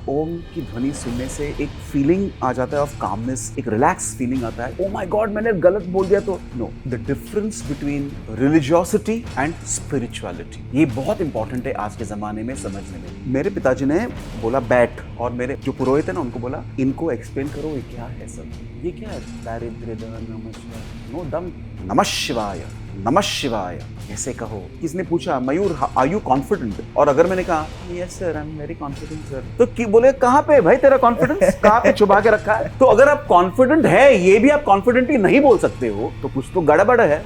ओम की ध्वनि सुनने से एक फीलिंग आ जाता है ऑफ कामनेस, एक रिलैक्स फीलिंग आता है। ओ माय गॉड, मैंने गलत बोल दिया तो no. The difference between religiosity and spirituality, ये बहुत इंपॉर्टेंट है आज के जमाने में समझने में। मेरे पिताजी ने बोला बैठ, और मेरे जो पुरोहित है ना उनको बोला इनको एक्सप्लेन करो ये क्या है सब, ये क्या है। दारिद्र्य नमः शिवाय, नो दम, नमः शिवाय, नमः शिवाय ऐसे कहो। किसने पूछा मयूर आर यू कॉन्फिडेंट, और अगर मैंने कहा yes sir I am very confident sir, तो बोले कहाँ पे भाई तेरा कॉन्फिडेंस, कहाँ पे छुपा के रखा है। तो अगर आप कॉन्फिडेंट है, ये भी आप कॉन्फिडेंटली नहीं बोल सकते हो तो कुछ तो गड़बड़ है।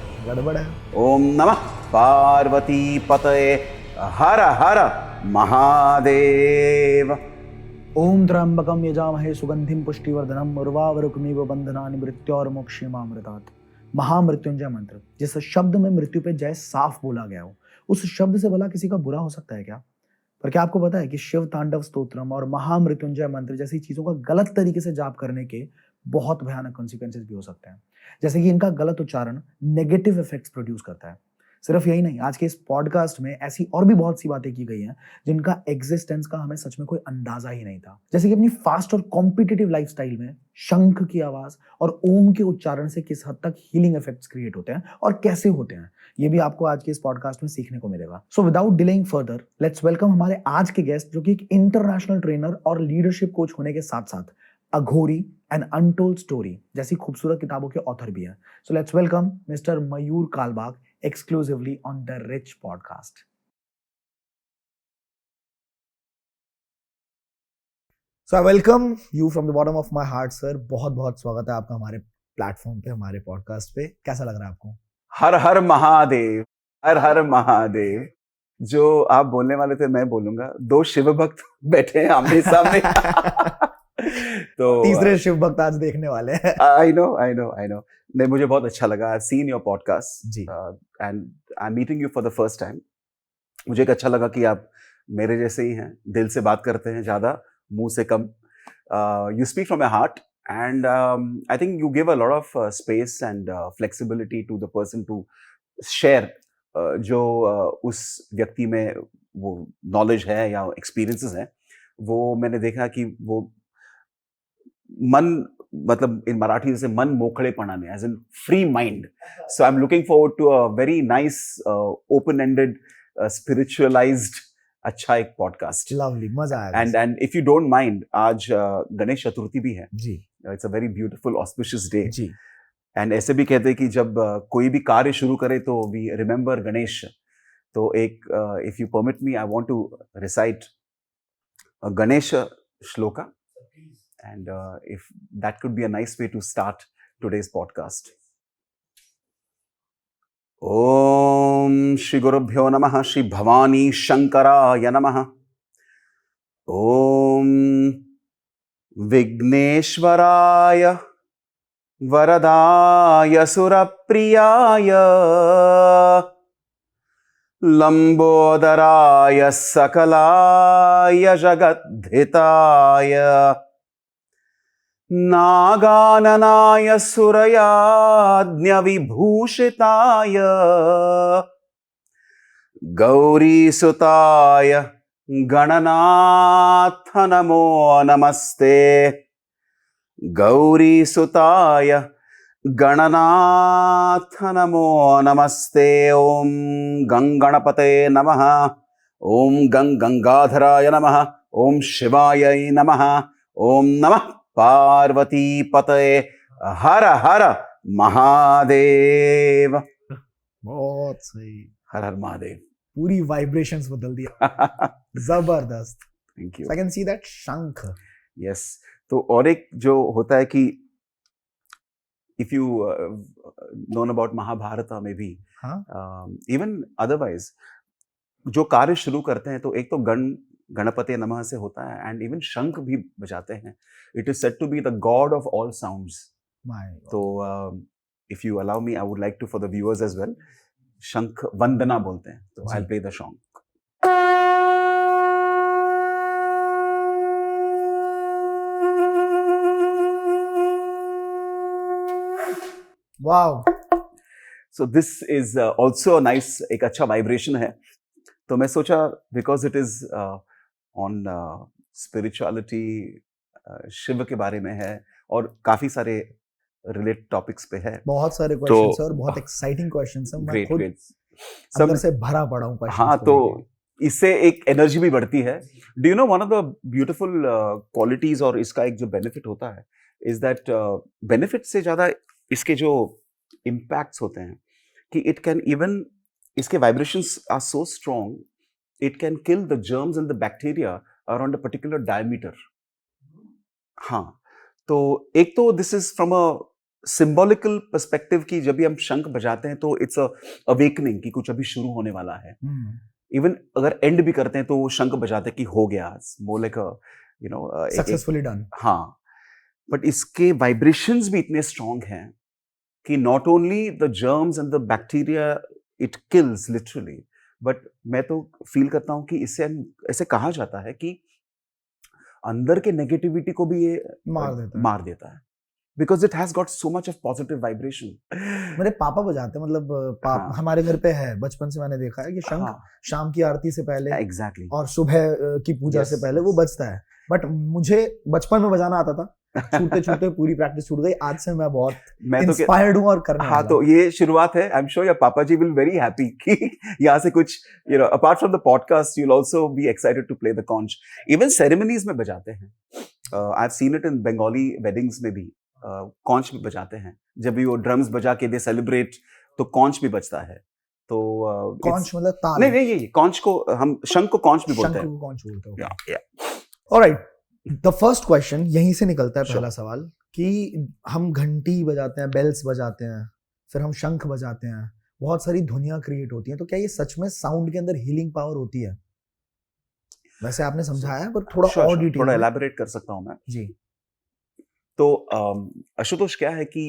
ओम नमः पार्वती पतये हर हर महादेव। ओम त्र्यंबकम यजामहे सुगंधिम पुष्टिवर्धनम उर्वारुकमिव बंधनानि मृत्योर्मुक्षीमामृतात्। महामृत्युंजय मंत्र, जिस शब्द में मृत्यु पे जय साफ बोला गया हो, उस शब्द से भला किसी का बुरा हो सकता है क्या? पर क्या आपको पता है कि शिव तांडव स्तोत्रम और महामृत्युंजय मंत्र जैसी चीजों का गलत तरीके से जाप करने के बहुत भयानक कॉन्सिक्वेंसेस भी हो सकते हैं। जैसे कि इनका गलत उच्चारण नेगेटिव इफेक्ट्स प्रोड्यूस करता है। सिर्फ यही नहीं, आज के इस पॉडकास्ट में ऐसी और भी बहुत सी बातें की गई हैं जिनका एग्जिस्टेंस का हमें सच में कोई अंदाजा ही नहीं था। जैसे कि अपनी फास्ट और कॉम्पिटिटिव लाइफस्टाइल में शंख की आवाज और ओम के उच्चारण से किस हद तक हीलिंग इफेक्ट्स क्रिएट होते हैं और कैसे होते हैं, ये भी आपको आज के इस पॉडकास्ट में सीखने को मिलेगा। So without delaying further, let's welcome हमारे आज के गेस्ट, जो कि एक इंटरनेशनल ट्रेनर और लीडरशिप कोच होने के साथ साथ अघोरी एंड अनटोल्ड स्टोरी जैसी खूबसूरत किताबों के ऑथर भी हैं। So let's welcome mister Mayur Kalbag exclusively on the Rich podcast. So I welcome you from the bottom of my heart, sir. बहुत बहुत स्वागत है आपका हमारे प्लेटफॉर्म पे, हमारे पॉडकास्ट पे। कैसा लग रहा है आपको? हर हर महादेव, हर हर महादेव। जो आप बोलने वाले थे मैं बोलूंगा। दो शिव भक्त बैठे हैं आमने सामने। तो तीसरे शिव भक्त आज देखने वाले हैं। I know. नहीं, मुझे बहुत अच्छा लगा। आई सीन योर पॉडकास्ट जी, and I am meeting you for the first time. मुझे एक अच्छा लगा कि आप मेरे जैसे ही हैं, दिल से बात करते हैं ज्यादा, मुंह से कम। You speak from your heart and I think you give a lot of space and flexibility to the person to share जो उस व्यक्ति में वो नॉलेज है या एक्सपीरियंसेस हैं। वो मैंने देखा कि वो मन, मतलब इन मराठी जैसे मन मोकळेपणाने, as in free mind. So I am looking forward to a very nice open ended spiritualized अच्छा एक पॉडकास्ट। लवली, मजा आएगा। And if you don't mind, आज गणेश चतुर्थी भी है जी। It's a very beautiful auspicious day जी। एंड ऐसे भी कहते हैं कि जब कोई भी कार्य शुरू करे तो वी रिमेंबर गणेश। तो एक if you permit me, I want to recite Ganesh shloka. And if that could be a nice way to start today's podcast. Om Shri Gurubhyo Namaha, Shri Bhavani Shankaraya Namaha. Om Vigneshwaraya Varadaya Surapriyaya Lambodaraya Sakalaya Jagadhitaya नागाननाय सुरयाज्ञविभूषिताय गौरीसुताय Gananath नमो नमस्ते। गौरीसुताय गणनाथ नमो नमस्ते। ओम गंगणपते नमः, ओम गंगाधराय नमः, ओम शिवाय नमः, ओम नमः पार्वती पतये हर हर महादेव। बहुत सही। हर हर महादेव। पूरी वाइब्रेशंस बदल दिया। जबरदस्त। Thank you. I can see that shankh. Yes. तो और एक जो होता है कि if you known about Mahabharat में भी, इवन अदरवाइज जो कार्य शुरू करते हैं तो एक तो गणपति नमः से होता है एंड इवन शंख भी बजाते हैं। It is said to be the god of all sounds. तो if you allow me, I would like to for the viewers as well, शंख वंदना बोलते हैं, तो I will play the shankh. Wow. So this is also nice, एक अच्छा vibration है। तो मैं सोचा because it is on spirituality, Shiva के बारे में है और काफी सारे रिलेटेड टॉपिक्स पे है। बहुत सारे तो क्वेश्चंस है और बहुत एक्साइटिंग क्वेश्चंस है। मैं ग्रेट खुद ग्रेट अंदर सब। से भरा पड़ा हूँ क्वेश्चंस हाँ, को तो लेके। इससे एक एनर्जी भी बढ़ती है। Do you no one of the beautiful qualities और इसका एक जो बेनिफिट होता है इज दैट बेनिफिट से ज्यादा इसके जो इम्पैक्ट्स होते हैं कि इट कैन इवन, इसके vibrations are so strong, it can kill the germs and the bacteria around a particular diameter. हाँ, तो एक तो this is from a symbolical perspective कि जब भी हम शंख बजाते हैं तो इट्स अ अवेकनिंग कि कुछ अभी शुरू होने वाला है। इवन अगर एंड भी करते हैं तो वो शंख बजाते हैं कि हो गया, more like you know successfully done. हाँ, बट इसके वाइब्रेशंस भी इतने स्ट्रॉन्ग हैं कि not only the germs and the bacteria it kills literally, but मैं तो फील करता हूं कि इससे ऐसे कहा जाता है कि अंदर के नेगेटिविटी को भी ये मार देता है because it has got so much of positive vibration. मेरे पापा बजाते हैं, मतलब हाँ, हमारे घर पे है, बचपन से मैंने देखा है कि शंख हाँ, शाम की आरती से पहले एग्जैक्टली और सुबह की पूजा Yes, से पहले वो बजता है। बट मुझे बचपन में बजाना आता था, छूटते छूटते पूरी प्रैक्टिस छूट गई। आज से मैं बहुत मैं तो इंस्पायर्ड हूँ और करने हाँ, वाला तो हूँ। ये शुरुआत है। आई एम श्योर योर पापा जी विल वेरी हैप्पी कि यहाँ से कुछ, you know, apart from the podcast you will also be excited to play the conch. Even ceremonies में बजाते हैं। I have seen it in Bengali weddings में भी कॉन्च भी बजाते हैं। जब भी वो ड्रम्स बजा के दे सेलिब्रेट तो कॉन्च भी बजता है। तो कॉन्च मतलब ताल? नहीं नहीं, ये कॉन्च को हम शंख को कॉन्च भी बोलते शंख हैं। को कॉन्च बोलते हैं। या ऑलराइट, द फर्स्ट क्वेश्चन यहीं से निकलता है, Sure. पहला सवाल कि हम घंटी बजाते हैं, बेल्स बजाते हैं, फिर हम शंख बजाते हैं, बहुत सारी ध्वनियां क्रिएट होती हैं, तो क्या ये सच में साउंड के अंदर हीलिंग पावर होती है? वैसे आपने समझाया पर थोड़ा और डिटेल थोड़ा में। एलैबोरेट कर सकता हूँ मैं जी। तो आशुतोष, क्या है कि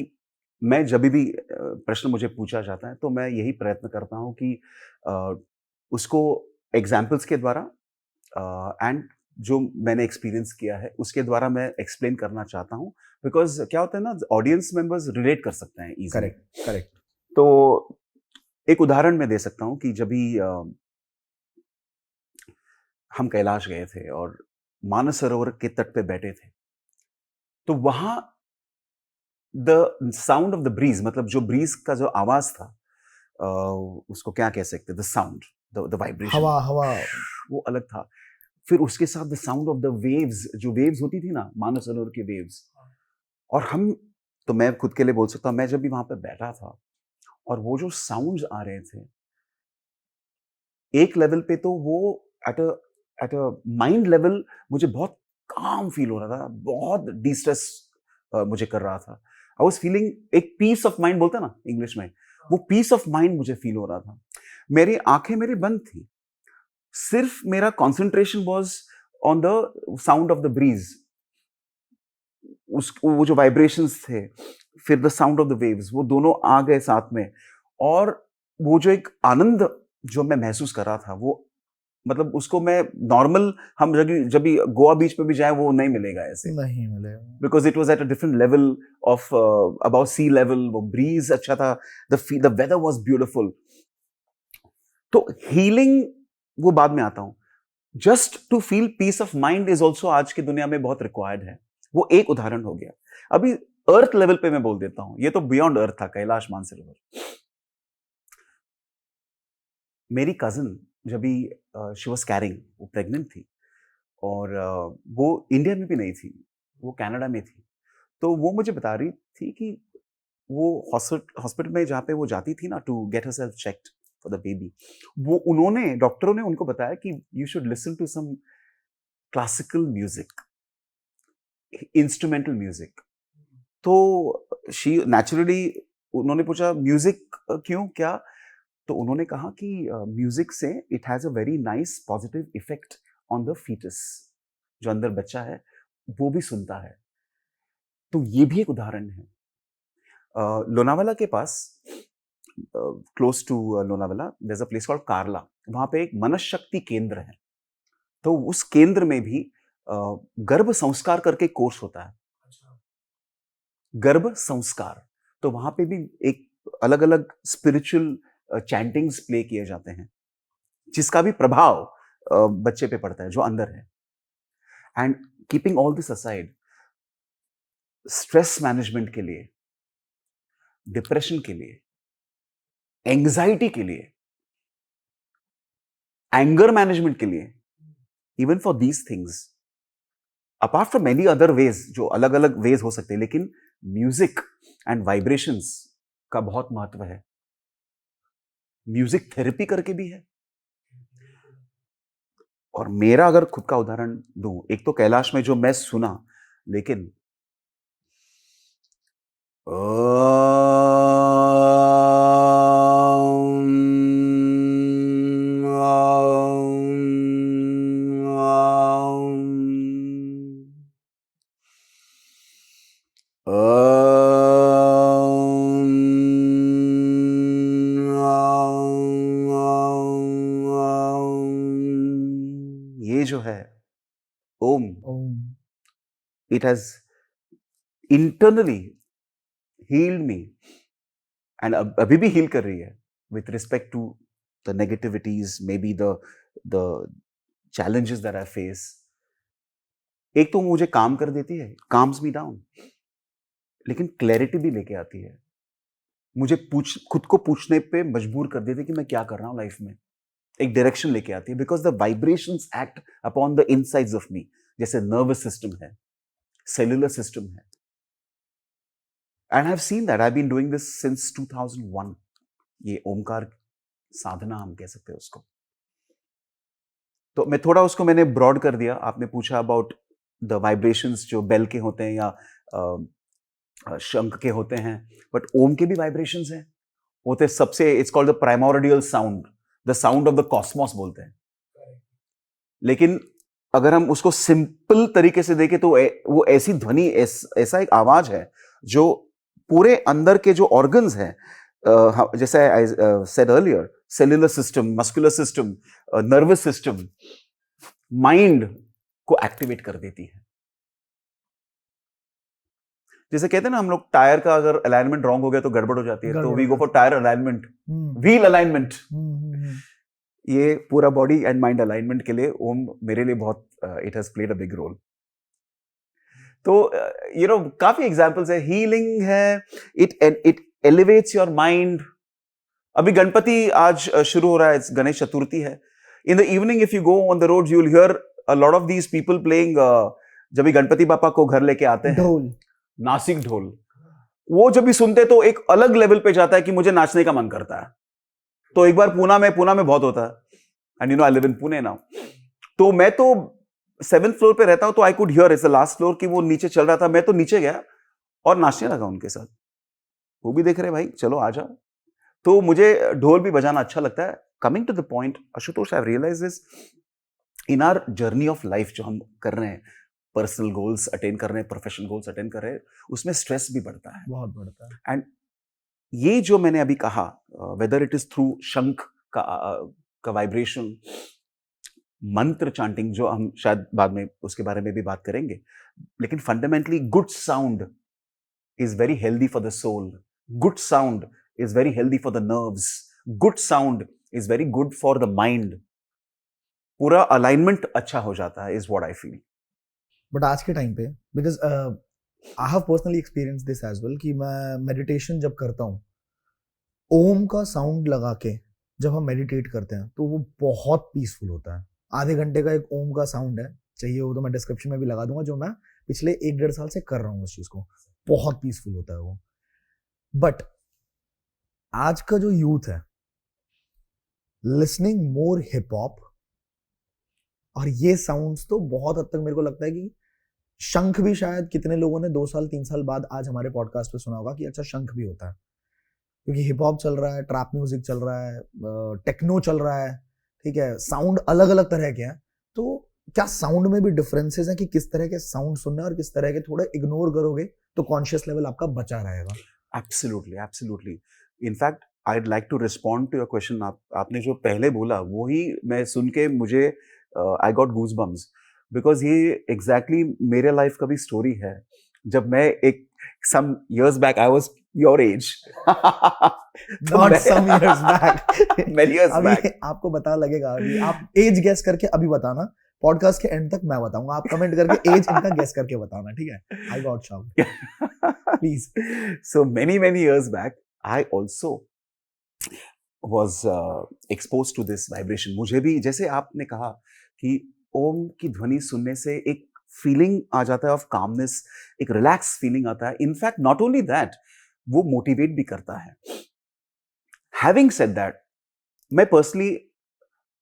मैं जब भी प्रश्न मुझे पूछा जाता है तो मैं यही प्रयत्न करता हूँ कि उसको एग्जाम्पल्स के द्वारा एंड जो मैंने एक्सपीरियंस किया है उसके द्वारा मैं एक्सप्लेन करना चाहता हूँ। बिकॉज क्या होता है ना, ऑडियंस मेंबर्स रिलेट कर सकते हैं इजीली। Correct correct. तो एक उदाहरण मैं दे सकता हूँ कि जब भी हम कैलाश गए थे और मानस सरोवर के तट पे बैठे थे तो वहां the sound of the breeze, मतलब जो ब्रीज का जो आवाज था, उसको क्या कह सकते, द साउंड, द वाइब्रेशन, हवा हवा वो अलग था। फिर उसके साथ the sound of the waves, जो वेव्स होती थी ना मानस सरोवर की वेव्स, और हम, तो मैं खुद के लिए बोल सकता हूँ, मैं जब भी वहां पे बैठा था और वो जो साउंड्स आ रहे थे, एक लेवल पे तो वो एट अ माइंड लेवल मुझे बहुत काम फील हो रहा था, बहुत डिस्ट्रेस मुझे कर रहा था। आई वाज फीलिंग एक पीस ऑफ माइंड बोलते हैं ना इंग्लिश में, वो पीस ऑफ माइंड मुझे फील हो रहा था। मेरी आंखें मेरी बंद थी, सिर्फ मेरा concentration was on the sound of the breeze, उस वो जो वाइब्रेशंस थे, फिर the sound of the waves, वो दोनों आ गए साथ में। और वो जो एक आनंद जो मैं महसूस कर रहा था, वो मतलब उसको मैं नॉर्मल, हम जब भी गोवा बीच पे भी जाए वो नहीं मिलेगा ऐसे, नहीं मिलेगा, because it was at a different level of about sea level. वो ब्रीज अच्छा था, द वेदर वाज ब्यूटीफुल। तो हीलिंग वो बाद में आता हूं, just to feel peace of mind is also आज की दुनिया में बहुत रिक्वायर्ड है। वो एक उदाहरण हो गया। अभी अर्थ लेवल पे मैं बोल देता हूं, ये तो बियॉन्ड अर्थ था, कैलाश मानसरोवर। मेरी कजिन जब भी शी वाज कैरिंग, वो प्रेग्नेंट थी और वो इंडिया में भी नहीं थी, वो कनाडा में थी। तो वो मुझे बता रही थी कि वो हॉस्पिटल में जहाँ पे वो जाती थी ना to get herself checked for the baby, वो उन्होंने, डॉक्टरों ने उनको बताया कि you should listen to some classical music, instrumental music. तो शी नेचुरली, उन्होंने पूछा म्यूजिक क्यों, क्या? तो उन्होंने कहा कि म्यूजिक से it has a very nice positive effect on the foetus, जो अंदर बच्चा है वो भी सुनता है। तो ये भी एक उदाहरण है। लोनावाला के पास, close to Lonavala there is a place called Karla, वहां पे एक मनशक्ति केंद्र है। तो उस केंद्र में भी गर्भ संस्कार करके कोर्स होता है, गर्भ संस्कार। तो वहां पे भी एक अलग अलग स्पिरिचुअल चैंटिंग्स प्ले किए जाते हैं, जिसका भी प्रभाव बच्चे पे पड़ता है जो अंदर है। And keeping all this aside, stress management के लिए, डिप्रेशन के लिए, एंग्जाइटी के लिए, एंगर मैनेजमेंट के लिए, even for these things, apart from many other ways, जो अलग अलग वेज हो सकते हैं, लेकिन म्यूजिक एंड वाइब्रेशंस का बहुत महत्व है. म्यूजिक थेरेपी करके भी है. और मेरा अगर खुद का उदाहरण दूं, एक तो कैलाश में जो मैं सुना, लेकिन ये जो है Om, it has internally healed me, and अभी भी हील कर रही है with respect to the negativities, maybe the challenges that I face. एक तो मुझे काम कर देती है, calms me down, लेकिन क्लैरिटी भी लेके आती है. मुझे खुद को पूछने पे मजबूर कर देती है कि मैं क्या कर रहा हूं लाइफ में. एक डायरेक्शन लेके आती है, because the vibrations act upon the insides of me. जैसे नर्वस सिस्टम है, सेलुलर सिस्टम है, and I have seen that. I have been doing this since 2001. ये ओमकार साधना हम कह सकते हैं उसको. तो मैं थोड़ा उसको मैंने ब्रॉड कर दिया. आपने पूछा अबाउट द वाइब्रेशंस जो बेल के होते हैं या शंख के होते हैं, बट ओम के भी वाइब्रेशंस हैं. होते सबसे, it's called the primordial sound, the sound of the Cosmos बोलते हैं. लेकिन अगर हम उसको सिंपल तरीके से देखें तो वो ऐसी ध्वनि, ऐसा एक आवाज है जो पूरे अंदर के जो ऑर्गन्स हैं, जैसे I said earlier, cellular system, muscular system, nervous system, mind को एक्टिवेट कर देती है. जैसे कहते हैं ना हम लोग, टायर का अगर अलाइनमेंट रॉन्ग हो गया तो गड़बड़ हो जाती है, तो we go for tyre alignment, wheel alignment. ये पूरा बॉडी एंड माइंड अलाइनमेंट के लिए ओम मेरे लिए बहुत, it has played a big role. तो यू नो काफी एग्जांपल्स है. हीलिंग है, इट एलिवेट्स योर माइंड. अभी गणपति आज शुरू हो रहा है, गणेश चतुर्थी है. In the evening if you go on the road you will hear a lot of these people playing. जब भी गणपति बापा को घर लेके आते हैं, ढोल, नासिक ढोल, वो जब भी सुनते तो एक अलग लेवल पे जाता है कि मुझे नाचने का मन करता है. तो एक बार पूना में बहुत होता है, and you know I live in Pune now. तो मैं तो 7th फ्लोर पे रहता हूं, तो I could hear, it's the last floor, कि वो नीचे चल रहा था. मैं तो नीचे गया और नाचने लगा उनके साथ. वो भी देख रहे भाई चलो आ जाओ. तो मुझे ढोल भी बजाना अच्छा लगता है. Coming to the point, Ashutosh, I have realised this in our journey of life, जो हम कर रहे हैं, पर्सनल गोल्स अटेन कर रहे हैं, प्रोफेशनल गोल्स अटेन कर रहे हैं, उसमें स्ट्रेस भी बढ़ता है, बहुत बढ़ता है. एंड ये जो मैंने अभी कहा, वेदर इट इज थ्रू शंख का वाइब्रेशन, मंत्र चांटिंग, जो हम शायद बाद में उसके बारे में भी बात करेंगे, लेकिन fundamentally good sound is very healthy for the soul. Good sound is very healthy for the nerves. Good sound is very good for the mind. पूरा alignment अच्छा हो जाता है, is what I feel. But आज के time पे, because I have personally experienced this as well, कि मैं meditation जब करता हूँ, ओम का साउंड लगा के जब हम meditate करते हैं तो वो बहुत peaceful होता है. आधे घंटे का एक ओम का साउंड है, चाहिए वो तो मैं डिस्क्रिप्शन में भी लगा दूंगा, जो मैं पिछले 1-1.5 साल से कर रहा हूँ उस चीज को. बहुत पीसफुल होता है वो. बट आज का जो यूथ है, लिसनिंग मोर हिप हॉप, और ये साउंड्स तो बहुत हद तक मेरे को लगता है कि शंख भी, शायद कितने लोगों ने 2 साल 3 साल बाद आज हमारे पॉडकास्ट पे सुना होगा कि अच्छा शंख भी होता है. क्योंकि हिप हॉप चल रहा है, ट्रैप म्यूजिक चल रहा है, टेक्नो चल रहा है, ठीक है, साउंड अलग अलग तरह के हैं. तो क्या साउंड में भी डिफरेंसेस हैं कि किस तरह के साउंड सुनने और किस तरह के थोड़े इग्नोर करोगे तो कॉन्शियस लेवल आपका बचा रहेगा? Absolutely, absolutely. In fact I'd like to respond to your question. आपने जो पहले बोला वो ही मैं सुन के मुझे I got goosebumps, because ये exactly मेरे लाइफ का भी स्टोरी है. जब मैं एक some years back, I was your age. Not some years back. Many years back. आपको पता लगेगा, अभी आप एज गेस करके अभी बताना, पॉडकास्ट के एंड तक मैं बताऊंगा, आप कमेंट करके एज इनका गेस करके बताना, ठीक है? I got shocked, please. So many years back, I also was exposed to this vibration. मुझे भी, जैसे आपने कहा कि ओम की ध्वनि सुनने से एक फीलिंग आ जाता है ऑफ कामनेस, एक रिलैक्स फीलिंग आता है. इनफैक्ट नॉट ओनली दैट, वो मोटिवेट भी करता है. हैविंग सेड दैट, मैं personally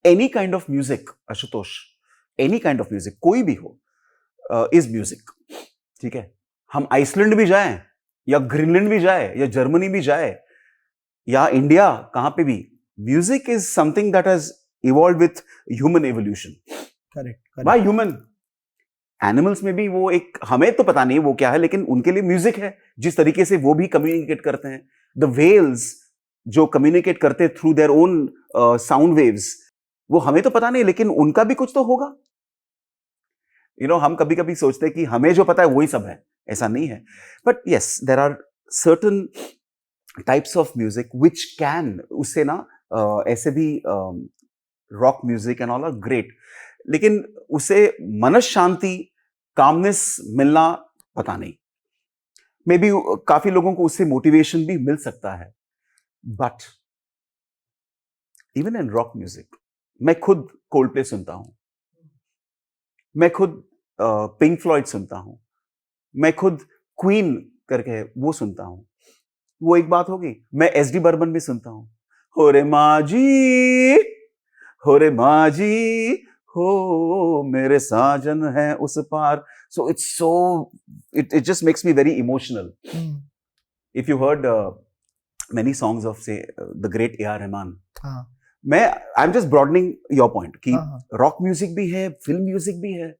any kind of music, Ashutosh, any kind of music, कोई भी हो, इज म्यूजिक. ठीक है, हम आइसलैंड भी जाएं या ग्रीनलैंड भी जाए या जर्मनी भी जाए या इंडिया, कहां पे भी, music is something that has evolve with human evolution. Correct, by human. Animals में भी वो एक, हमें तो पता नहीं वो क्या है, लेकिन उनके लिए म्यूजिक है. जिस तरीके से वो भी कम्युनिकेट करते हैं, द वेल्स जो कम्युनिकेट करते हैं through their own sound waves, वो हमें तो पता नहीं, लेकिन उनका भी कुछ तो होगा. हम कभी कभी सोचते हैं कि हमें जो पता है वही सब है. ऐसा नहीं है. But yes, there are certain types of music which can, उससे ना ऐसे भी rock music and all are great, लेकिन उसे मन शांति, कामनेस मिलना पता नहीं. मे बी काफी लोगों को उससे मोटिवेशन भी मिल सकता है. But even in rock music, मैं खुद कोल्डप्ले सुनता हूं, मैं खुद पिंक फ्लॉयड सुनता हूं, मैं खुद क्वीन करके वो सुनता हूं. वो एक बात होगी. मैं एसडी बर्मन भी सुनता हूं. हो रे माजी, हो रे माजी, हो मेरे साजन है उस पार. So it just makes me very emotional. If you heard many songs of, say, the great A.R. Rahman, I'm just broadening your point कि रॉक म्यूजिक भी है, फिल्म म्यूजिक भी है,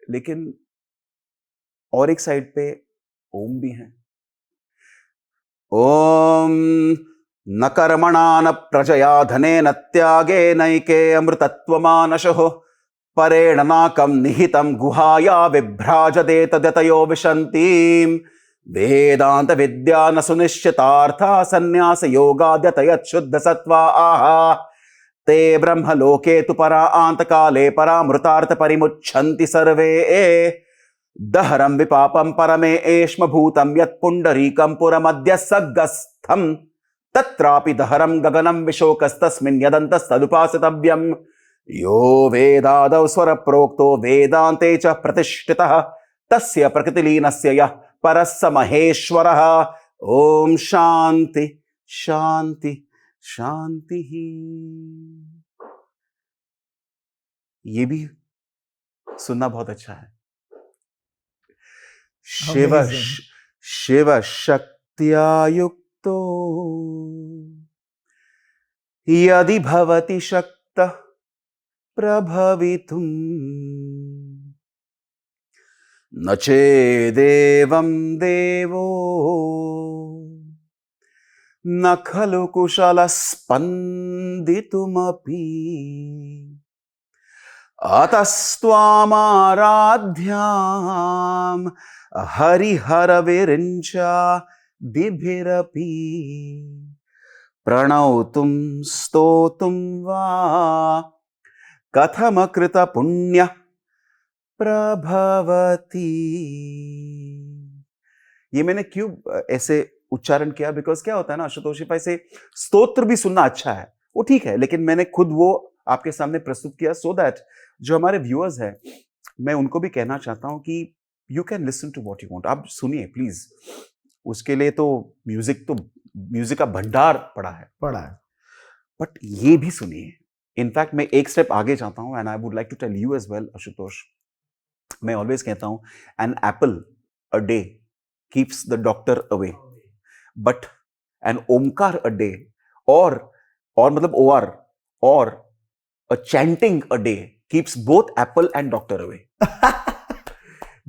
लेकिन और एक साइड पे ओम भी है. ओम न कर्मणा न प्रजया धनेन त्यागे नैके अमृतत्वमानशो परेण नाकं निहितं गुहाया विभ्राजते तदतयो विशन्तीं वेदांत विद्या न सुनिश्चितार्था संन्यास योगाद्यतयत् शुद्ध सत्वा आहा ते ब्रह्मलोके तु परा आन्तकाले परामृतार्थ परिमुच्छन्ति सर्वे. दहरं विपापं परमे एष्म भूतं यत् पुण्डरीकं पुरमद्य सग्गस्थं तत्रापि दहरं गगनं विशोकस्तस्मिन् यदन्तस्तदुपासितव्यम्. यो वेदादौ स्वर प्रोक्तो वेदान्ते च प्रतिष्ठितः तस्य प्रकृतिलीनस्य यः परः स महेश्वरः. ओम शांति शांति शांति. ये भी सुनना बहुत अच्छा है. शिव शक्त्या युक्तो यदि भवति शक्तः प्रभवितुम् न चेदेवं देवो न खलु कुशलः स्पन्दितुमपि. अतस्त्वामाराध्यां हरिहरविरिञ्चा दिभिरपि प्रणौतुं स्तोतुं वा कथमकृत पुण्य प्रभवति. ये मैंने क्यों ऐसे उच्चारण किया? बिकॉज क्या होता है ना आशुतोष भाई, से स्तोत्र भी सुनना अच्छा है, वो ठीक है, लेकिन मैंने खुद वो आपके सामने प्रस्तुत किया सो दैट जो हमारे व्यूअर्स हैं, मैं उनको भी कहना चाहता हूं कि you can listen to what you want. आप सुनिए प्लीज. उसके लिए तो म्यूजिक का भंडार पड़ा है. बट ये भी सुनिए. इनफैक्ट मैं एक स्टेप आगे जाता हूं and I would like to tell you as well Ashutosh. मैं ऑलवेज कहता हूं an apple a day keeps the doctor away, but an Omkar a day और मतलब OR और a chanting a day keeps both apple and doctor away.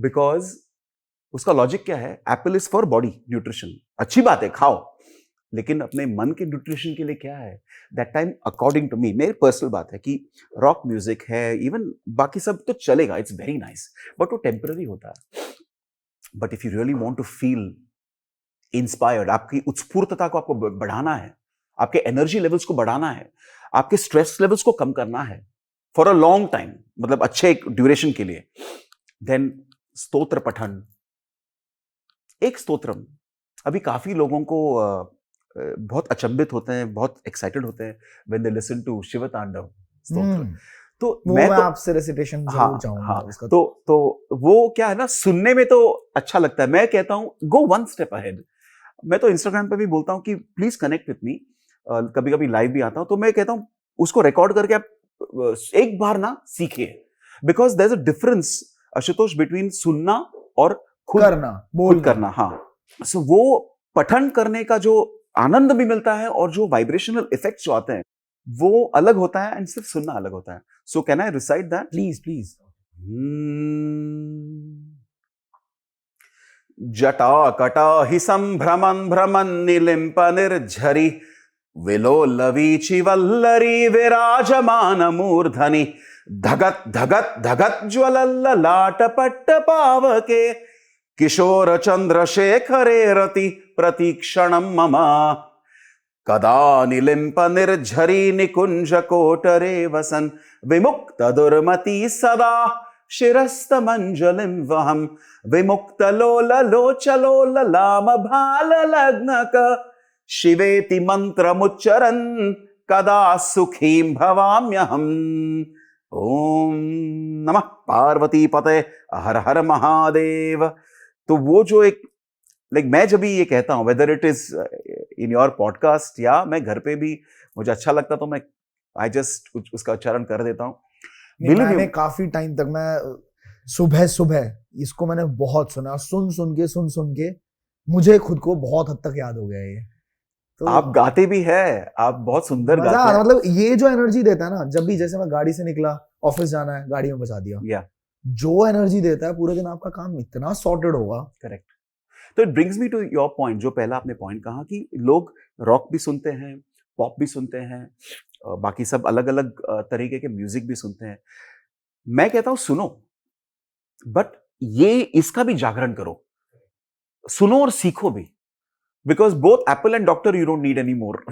Because उसका logic क्या है? Apple is for body nutrition, अच्छी बात है, खाओ, लेकिन अपने मन के न्यूट्रिशन के लिए क्या है? That time according to me, मेरी पर्सनल बात है कि रॉक म्यूजिक है, इवन बाकी सब तो चलेगा, इट्स वेरी नाइस, बट वो टेम्पररी होता है. But if you really want to feel inspired, आपकी उत्स्फूर्तता को आपको बढ़ाना है, आपके एनर्जी लेवल्स को बढ़ाना है, आपके स्ट्रेस लेवल्स को कम करना है, फॉर अ लॉन्ग टाइम, मतलब अच्छे एक ड्यूरेशन के लिए, देन स्तोत्र पठन। एक स्तोत्रम, अभी काफी लोगों को बहुत अचंभित होते हैं, बहुत एक्साइटेड होते हैं when they listen to Shiv Tandav Stotra. तो वो मैं मैं तो आपसे रेसिटेशन जरूर हाँ चाहूंगा हाँ, उसका। तो वो क्या है ना, सुनने में तो अच्छा लगता है। मैं कहता हूँ गो वन स्टेप अहेड। मैं तो इंस्टाग्राम पे भी बोलता हूँ कि प्लीज कनेक्ट विथ मी, कभी कभी लाइव भी आता हूँ, तो मैं कहता हूँ उसको रिकॉर्ड करके आप एक बार ना सीखिए, because there is a difference Ashutosh between सुनना और खुद करना, खुद बोलना। करना। हाँ, सो वो पठन करने का जो आनंद भी मिलता है और जो वाइब्रेशनल इफेक्ट्स जो आते हैं वो अलग होता है, एंड सिर्फ सुनना अलग होता है। So can I recite that? Please please. जटा कटा हि संभ्रमं भ्रमन् निलिम्प निर्झरि विलोलवीचि वल्लरी विराजमान मूर्धनि धगत धगत धगत ज्वलल्ललाट पट्ट पावके किशोर चंद्रशेखरे रति प्रतीक्षणं मम कदा निलिम्प निर्झरी निकुंज कोटरे वसन् विमुक्त दुर्मति सदा शिरस्तमंजलिं वहं विमुक्त लोल लोचलोल लाम भाल लग्नक शिवेति मंत्रमुच्चरन् कदा सुखीं भवाम्यहम्। ओम नमः पार्वती पते हर हर महादेव। तो वो जो एक मैं जब भी ये कहता हूं, whether it is in your podcast या मैं घर पे भी, मुझे अच्छा लगता तो मैं आई जस्ट उसका उच्चारण कर देता हूं। मैंने काफी टाइम तक, मैं सुबह सुबह इसको मैंने बहुत सुना, सुन के मुझे खुद को बहुत हद तक याद हो गया ये। तो आप गाते भी है, आप बहुत सुंदर गाते हैं। मतलब ये जो एनर्जी देता है ना, जब भी जैसे मैं गाड़ी से निकला, ऑफिस जाना है, गाड़ी में बजा दिया, या जो एनर्जी देता है, पूरे दिन आपका काम इतना सॉर्टेड होगा। करेक्ट। तो it brings me to your point, जो पहला आपने पॉइंट कहा कि लोग रॉक भी सुनते हैं, पॉप भी सुनते हैं, बाकी सब अलग अलग तरीके के म्यूजिक भी सुनते हैं। मैं कहता हूं सुनो, बट ये इसका भी जागरण करो, सुनो और सीखो भी, because both apple and doctor you don't need any more.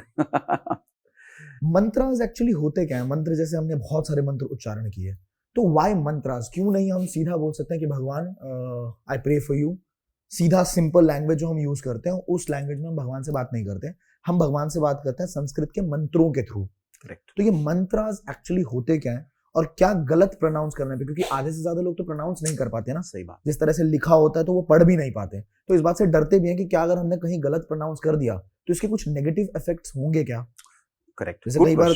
Mantras actually होते क्या है? मंत्र, जैसे हमने बहुत सारे मंत्र उच्चारण किए, तो वाई मंत्रास? क्यों नहीं हम सीधा बोल सकते हैं कि भगवान आई प्रे फॉर यू? सीधा सिंपल लैंग्वेज जो हम यूज करते हैं, उस लैंग्वेज में हम भगवान से बात नहीं करते, हम भगवान से बात करते हैं संस्कृत के मंत्रों के थ्रू। करेक्ट। तो ये मंत्रास एक्चुअली होते क्या है, और क्या गलत प्रोनाउंस करने पे? क्योंकि आधे से ज्यादा लोग तो प्रोनाउंस नहीं कर पाते ना, सही बात। जिस तरह से लिखा होता है तो वो पढ़ भी नहीं पाते, तो इस बात से डरते भी हैं कि क्या अगर हमने कहीं गलत प्रोनाउंस कर दिया तो इसके कुछ नेगेटिव इफेक्ट्स होंगे क्या? करेक्ट। जैसे कई बार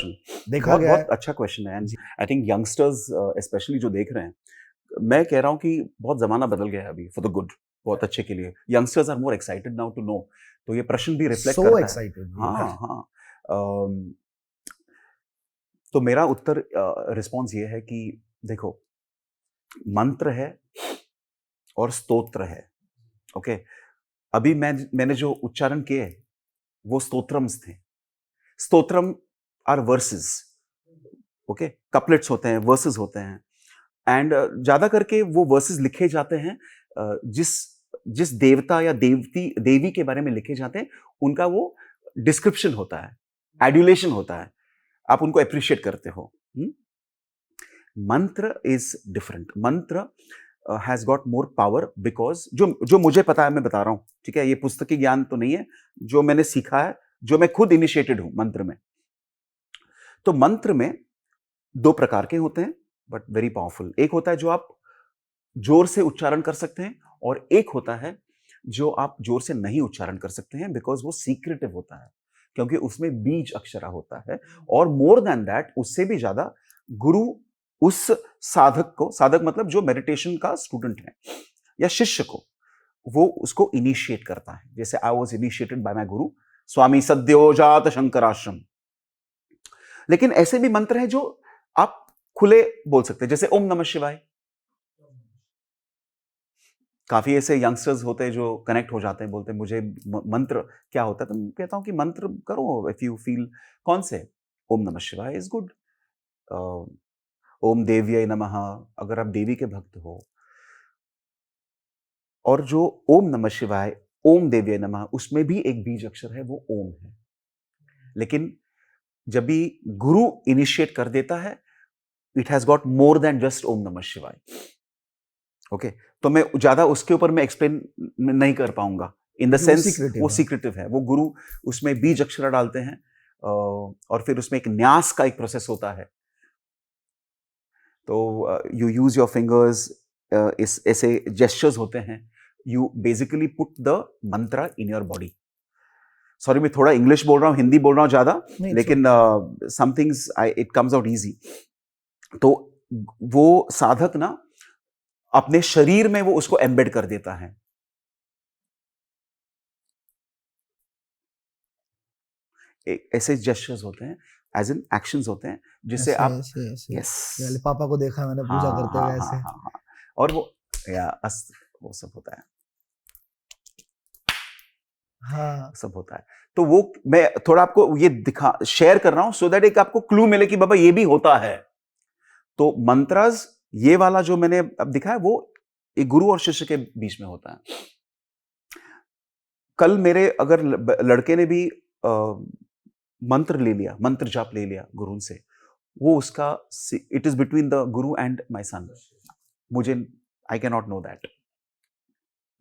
देखा गया है। बहुत अच्छा क्वेश्चन है, आई थिंक यंगस्टर्स स्पेशली जो देख रहे हैं, मैं कह रहा हूं कि बहुत जमाना बदल गया है अभी, फॉर द गुड, बहुत अच्छे के लिए। Youngsters are more excited now to know, तो ये प्रश्न भी रिफ्लेक्ट करता है। एक्साइटेड। हाँ हाँ। तो मेरा उत्तर रिस्पॉन्स ये है कि देखो, मंत्र है और स्तोत्र है। ओके, अभी मैंने जो उच्चारण किए वो स्तोत्रम्स थे। Stotram R versus, okay, couplets होते हैं, वर्सेस होते हैं, एंड ज्यादा करके वो वर्सेस लिखे जाते हैं जिस देवता या देवी के बारे में लिखे जाते हैं, उनका वो डिस्क्रिप्शन होता है, एड्यूलेशन होता है, आप उनको अप्रिशिएट करते हो। मंत्र इज डिफरेंट। मंत्र has got more power, because जो मुझे पता है मैं बता रहा हूं, ठीक है, ये पुस्तकी ज्ञान तो नहीं है, जो मैंने सीखा है, जो मैं खुद इनिशिएटेड हूं मंत्र में। तो मंत्र में दो प्रकार के होते हैं, बट वेरी पावरफुल। एक होता है जो आप जोर से उच्चारण कर सकते हैं, और एक होता है जो आप जोर से नहीं उच्चारण कर सकते हैं, बिकॉज वो सीक्रेटिव होता है, क्योंकि उसमें बीज अक्षरा होता है। और मोर देन दैट, उससे भी ज्यादा, गुरु उस साधक को, साधक मतलब जो मेडिटेशन का स्टूडेंट है या शिष्य को, वो उसको इनिशिएट करता है। जैसे I was initiated by my गुरु स्वामी सद्योजात शंकराश्रम। लेकिन ऐसे भी मंत्र हैं जो आप खुले बोल सकते हैं, जैसे ओम नमः शिवाय। काफी ऐसे यंगस्टर्स होते हैं जो कनेक्ट हो जाते हैं, बोलते हैं मुझे मंत्र क्या होता है, तो मैं कहता हूं कि मंत्र करो इफ यू फील। कौन से? ओम नमः शिवाय इज गुड। ओम देव्यै नमः, अगर आप देवी के भक्त हो। और जो ओम नमः शिवाय, ओम देव्यै नमः, उसमें भी एक बीज अक्षर है, वो ओम है। लेकिन जब भी गुरु इनिशिएट कर देता है, it has got more than just Om नमः शिवाय. ओके, तो मैं ज्यादा उसके ऊपर मैं एक्सप्लेन नहीं कर पाऊंगा. इन द क्योंकि वो सेंस secretive वो है. सीक्रेटिव है. वो गुरु उसमें बीज अक्षर डालते हैं और फिर उसमें एक न्यास का एक प्रोसेस होता है. तो यू यूज योर फिंगर्स, इस ऐसे जेस्चर्स होते हैं. यू बेसिकली पुट द मंत्र इन योर बॉडी. सॉरी, मैं थोड़ा इंग्लिश बोल रहा हूँ, हिंदी बोल रहा हूँ ज्यादा, नहीं, it's लेकिन some things it comes out easy. तो वो साधक ना अपने शरीर में वो उसको एम्बेड कर देता है. ऐसे जेस्चर्स होते हैं, एज इन एक्शंस होते हैं, जिससे ऐसे आप ऐसे ऐसे यस. ये वाले पापा को देखा है मैंने पूजा करते हुए ऐसे. हाँ. और वो या वो सब होता है, हाँ, सब होता है. तो वो मैं थोड़ा आपको ये दिखा शेयर कर रहा हूं सो दैट एक आपको क्लू मिले कि बाबा ये भी होता है. तो मंत्रास ये वाला जो मैंने अब दिखाया वो एक गुरु और शिष्य के बीच में होता है. कल मेरे अगर लड़के ने भी मंत्र ले लिया, मंत्र जाप ले लिया गुरु से, वो उसका it is between the Guru and my son. मुझे I can not know that.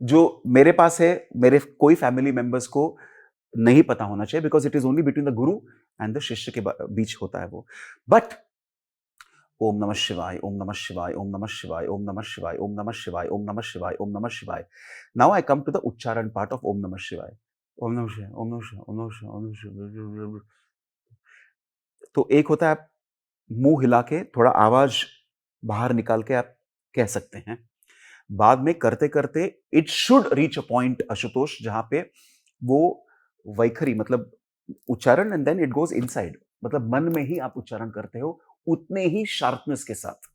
जो मेरे पास है, मेरे कोई फैमिली मेंबर्स को नहीं पता होना चाहिए, because it is only between the Guru and the शिष्य के बीच होता है वो. बट ओम नमः शिवाय, ओम नमः शिवाय, ओम नमः शिवाय, ओम नमः शिवाय, ओम नमः शिवाय, ओम नमः शिवाय, ओम नमः शिवाय. Now I come to the उच्चारण पार्ट ऑफ ओम नमः शिवाय. ओम नमः शिवाय, ओम नमः शिवाय, ओम नमः शिवाय, ओम नमः शिवाय. तो एक होता है आप मुंह हिला के थोड़ा आवाज बाहर निकाल के आप कह सकते हैं. बाद में करते करते it should reach a point Ashutosh जहां पे वो वैखरी मतलब उच्चारण and then it goes inside, मतलब मन में ही आप उच्चारण करते हो उतने ही शार्पनेस के साथ.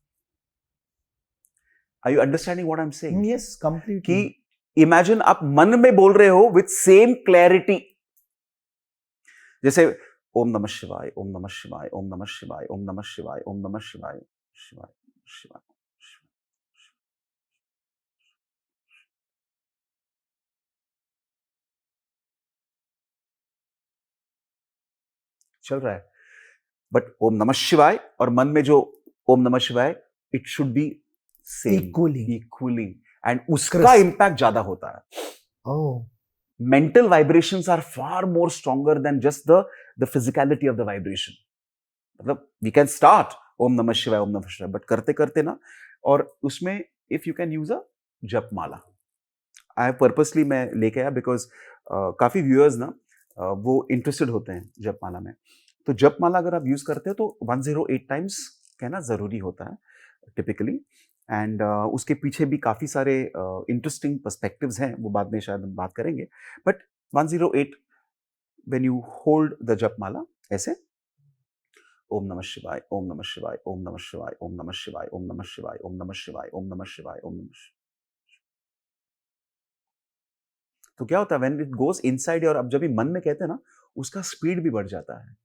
Are you understanding what I am saying? Yes, completely. कि इमेजिन आप मन में बोल रहे हो विथ सेम क्लैरिटी. जैसे ओम नमः शिवाय, ओम नमः शिवाय, ओम नमः शिवाय, ओम नमः शिवाय, ओम नमः शिवाय, शिवाय शिवाय. चल रहा है. बट ओम नमः शिवाय और मन में जो ओम नमः Shivaya, it should be same, equally, and उसका इंपैक्ट ज्यादा होता है. Oh, mental vibrations are far more stronger than just the physicality of the vibration. मतलब वी कैन स्टार्ट ओम नमः शिवाय, ओम नमः शिवाय, बट करते करते ना, और उसमें if you can use a japamala. I purposely मैं लेके आया बिकॉज काफी व्यूअर्स ना वो इंटरेस्टेड होते हैं जपमाला में. तो जपमाला अगर आप यूज करते हो तो 108 टाइम्स कहना जरूरी होता है टिपिकली. एंड उसके पीछे भी काफी सारे इंटरेस्टिंग पर्सपेक्टिव्स हैं, वो बाद में शायद हम बात करेंगे. But 108 when you hold the japamala ऐसे, ओम नमः शिवाय, ओम नमः शिवाय, ओम नमः शिवाय, ओम नमः शिवाय, ओम नमः शिवाय, ओम नमः शिवाय, ओम नमः शिवाय, ओम नमः शिवाय. तो क्या होता है व्हेन इट गोज इनसाइड और अब जब भी मन में कहते हैं ना, उसका स्पीड भी बढ़ जाता है.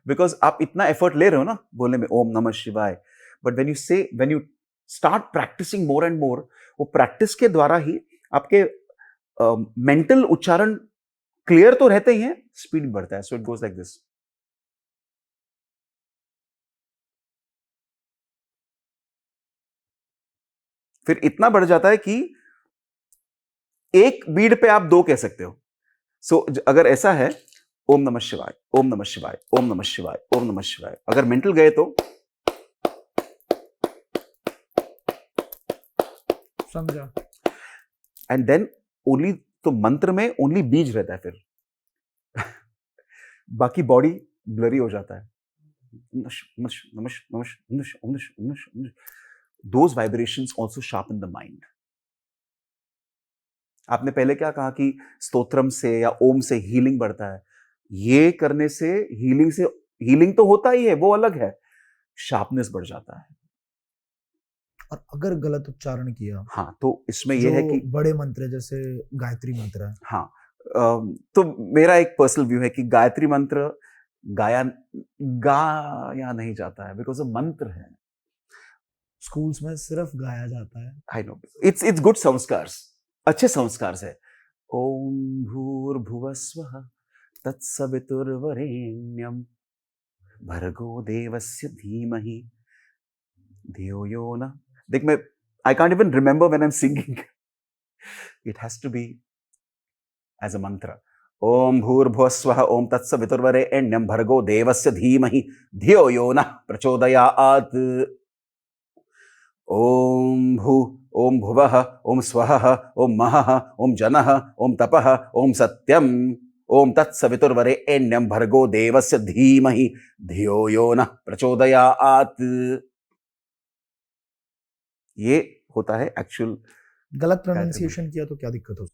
बिकॉज आप इतना एफर्ट ले रहे हो ना बोलने में ओम नमः शिवाय. But when you start practising more and more, वो प्रैक्टिस के द्वारा ही आपके मेंटल उच्चारण क्लियर तो रहते ही हैं, स्पीड बढ़ता है. So it goes like this. फिर इतना बढ़ जाता है कि एक बीट पे आप दो कह सकते हो. सो अगर ऐसा है ओम नमः शिवाय, ओम नमः शिवाय, ओम नमः शिवाय, ओम नमः शिवाय, अगर मेंटल गए तो समझा. एंड देन ओनली, तो मंत्र में ओनली बीज रहता है, फिर बाकी बॉडी ब्लरी हो जाता है. Those vibrations also sharpen the mind. आपने पहले क्या कहा कि स्तोत्रम से या ओम से हीलिंग बढ़ता है. ये करने से हीलिंग तो होता ही है, वो अलग है, शार्पनेस बढ़ जाता है. और अगर गलत उच्चारण किया, हाँ, तो इसमें यह है कि बड़े मंत्र जैसे गायत्री मंत्र है, हाँ, तो मेरा एक पर्सनल व्यू है कि गायत्री मंत्र गाया नहीं जाता है बिकॉज मंत्र है. स्कूल्स में सिर्फ गाया जाता है. आई नो, इट्स गुड संस्कार, अच्छे संस्कार है. ओम भूर्भुवस्वः तत्सवितुर्वरेण्यं भर्गो देवस्य धीमहि धियो यो न, देख मैं I can't even remember when I am singing, it has to be as a mantra. ओम भूर्भुवस्वः ओम तत्सवितुर्वरेण्यं भर्गो देवस्य धीमहि धियो यो नः प्रचोदयात्. ओम भू ओम भुवः ओम स्वः ओम महः ओम जनः ओम तपः ओम सत्यम ओम तत्सवितुर्वरेण्यं भर्गो देवस्य धीमहि धियो यो नः प्रचोदयात्. ये होता है एक्चुअल. गलत प्रोनाउंसिएशन किया तो क्या दिक्कत हो?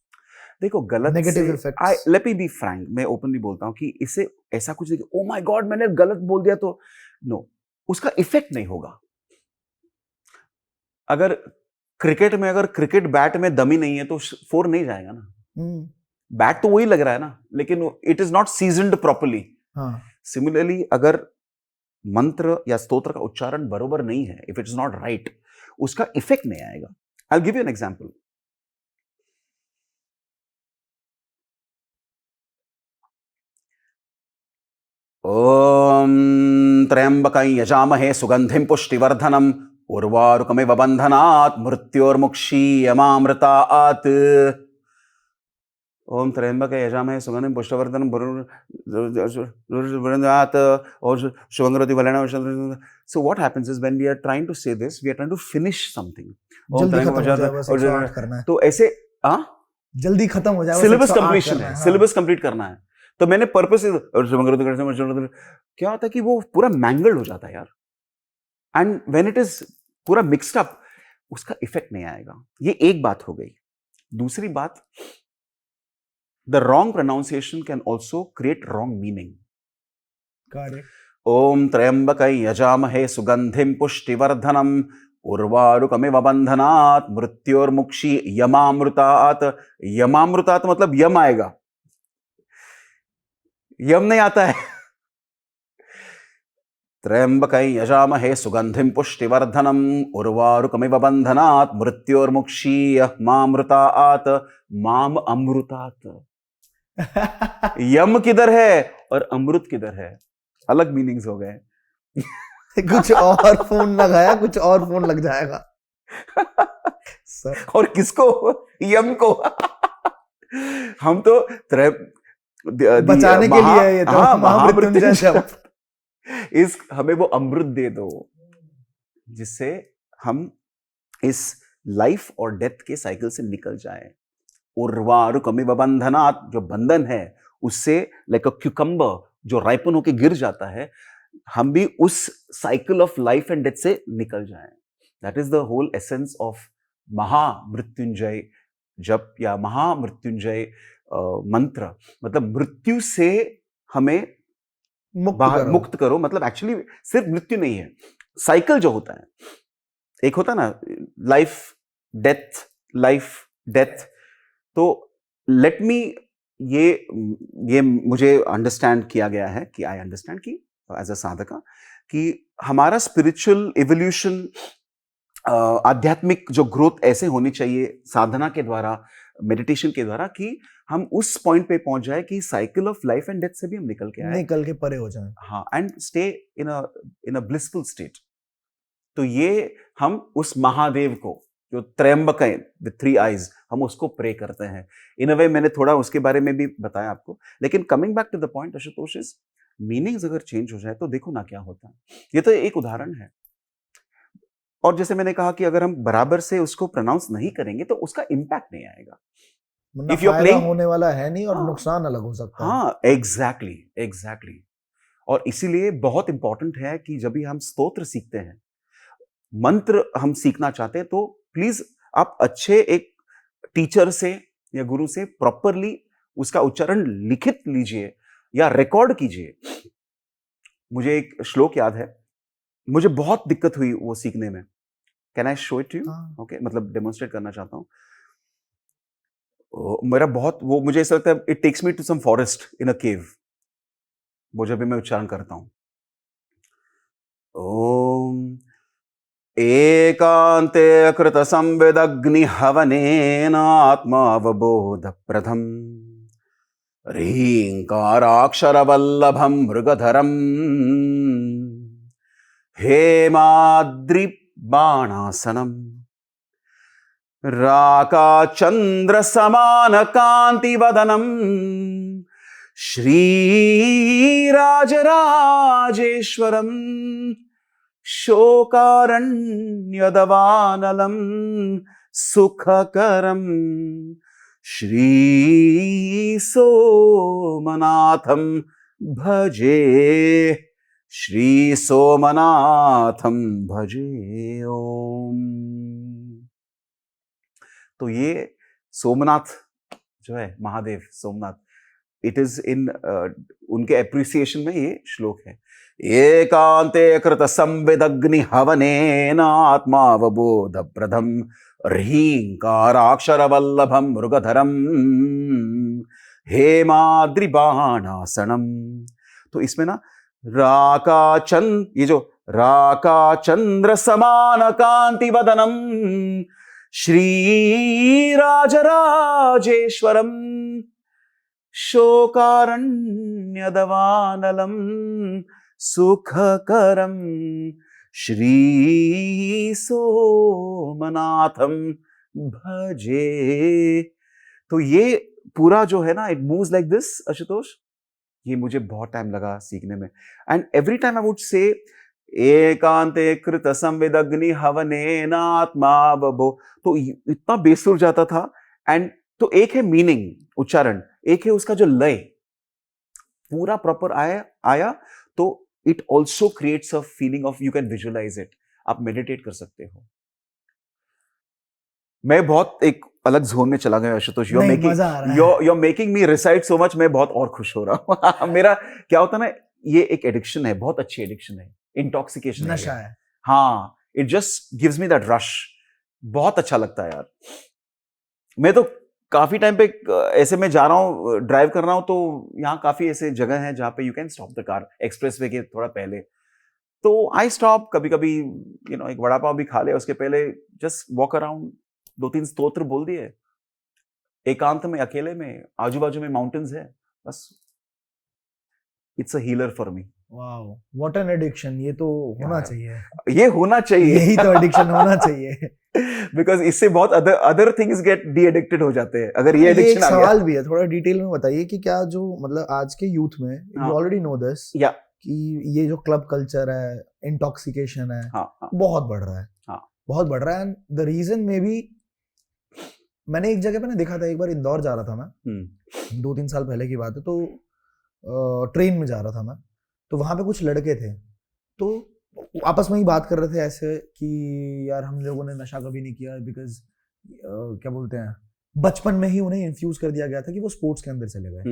देखो गलत Negative से effects. I let me be frank, मैं ओपनली बोलता हूँ कि इससे ऐसा कुछ नहीं, ओ माय गॉड मैंने गलत बोल दिया तो नो, उसका इफेक्ट नहीं होगा. अगर क्रिकेट में अगर क्रिकेट बैट में दमी नहीं है तो 4 नहीं जाएगा ना. बैट तो वही लग रहा है ना, लेकिन it is not seasoned properly. हाँ. सिमिलरली अगर मंत्र या स्तोत्र का उच्चारण बरोबर नहीं है, if it is not right, उसका इफेक्ट नहीं आएगा. I will give you an example. Om त्र्यंबकं यजामहे सुगंधिं पुष्टिवर्धनम् उर्वारुकमिव बन्धनात् मृत्योर्मुक्षीयमामृतात्. ओम त्र्यंबके यजामहे सुगंधिं पुष्टिवर्धनम् बन्धनात् और शुभंकरोति बलेन. So what happens is when we are trying to say this, we are trying to finish something. जल्दी खत्म हो जाए, बस 108 करना है. तो ऐसे जल्दी खत्म हो जाए, सिलेबस कंप्लीशन है, सिलेबस कंप्लीट करना है. तो मैंने पर्पस क्या होता है कि वो पूरा मैंगल्ड हो जाता है यार. एंड व्हेन इट इज पूरा मिक्स्ड अप, उसका इफेक्ट नहीं आएगा. ये एक बात हो गई. दूसरी बात, the wrong pronunciation can also create wrong meaning. Om त्र्यंबकं यजामहे सुगंधिं पुष्टिवर्धनम् उर्वारुकमिव बन्धनात् मृत्योर्मुक्षीयमामृतात्. यमामृतात् मतलब यम आएगा, यम नहीं आता है. त्र्यंबकं यजामहे सुगंधिं पुष्टिवर्धनम् उर्वारुकमिव बन्धनात् मृत्योर्मुक्षीयमामृतात्. माम अमृतात्. यम किधर है और अमृत किधर है, अलग मीनिंग्स हो गए. कुछ और फोन लगाया, कुछ और फोन लग जाएगा सर. और किसको? यम को. हम तो बचाने के लिए ये तो महामृत्युंजय शब्द. इस हमें वो अमृत दे दो जिससे हम इस लाइफ और डेथ के साइकिल से निकल जाएं. उर्वारुकमिव बन्धनात्, जो बंधन है उससे, लाइक अ क्यूकम्बर जो राइपन होके गिर जाता है, हम भी उस cycle of life and death से निकल जाएं. That is the whole essence of Mahamrityunjaya जप या महामृत्युंजय मंत्र. मतलब मृत्यु से हमें मुक्त करो. मतलब एक्चुअली सिर्फ मृत्यु नहीं है, साइकिल जो होता है, एक होता है ना लाइफ डेथ लाइफ डेथ. तो लेट मी ये मुझे अंडरस्टैंड किया गया है कि आई अंडरस्टैंड कि एज अ साधका कि हमारा स्पिरिचुअल इवोल्यूशन, आध्यात्मिक जो ग्रोथ ऐसे होनी चाहिए साधना के द्वारा, मेडिटेशन के द्वारा, कि हम उस पॉइंट पे पहुंच जाए कि cycle of life and death से भी हम निकल के आए, निकल के परे हो जाए. हाँ, and stay in a blissful state. तो ये हम उस महादेव को जो त्र्यंबक है विद 3 आईज, हम उसको प्रे करते हैं. इन अ वे मैंने थोड़ा उसके बारे में भी बताया आपको. लेकिन coming back to the point Ashutosh, is meanings अगर चेंज हो जाए तो देखो ना क्या होता है. ये तो एक उदाहरण है. और जैसे मैंने कहा कि अगर हम बराबर से उसको प्रोनाउंस नहीं करेंगे तो उसका इम्पैक्ट नहीं आएगा. If you're playing, होने वाला है नहीं, और नुकसान अलग हो सकता है. हाँ, एग्जैक्टली. और इसीलिए बहुत इंपॉर्टेंट है कि जब भी हम स्तोत्र सीखते हैं, मंत्र हम सीखना चाहते हैं, तो प्लीज आप अच्छे एक टीचर से या गुरु से प्रॉपरली उसका उच्चारण लिखित लीजिए या रिकॉर्ड कीजिए. मुझे एक श्लोक याद है, मुझे बहुत दिक्कत हुई वो सीखने में. Can I show it to you? Okay, मतलब डेमोन्स्ट्रेट करना चाहता हूं. मेरा बहुत वो, मुझे ऐसा लगता है it takes me to some forest in a cave, वो जब भी मैं उच्चारण करता हूं. ओम एकांते कृत संवेदग्नि हवनेन आत्मावबोधप्रदं ह्रींकाराक्षरवल्लभं मृगधरं हेमाद्रि बाणासनम राकाचंद्र समान कांति वदनम श्रीराजराजेश्वरम शोकारण्यदवानलम सुखकरम श्रीसोमनाथं भजे श्रीसोमनाथं भजे ओम। तो ये सोमनाथ जो है, Mahadev Somnath, it is in उनके एप्रिसिएशन में ये श्लोक है। एकांते कृत संविदग्नि हवनेन आत्मावबोध प्रदम ह्रींकाराक्षर वल्लभम मृगधरम हेमाद्रिबाणासनम। तो इसमें ना ये जो राकाचंद्र समान कांति वदनम श्रीराजराजेश्वरम शोकारण्यदवानलम सुखकरम श्रीसोमनाथम भजे। तो ये पूरा जो है ना, it moves like this Ashutosh. ये मुझे बहुत टाइम लगा सीखने में, and every time I would say एकांते कृत संविदग्नि हवनेन आत्मा बभो, तो इतना बेसुर जाता था। एंड तो एक है मीनिंग, उच्चारण, एक है उसका जो लय पूरा प्रॉपर आया तो it also creates a feeling of, you can visualise it, आप मेडिटेट कर सकते हो। मैं बहुत एक अलग जोन में चला गया Ashutosh, you are making me recite so much. मैं बहुत और खुश हो रहा हूँ। मेरा क्या होता है ना, ये एक एडिक्शन है, बहुत अच्छी एडिक्शन है, इंटॉक्सिकेशन नशा है। हाँ, it just gives me that rush, बहुत अच्छा लगता है यार। मैं तो काफी टाइम पे ऐसे में जा रहा हूँ, ड्राइव कर रहा हूँ, तो यहाँ काफी ऐसे जगह हैं जहाँ पे you can stop the car, expressway के थोड़ा पहले। तो आई स्टॉप, कभी कभी एक वड़ा पाव भी खा लिया, उसके पहले जस्ट वॉक अराउंड, 2-3 स्तोत्र बोल दिए, एकांत में, अकेले में, आजू बाजू में माउंटेन्स है, बस it's a healer for me. Wow, what an addiction. ये तो होना चाहिए, ये होना चाहिए, यही तो एडिक्शन होना चाहिए। बिकॉज इससे बहुत other things get D addicted हो जाते हैं अगर ये एडिक्शन आ गया। सवाल भी है, थोड़ा डिटेल में बताइए कि क्या जो मतलब आज के यूथ में, यू ऑलरेडी नो दिस, कि ये जो क्लब कल्चर है, इंटॉक्सिकेशन है, बहुत बढ़ रहा है, बहुत बढ़ रहा है। And the reason may be, मैंने एक जगह पे ना देखा था, एक बार इंदौर जा रहा था मैं, 2-3 साल पहले की बात है, तो ट्रेन में जा रहा था मैं, तो वहां पे कुछ लड़के थे, तो आपस में ही बात कर रहे थे ऐसे कि यार हम लोगों ने नशा कभी नहीं किया, बिकॉज क्या बोलते हैं, बचपन में ही उन्हें इन्फ्यूज कर दिया गया था कि वो स्पोर्ट्स के अंदर चले गए।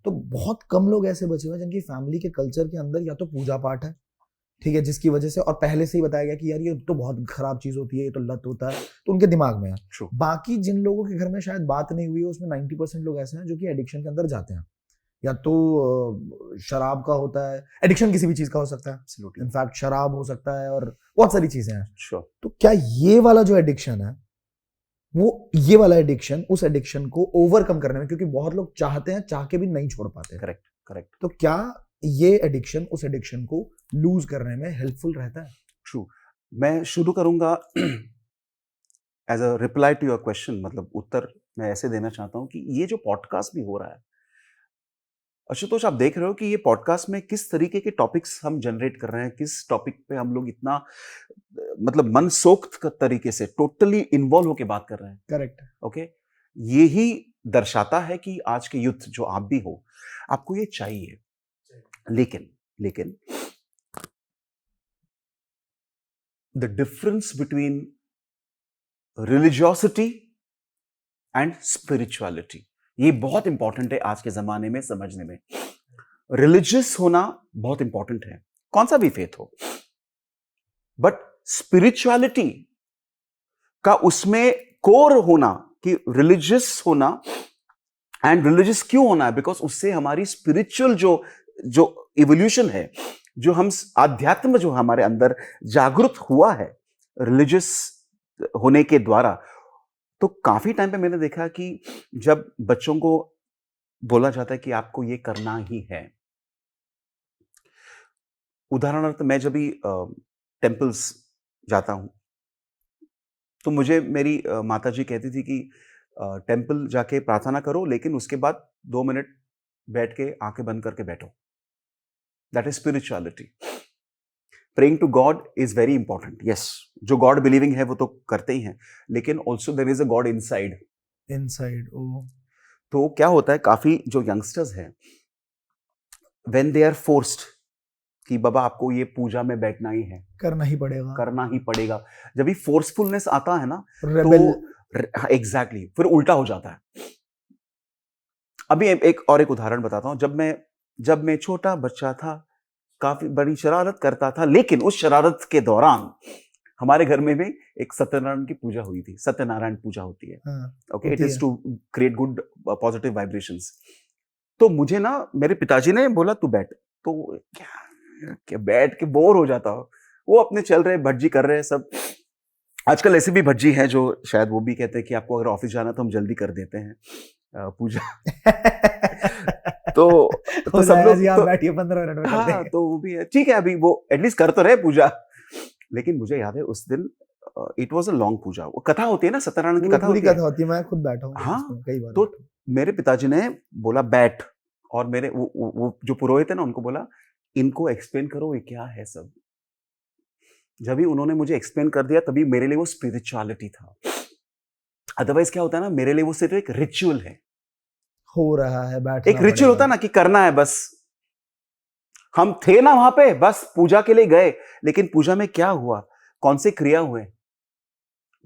तो बहुत कम लोग ऐसे बचे हुए जिनकी फैमिली के कल्चर के अंदर या तो पूजा पाठ है, ठीक है, जिसकी वजह से, और पहले से ही बताया गया कि यार ये तो बहुत खराब चीज होती है, ये तो लत होता है, तो उनके दिमाग में है। बाकी जिन लोगों के घर में शायद बात नहीं हुई है, उसमें 90% लोग ऐसे हैं जो कि एडिक्शन के अंदर जाते हैं, या तो शराब का होता है, एडिक्शन किसी भी चीज का हो सकता है, इनफैक्ट शराब हो सकता है, और बहुत सारी चीजें हैं। तो क्या ये वाला जो एडिक्शन है, वो ये वाला एडिक्शन उस एडिक्शन को ओवरकम करने में, क्योंकि बहुत लोग चाहते हैं, चाह के भी नहीं छोड़ पाते, करेक्ट, तो क्या ये एडिक्शन उस एडिक्शन को लूज करने में हेल्पफुल रहता है? ट्रू। मैं शुरू करूंगा as a reply to your question, मतलब उत्तर मैं ऐसे देना चाहता हूं कि ये जो पॉडकास्ट भी हो रहा है आशुतोष, आप देख रहे हो कि ये पॉडकास्ट में किस तरीके के टॉपिक्स हम जनरेट कर रहे हैं, किस टॉपिक पे हम लोग इतना मतलब मनसोक्त तरीके से टोटली इन्वॉल्व होके बात कर रहे हैं। Correct, okay. यही दर्शाता है कि आज के यूथ जो आप भी हो, आपको ये चाहिए। लेकिन the difference between religiosity and spirituality, ये बहुत इंपॉर्टेंट है आज के जमाने में समझने में। रिलीजियस होना बहुत इंपॉर्टेंट है, कौन सा भी फेथ हो, बट स्पिरिचुअलिटी का उसमें कोर होना, कि रिलीजियस होना, एंड रिलीजियस क्यों होना है, बिकॉज उससे हमारी स्पिरिचुअल जो इवोल्यूशन है, जो हम आध्यात्म जो हमारे अंदर जागृत हुआ है रिलीजियस होने के द्वारा। तो काफी टाइम पे मैंने देखा कि जब बच्चों को बोला जाता है कि आपको ये करना ही है, उदाहरणार्थ मैं जब भी टेम्पल्स जाता हूं, तो मुझे मेरी माता जी कहती थी कि टेम्पल जाके प्रार्थना करो, लेकिन उसके बाद 2 मिनट बैठ के आंखें बंद करके बैठो. That is spirituality. Praying to God is very important. Yes, जो गॉड बिलीविंग है वो तो करते ही हैं, लेकिन also there is a god inside. Inside. Oh. तो क्या होता है, काफी जो यंगस्टर्स हैं, व्हेन दे आर फोर्स्ड कि बाबा आपको ये पूजा में बैठना ही है, करना ही पड़ेगा. करना ही पड़ेगा, जब भी फोर्सफुलनेस आता है ना, रेबेल. तो एग्जैक्टली फिर उल्टा हो जाता है. अभी एक उदाहरण बताता हूं. जब मैं छोटा बच्चा था, काफी बड़ी शरारत करता था, लेकिन उस शरारत के दौरान हमारे घर में भी एक सत्यनारायण की पूजा हुई थी. सत्यनारायण पूजा होती है. Okay, it is to create good positive vibrations. तो मुझे ना मेरे पिताजी ने बोला तू बैठ. तो क्या बैठ के बोर हो जाता हो. वो अपने चल रहे, भज्जी कर रहे हैं सब. आजकल ऐसे भी भज्जी हैं जो शायद वो भी कहते हैं कि आपको अगर ऑफिस जाना तो हम जल्दी कर देते हैं पूजा. तो सब लोग बैठिए 15 मिनट में. हाँ, तो वो भी है, ठीक है, अभी वो एटलीस्ट कर तो रहे पूजा. लेकिन मुझे याद है उस दिन इट वाज अ लॉन्ग पूजा. वो कथा होती है ना, सत्यनारायण की कथा होती है. मैं खुद बैठा हूँ. हाँ, कई बार. तो मेरे पिताजी ने बोला बैठ, और मेरे वो जो पुरोहित है ना, उनको बोला इनको एक्सप्लेन करो ये क्या है सब. जब भी उन्होंने मुझे एक्सप्लेन कर दिया, तभी मेरे लिए वो स्पिरिचुअलिटी था. अदरवाइज क्या होता है ना, मेरे लिए वो सिर्फ एक रिचुअल है. हो रहा है, बैठना एक रिचुअल होता है ना कि करना है बस. हम थे ना वहां पे, बस पूजा के लिए गए, लेकिन पूजा में क्या हुआ, कौन से क्रिया हुए,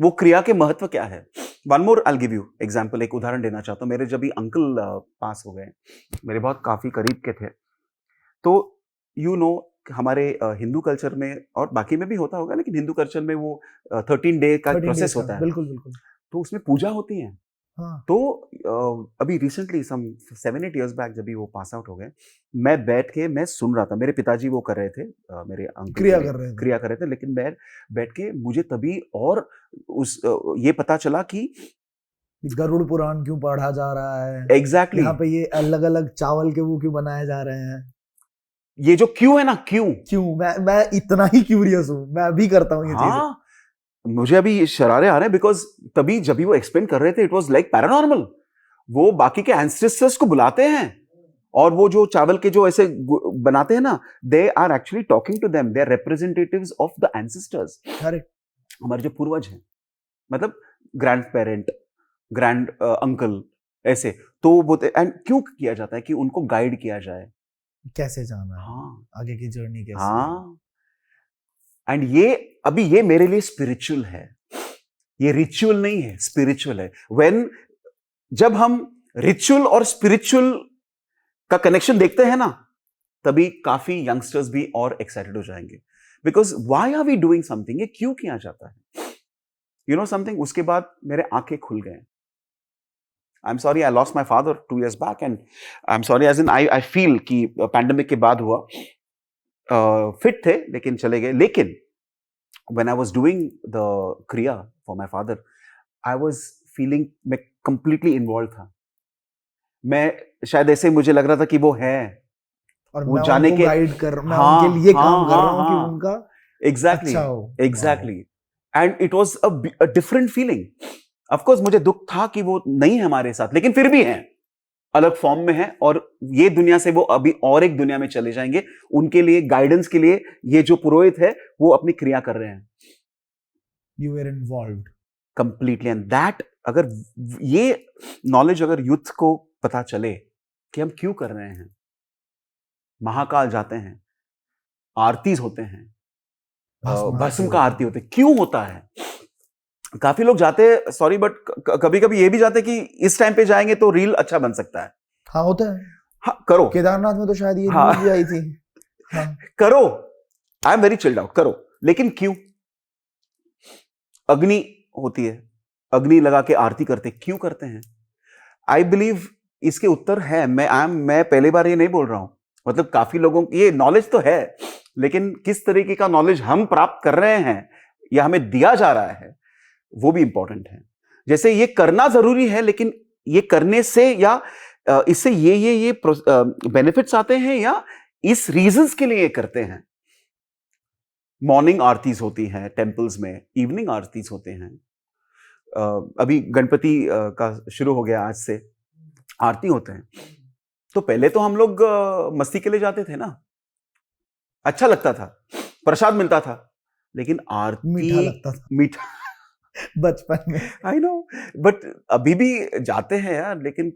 वो क्रिया के महत्व क्या है. One more I give you example. एक उदाहरण देना चाहता हूं. मेरे जब भी अंकल पास हो गए, मेरे बहुत काफी करीब के थे, तो यू नो हमारे हिंदू कल्चर में, और बाकी में भी होता होगा, लेकिन हिंदू कल्चर में वो 13 डे का प्रोसेस होता है. बिल्कुल बिल्कुल. तो उसमें पूजा होती है. हाँ. तो अभी रिसेंटली सम 7-8 इयर्स बैक जब भी वो पास आउट हो गए, मैं बैठ के मैं सुन रहा था. मेरे पिताजी वो कर रहे थे, मेरे अंकल क्रिया कर रहे थे, लेकिन मैं बैठ के मुझे तभी और ये पता चला कि गरुड़ पुराण क्यों पढ़ा जा रहा है. एग्जैक्टली. यहाँ पे ये अलग अलग चावल के वो क्यों बनाए जा रहे हैं. ये जो क्यों है ना, क्यों मैं इतना ही क्यूरियस हूँ. मैं अभी करता हूँ ये चीजें. मुझे अभी ये शरारे आ रहे हैं, बिकॉज तभी जब भी वो एक्सप्लेन कर रहे थे, इट वाज लाइक पैरानॉर्मल. वो बाकी के एंसेस्टर्स को बुलाते हैं, और वो जो चावल के जो ऐसे बनाते हैं ना, they are actually talking to them. They are representatives of the ancestors. हमारे जो पूर्वज हैं, मतलब ग्रैंड पेरेंट, ग्रैंड अंकल, ऐसे. तो वो एंड क्यों किया जाता है कि उनको गाइड किया जाए, कैसे जाना है. हाँ, आगे की जर्नी कैसे. हाँ. एंड ये मेरे लिए स्पिरिचुअल है. ये रिचुअल नहीं है, स्पिरिचुअल है. जब हम रिचुअल और स्पिरिचुअल का कनेक्शन देखते हैं ना, तभी काफी यंगस्टर्स भी और एक्साइटेड हो जाएंगे. Because why are we doing something, ये क्यों किया जाता है, यू नो समथिंग. उसके बाद मेरे आंखें खुल गए. I am sorry, I lost my father 2 years back, and I am sorry as in I feel कि पैंडेमिक के बाद हुआ. फिट थे लेकिन चले गए. लेकिन when I was doing the kriya for my father, I was feeling मैं completely involved था. मैं शायद ऐसे मुझे लग रहा था कि वो है, और वो मैं जाने उनको के गाइड कर, मैं उनके लिए काम कर रहा हूँ कि उनका exactly, अच्छा हो. exactly. And it was a different feeling. Of course मुझे दुख था कि वो नहीं है हमारे साथ, लेकिन फिर भी हैं, अलग फॉर्म में है, और ये दुनिया से वो अभी और एक दुनिया में चले जाएंगे. उनके लिए गाइडेंस के लिए ये जो पुरोहित है वो अपनी क्रिया कर रहे हैं. You were involved completely. And that, अगर ये नॉलेज अगर यूथ को पता चले कि हम क्यों कर रहे हैं, महाकाल जाते हैं, आरतीज होते हैं, भस्म का आरती होते, क्यों होता है. काफी लोग जाते, सॉरी बट कभी कभी ये भी जाते कि इस टाइम पे जाएंगे तो रील अच्छा बन सकता है. हाँ, होता है. हाँ, करो. केदारनाथ में तो शायद ये हाँ, भी आई थी. हाँ. करो. I am very chilled out, करो. लेकिन क्यों. अग्नि होती है, अग्नि लगा के आरती करते, क्यों करते हैं. आई बिलीव इसके उत्तर है. मैं पहली बार ये नहीं बोल रहा हूं. मतलब काफी लोगों को ये नॉलेज तो है, लेकिन किस तरीके का नॉलेज हम प्राप्त कर रहे हैं या हमें दिया जा रहा है, वो भी इंपॉर्टेंट है. जैसे ये करना जरूरी है, लेकिन ये करने से या इससे ये बेनिफिट्स आते हैं, या इस रीजंस के लिए करते हैं. मॉर्निंग आरतीज होती हैं टेंपल्स में, इवनिंग आरतीज होते हैं. अभी गणपति का शुरू हो गया, आज से आरती होते हैं। तो पहले तो हम लोग मस्ती के लिए जाते थे ना, अच्छा लगता था, प्रसाद मिलता था, लेकिन आरती मीठा लगता था मीठा बचपन में। आई नो, बट अभी भी जाते हैं यार, लेकिन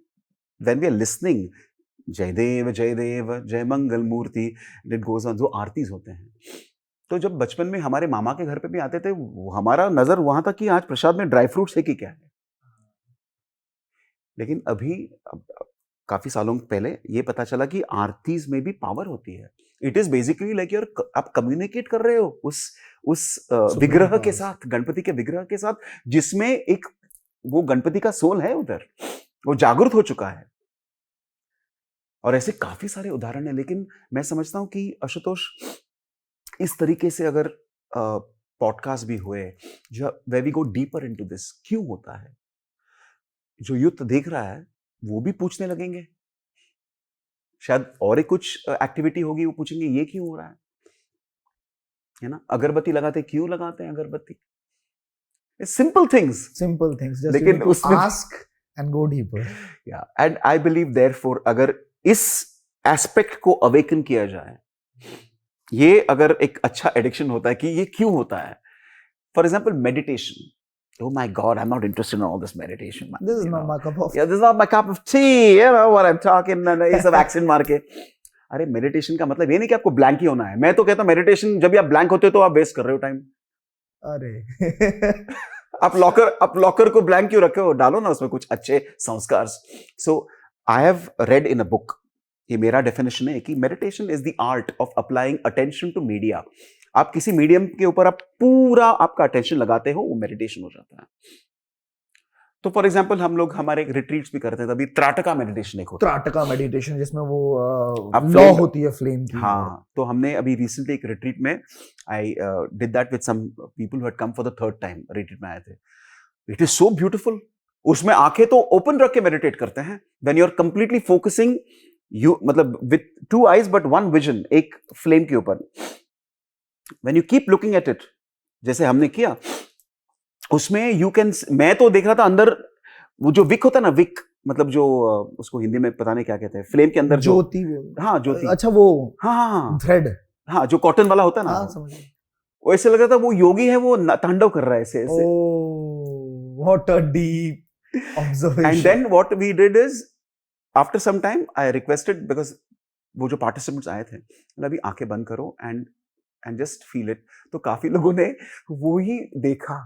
व्हेन वी आर लिसनिंग जय देव जय मंगल मूर्ति, इट गोज ऑन, जो आरतीज होते हैं। तो जब बचपन में हमारे मामा के घर पे भी आते थे, हमारा नजर वहां तक कि आज प्रसाद में ड्राई फ्रूट्स है कि क्या है। लेकिन अभी अब काफी सालों पहले ये पता चला कि आरतीज में भी पावर होती है। It is basically like your, आप कम्युनिकेट कर रहे हो उस विग्रह के साथ, गणपति के विग्रह के साथ, जिसमें एक वो गणपति का सोल है उधर, वो जागृत हो चुका है। और ऐसे काफी सारे उदाहरण है। लेकिन मैं समझता हूं कि आशुतोष, इस तरीके से अगर पॉडकास्ट भी हुए जो where we go deeper into this, क्यों होता है, जो यूथ देख रहा है वो भी पूछने लगेंगे। शायद और एक कुछ एक्टिविटी होगी, वो पूछेंगे ये क्यों हो रहा है ना। अगरबत्ती लगाते क्यों लगाते हैं अगरबत्ती, सिंपल थिंग्स, लेकिन उसमें आस्क एंड गो डीपर। या एंड आई बिलीव देयरफॉर अगर इस एस्पेक्ट को अवेकन किया जाए, ये अगर एक अच्छा एडिक्शन होता है कि ये क्यों होता है। For example meditation, oh my god, I'm not interested in all this meditation, man. This is not my cup of Yeah, this is not my cup of tea, you know what I'm talking, ये सब accent मार के। अरे meditation का मतलब ये नहीं कि आपको ब्लैंक ही होना है। मैं तो कहता हूँ मेडिटेशन जब भी आप ब्लैंक होते हो तो आप वेस्ट कर रहे हो टाइम। अरे आप लॉकर को ब्लैंक क्यों रखे हो, डालो ना उसमें कुछ अच्छे संस्कार। So I have read in a book, ये मेरा डेफिनेशन है कि meditation is the art of applying attention to media. आप किसी मीडियम के ऊपर आप पूरा आपका अटेंशन लगाते हो, वो मेडिटेशन हो जाता है। तो फॉर एग्जांपल हम लोग हमारे एक रिट्रीट्स भी करते हैं, तभी त्राटका मेडिटेशन एक होता है। त्राटका मेडिटेशन, जिसमें वो अब लॉ होती है फ्लेम की। हाँ, तो हमने अभी रिसेंटली एक रिट्रीट में I did that with some people who had come for the third time, retreat में आए थे। It is so beautiful. उसमें आंखें तो ओपन रख के मेडिटेट करते हैं, when you are completely focusing, you मतलब with two eyes but one vision, एक फ्लेम के ऊपर। When you keep looking at it, जैसे हमने किया, उसमें you can, मैं तो देख रहा था अंदर वो जो विक होता है ना, विक मतलब जो उसको हिंदी में पता नहीं क्या कहते हैं, फ्लेम के अंदर जो ज्योति, हाँ ज्योति, अच्छा वो हाँ थ्रेड, हाँ जो कॉटन वाला होता है ना, समझ गया। वो ऐसे लग रहा था वो योगी है, वो तांडव कर रहा है ऐसे ऐसे। What a deep observation. And then what we did is, after some time I requested, because वो जो participants आए थे, मतलब अभी आंखें बंद करो and just feel it। तो काफी लोगों ने वो ही देखा,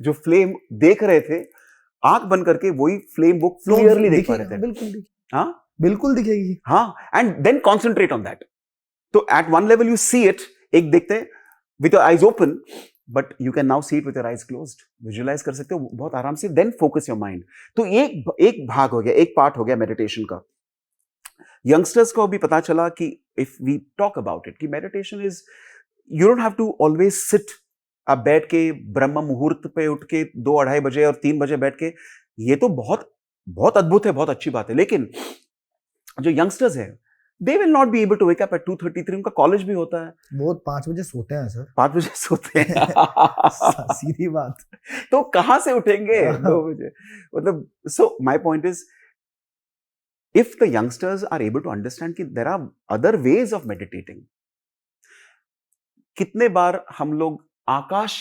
जो फ्लेम देख रहे थे, आंख बंद करके वही फ्लेम वो क्लियरली देख पा रहे थे। बिल्कुल हाँ बिल्कुल दिखेगी। हाँ, and then concentrate on that. तो at one level you see it, एक देखते हैं with your eyes open, but you can now see it with your eyes closed, visualise कर सकते हो बहुत आराम से, देन फोकस योर माइंड। तो एक भाग हो गया, एक पार्ट हो गया मेडिटेशन का। यंगस्टर्स को भी पता चला कि if we talk about it, कि meditation is, you don't have to always sit, आप बैठ के ब्रह्म मुहूर्त पे उठ के 2-2:30 बजे और 3 बजे बैठ के, ये तो बहुत बहुत अद्भुत है, बहुत अच्छी बात है। लेकिन जो यंगस्टर्स है, they will not be able to wake up at 2:33, उनका कॉलेज भी होता है। वो 5 बजे सोते हैं सर। 5 बजे सोते हैं सीधी बात। तो कहां से उठेंगे 2 बजे, मतलब। So my point is, if the youngsters are able to understand कि there are other ways of meditating। कितने बार हम लोग आकाश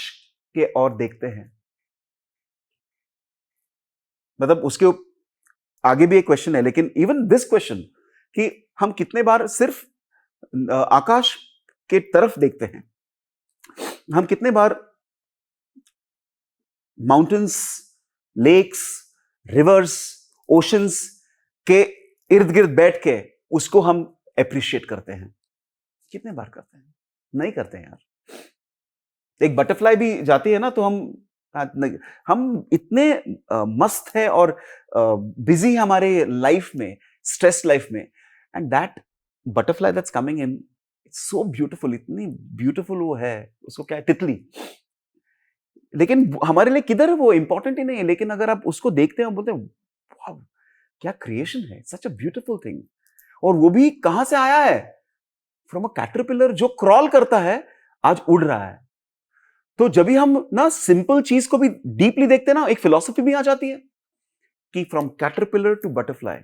के ओर देखते हैं, मतलब उसके आगे भी एक क्वेश्चन है, लेकिन इवन दिस क्वेश्चन कि हम कितने बार सिर्फ आकाश के तरफ देखते हैं, हम कितने बार माउंटेन्स, लेक्स, रिवर्स, ओशंस के इर्द गिर्द बैठ के उसको हम अप्रिशिएट करते हैं, कितने बार करते हैं? नहीं करते हैं यार। एक बटरफ्लाई भी जाती है ना, तो हम इतने मस्त है और बिजी हमारे लाइफ में, स्ट्रेस लाइफ में, and that butterfly that's coming in, it's so beautiful, इतनी ब्यूटीफुल वो है, उसको क्या है, तितली। लेकिन हमारे लिए किधर है वो, इंपॉर्टेंट ही नहीं है। लेकिन अगर आप उसको देखते हैं, बोलते हैं वाह क्या क्रिएशन है, सच अ ब्यूटीफुल थिंग। और वो भी कहां से आया है, फ्रॉम अ कैटरपिलर जो क्रॉल करता है, आज उड़ रहा है। तो जब भी हम ना सिंपल चीज को भी डीपली देखते हैं ना, एक फिलॉसफी भी आ जाती है कि from caterpillar to butterfly,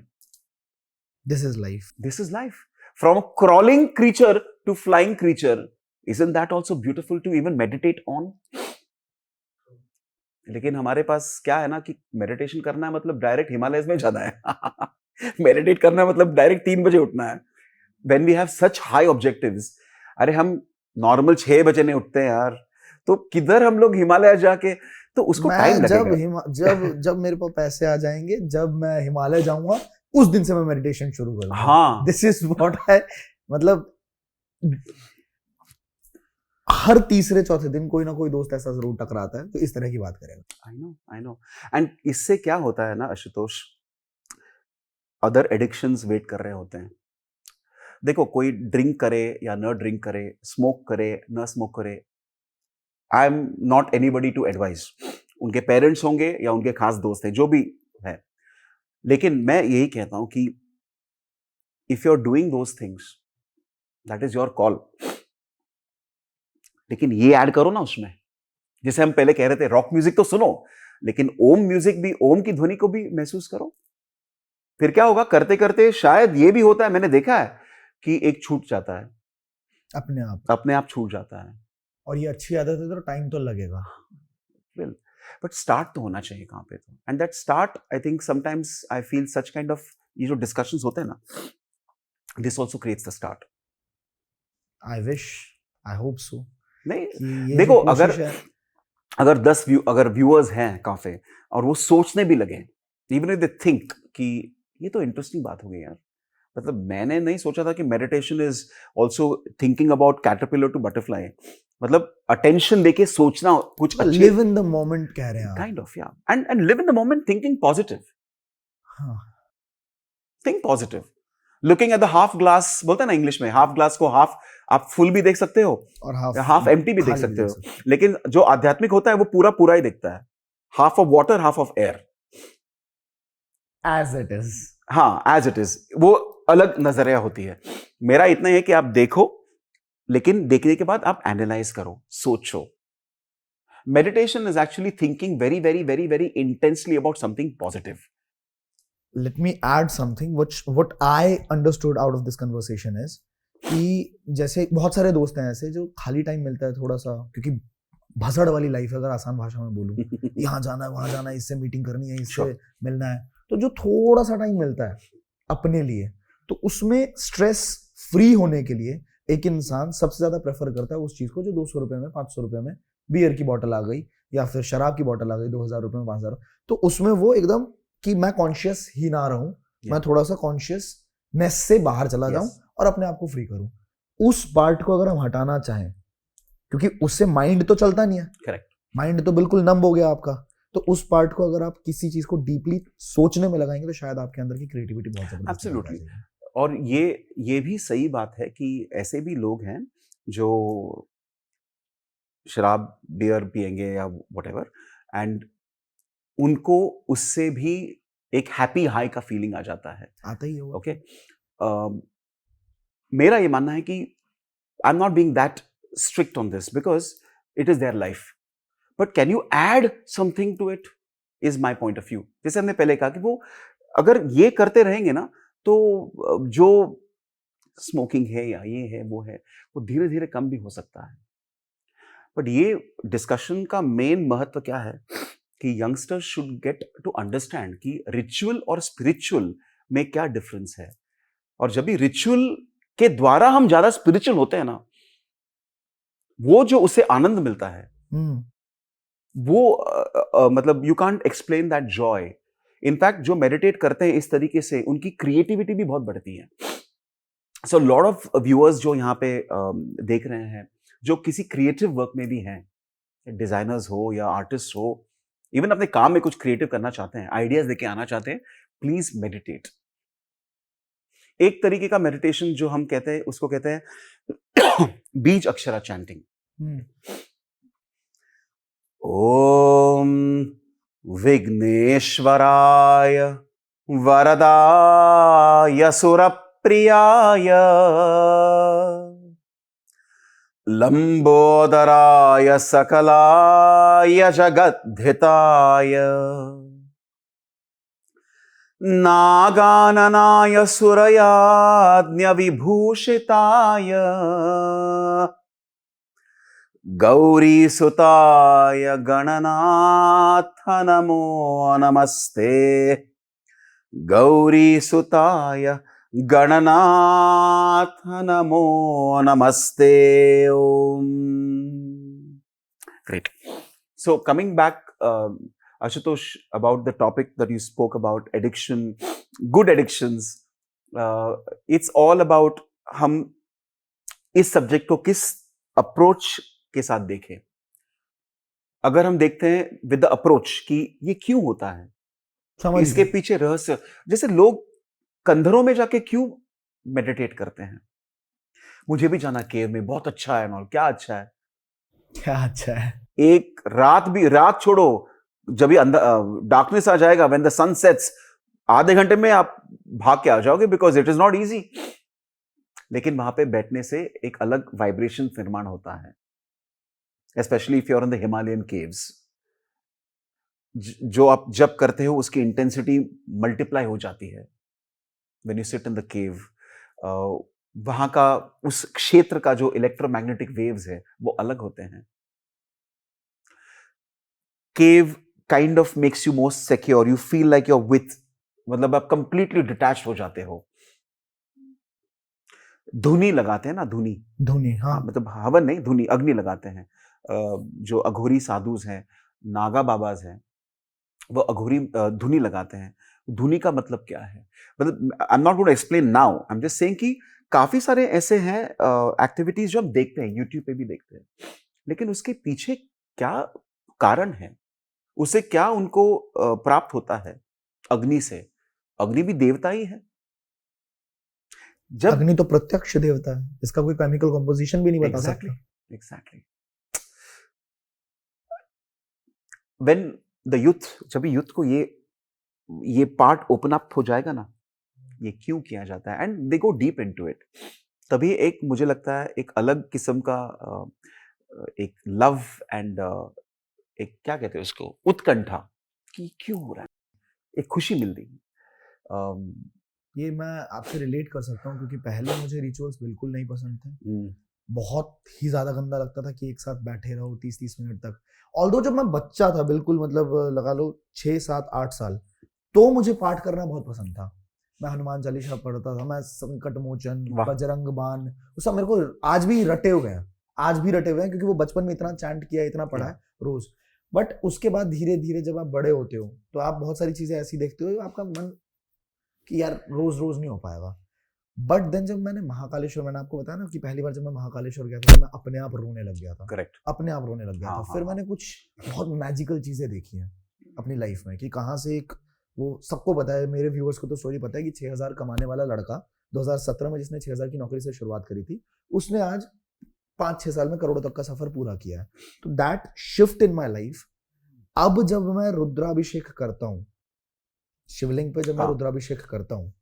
this is life. this is life. From a crawling creature to flying creature, isn't that also beautiful to even meditate on? लेकिन हमारे पास क्या है ना कि मेडिटेशन करना है मतलब डायरेक्ट हिमालयस में जाना है. मेडिटेट करना है मतलब डायरेक्ट 3 बजे उठना है. When we have such high objectives, अरे हम नॉर्मल 6 बजे नहीं उठते हैं यार, तो किधर हम लोग हिमालय जाके, तो उसको टाइम मैं लगेगा. जब मेरे पास पैसे आ जाएंगे, जब मैं हिमालय जाऊंगा, उस दिन से मैं मेडिटेशन शुरू करूंगा. हाँ, दिस इज व्हाट आई, मतलब हर तीसरे चौथे दिन कोई ना कोई दोस्त ऐसा जरूर टकराता है तो इस तरह की बात करेगा. I know. एंड इससे क्या होता है ना आशुतोष, अदर एडिक्शंस वेट कर रहे होते हैं. देखो, कोई ड्रिंक करे या न ड्रिंक करे, स्मोक करे न स्मोक करे, I am not anybody to advise. उनके पेरेंट्स होंगे या उनके खास दोस्त हैं, जो भी है. लेकिन मैं यही कहता हूं कि if you are doing those things, that is your call. लेकिन ये ऐड करो ना उसमें, जैसे हम पहले कह रहे थे, रॉक म्यूजिक तो सुनो, लेकिन ओम म्यूजिक भी, ओम की ध्वनि को भी महसूस करो. फिर क्या होगा, करते करते शायद ये भी होता है, मैंने देखा है कि एक छूट जाता है, अपने आप छूट जाता है. और ये अच्छी आदत है तो टाइम तो लगेगा. Well, बट स्टार्ट तो होना चाहिए कहाँ पे, तो and that start, I think sometimes I feel such kind of, ये जो डिस्कशंस होते हैं ना, this also creates the start. I wish, I hope so. नहीं, देखो, अगर 10 अगर व्यूअर्स हैं काफी, और वो सोचने भी लगे, इवन इफ दे थिंक कि ये तो इंटरेस्टिंग बात हो गई यार, मतलब मैंने नहीं सोचा था कि meditation is also thinking about caterpillar to butterfly. मतलब अटेंशन देके सोचना कुछ अच्छे, लिव इन द मोमेंट कह रहे हैं काइंड ऑफ, या, and live in the moment, thinking positive. Think positive, looking at the half glass, बोलते हैं ना इंग्लिश में, हाफ ग्लास को हाफ आप फुल भी देख सकते हो और हाफ एम्प्टी भी देख सकते हो. लेकिन जो आध्यात्मिक होता है वो पूरा पूरा ही दिखता है, half of water half of air, as it is. हाँ, एज इट इज, वो अलग नजरिया होती है. मेरा इतना ही है कि आप देखो, लेकिन देखने के बाद आप एनालाइज करो, सोचो. Meditation is actually thinking very very very very intensely about something positive. Let me add something what I understood out of this conversation is कि जैसे बहुत सारे दोस्त हैं ऐसे जो खाली टाइम मिलता है थोड़ा सा, क्योंकि भसड़ वाली लाइफ है, अगर आसान भाषा में बोलूं, यहाँ जाना है वहां जाना है, इससे मीटिंग करनी है, इससे मिलना है, तो जो थोड़ा सा टाइम मिलता है अपने लिए, तो उसमें स्ट्रेस फ्री होने के लिए एक इंसान सबसे ज्यादा प्रेफर करता है उस चीज को जो 200 रुपए में, 500 रुपए में बियर की बोतल आ गई या फिर शराब की बोतल आ गई 2000 रुपए में, 5000, तो उसमें वो एकदम कि मैं कॉन्शियस ही ना रहूं, मैं थोड़ा सा कॉन्शियसनेस से बाहर चला जाऊं और अपने आप को फ्री करूं. उस पार्ट को अगर हम हटाना चाहें, क्योंकि उससे माइंड तो चलता नहीं है, करेक्ट, माइंड तो बिल्कुल नंब हो गया आपका, तो उस पार्ट को अगर आप किसी चीज को डीपली सोचने में लगाएंगे तो शायद आपके अंदर की क्रिएटिविटी बहुत जबरदस्त. एब्सोल्युटली. और ये भी सही बात है कि ऐसे भी लोग हैं जो शराब बियर पिएंगे या व्हाटएवर, एंड उनको उससे भी एक हैप्पी हाई का फीलिंग आ जाता है, आता ही है. ओके, मेरा ये मानना है कि I am not being that strict on this because it is their life, but can you add something to it, is my point of view. जैसे हमने पहले कहा कि वो अगर ये करते रहेंगे ना, तो जो स्मोकिंग है या ये है वो है, वो धीरे धीरे कम भी हो सकता है. बट ये डिस्कशन का मेन महत्व क्या है कि youngsters should get to understand कि रिचुअल और स्पिरिचुअल में क्या डिफरेंस है. और जब भी रिचुअल के द्वारा हम ज्यादा स्पिरिचुअल होते हैं ना, वो जो उससे आनंद मिलता है, वो मतलब you can't explain that Joy. In fact जो मेडिटेट करते हैं इस तरीके से, उनकी क्रिएटिविटी भी बहुत बढ़ती है. सो लॉट ऑफ व्यूअर्स जो यहाँ पे देख रहे हैं, जो किसी क्रिएटिव वर्क में भी हैं, डिजाइनर्स हो या आर्टिस्ट हो, इवन अपने काम में कुछ क्रिएटिव करना चाहते हैं, आइडियाज लेके आना चाहते हैं, प्लीज मेडिटेट. एक तरीके का मेडिटेशन जो हम कहते हैं उसको कहते हैं बीज अक्षरा चैंटिंग. ओम विघ्नेश्वराय वरदाय सुरप्रियाय लंबोदराय सकलाय जगद्धिताय नागाननाय सुरयाज्ञविभूषिताय गौरीसुताय गणनाथ नमो नमस्ते गौरीसुताय गणनाथ नमो नमस्ते ओम Great. So coming back, Ashutosh, about the topic that you spoke about, addiction, good addictions, it's all about हम इस सब्जेक्ट को किस अप्रोच के साथ देखें. अगर हम देखते हैं विद द अप्रोच कि ये क्यों होता है, समझ इसके गए। पीछे रहस्य, जैसे लोग कंधरों में जाके क्यों मेडिटेट करते हैं. मुझे भी जाना केव में, बहुत अच्छा है और क्या अच्छा है. क्या अच्छा है। एक रात छोड़ो, जब भी डार्कनेस आ जाएगा, व्हेन द सन सेट्स, आधे घंटे में आप भाग के आ जाओगे, because it is not easy. लेकिन वहां पे बैठने से एक अलग वाइब्रेशन निर्माण होता है, specially if you are in the Himalayan caves. जो आप जब करते हो उसकी इंटेंसिटी मल्टीप्लाई हो जाती है when you sit in the cave. वहां का, उस क्षेत्र का जो इलेक्ट्रोमैग्नेटिक वेव्स है वो अलग होते हैं. Cave kind of makes you most secure. You feel like you're with, मतलब आप कंप्लीटली डिटैच हो जाते हो. धुनी लगाते हैं ना, धुनी, हाँ। मतलब हवन नहीं, धुनी, अग्नि लगाते हैं. जो अघोरी साधुज हैं, नागा बाबाज हैं, वो अघोरी धुनी लगाते हैं. धुनी का मतलब क्या है, मतलब I am not going to explain now, I am just saying कि काफी सारे ऐसे हैं एक्टिविटीज जो हम देखते हैं, यूट्यूब पे भी देखते हैं, लेकिन उसके पीछे क्या कारण है, उसे क्या उनको प्राप्त होता है अग्नि से. अग्नि भी देवता ही है. जब अग्नि तो प्रत्यक्ष देवता है, इसका कोई केमिकल कंपोजिशन भी नहीं बता सकता. एग्जैक्टली. व्हेन द यूथ, जब यूथ को ये पार्ट ओपन अप हो जाएगा ना, ये क्यों किया जाता है, and they go deep into it, तभी एक, मुझे लगता है, एक अलग किस्म का एक लव एंड एक, क्या कहते हैं उसको, उत्कंठा कि क्यों हो रहा है, एक खुशी मिलती है. ये मैं आपसे रिलेट कर सकता हूँ, क्योंकि पहले मुझे रिचुअल्स बिल्कुल नहीं पसंद थे. बहुत ही ज्यादा गंदा लगता था कि एक साथ बैठे रहो 30-30 मिनट तक. ऑल्दो जब मैं बच्चा था, बिल्कुल मतलब लगा लो 6-7-8 साल, तो मुझे पाठ करना बहुत पसंद था. मैं हनुमान चालीसा पढ़ता था, मैं संकट मोचन, वाह. बजरंग बाण, वो सब मेरे को आज भी रटे हुए हैं. क्योंकि वो बचपन में इतना चैंट किया, इतना पढ़ा है रोज. बट उसके बाद धीरे धीरे जब आप बड़े होते हो तो आप बहुत सारी चीजें ऐसी देखते हो, आपका मन कि यार रोज रोज नहीं हो पाएगा. बट देन जब मैंने महाकालेश्वर, मैंने आपको बताया ना कि पहली बार जब मैं महाकालेश्वर गया था, तो मैं अपने आप रोने लग गया था. करेक्ट. अपने आप रोने लग गया था. फिर मैंने कुछ बहुत मैजिकल चीजें देखी हैं अपनी लाइफ में, कि कहाँ से एक, वो सबको पता है, मेरे व्यूअर्स को तो स्टोरी पता है कि 6,000 कमाने वाला लड़का 2017 में, जिसने 6,000 की नौकरी से शुरुआत करी थी, उसने आज 5-6 साल में करोड़ों तक का सफर पूरा किया है. तो that shift in my life. अब जब मैं रुद्राभिषेक करता हूँ शिवलिंग पे, जब मैं रुद्राभिषेक करता हूँ,